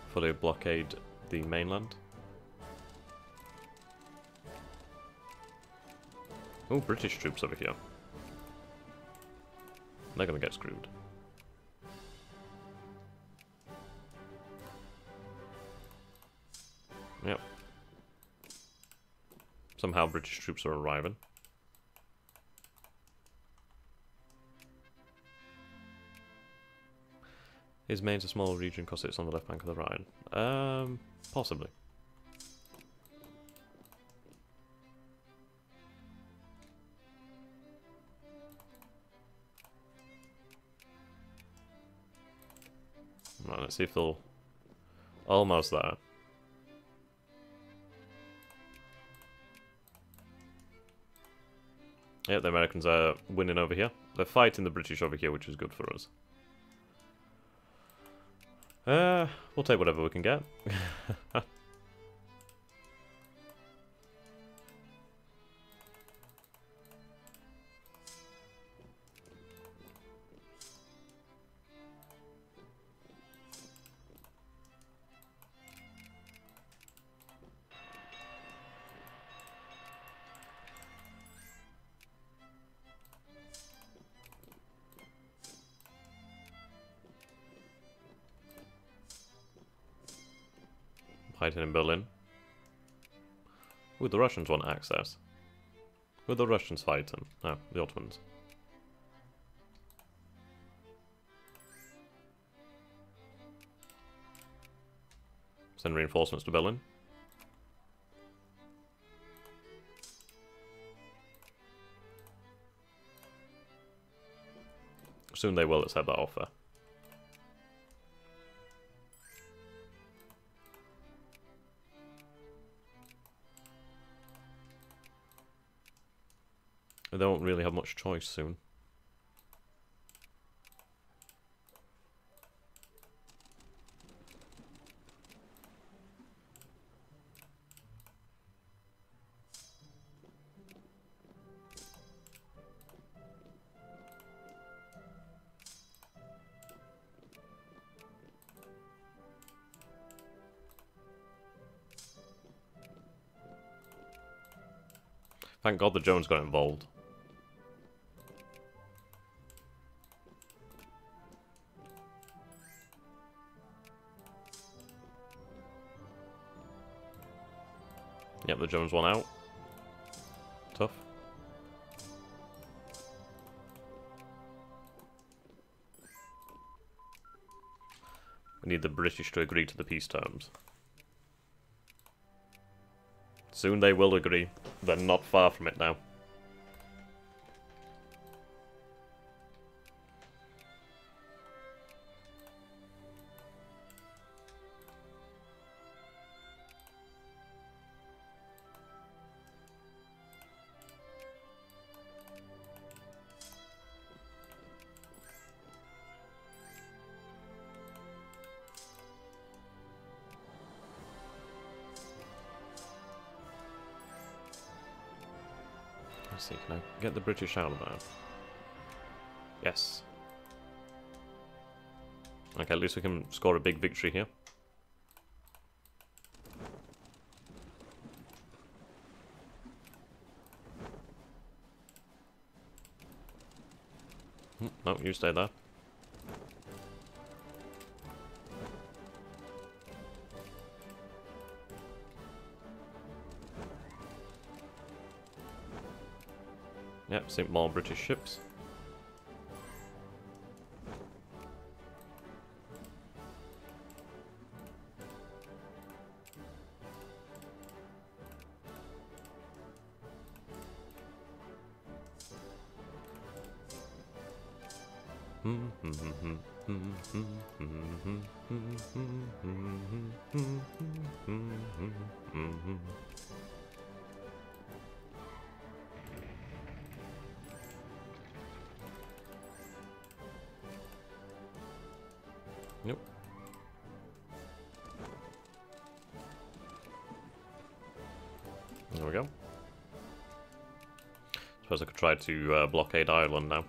Fully blockade the mainland. Oh, British troops over here. They're gonna get screwed. Yep. Somehow British troops are arriving. Is Maine's a small region because it's on the left bank of the Rhine? Possibly. Right, let's see if they'll... Almost there. Yeah, the Americans are winning over here. They're fighting the British over here, which is good for us. We'll take whatever we can get. Fighting in Berlin. Ooh, the Russians want access. Who are the Russians fighting? Oh, the Ottomans. Send reinforcements to Berlin. Soon they will accept that offer. They don't really have much choice soon. Thank God the Jones got involved. Yep, the Jones one out. Tough. We need the British to agree to the peace terms. Soon they will agree. They're not far from it now. Let's see, can I get the British out of there? Yes. Okay, at least we can score a big victory here. No, you stay there. Yep, sink more British ships. Yep. There we go. Suppose I could try to blockade Ireland now.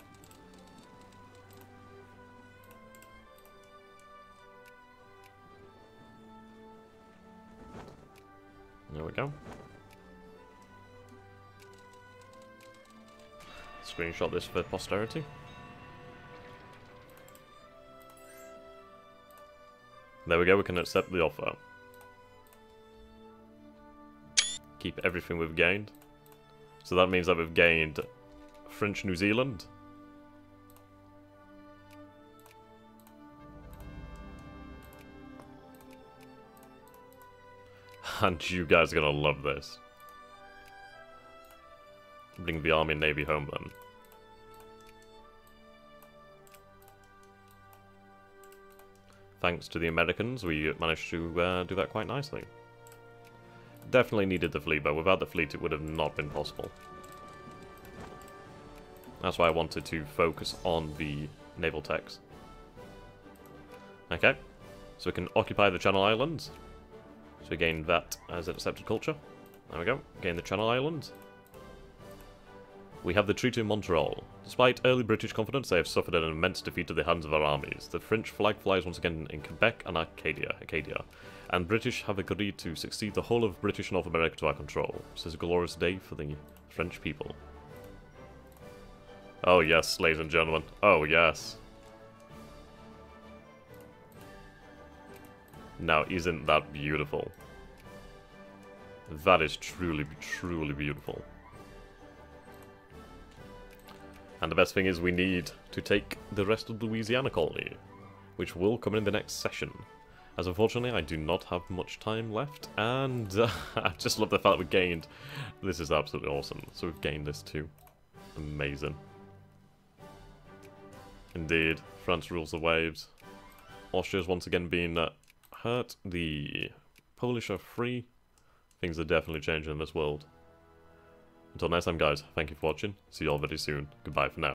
There we go. Screenshot this for posterity. There we go, we can accept the offer. Keep everything we've gained. So that means that we've gained French New Zealand. And you guys are gonna love this. Bring the army and navy home then. Thanks to the Americans, we managed to do that quite nicely. Definitely needed the fleet, but without the fleet it would have not been possible. That's why I wanted to focus on the naval techs. Okay, so we can occupy the Channel Islands. So we gain that as an accepted culture. There we go, gain the Channel Islands. We have the Treaty of Montreal. Despite early British confidence, they have suffered an immense defeat at the hands of our armies. The French flag flies once again in Quebec and Acadia, and British have agreed to succeed the whole of British North America to our control. This is a glorious day for the French people. Oh yes, ladies and gentlemen. Oh yes. Now, isn't that beautiful? That is truly, truly beautiful. And the best thing is we need to take the rest of the Louisiana colony, which will come in the next session. As unfortunately I do not have much time left, and I just love the fact that we gained... This is absolutely awesome. So we've gained this too. Amazing. Indeed, France rules the waves. Austria's once again been hurt. The Polish are free. Things are definitely changing in this world. Until next time guys, thank you for watching. See you all very soon. Goodbye for now.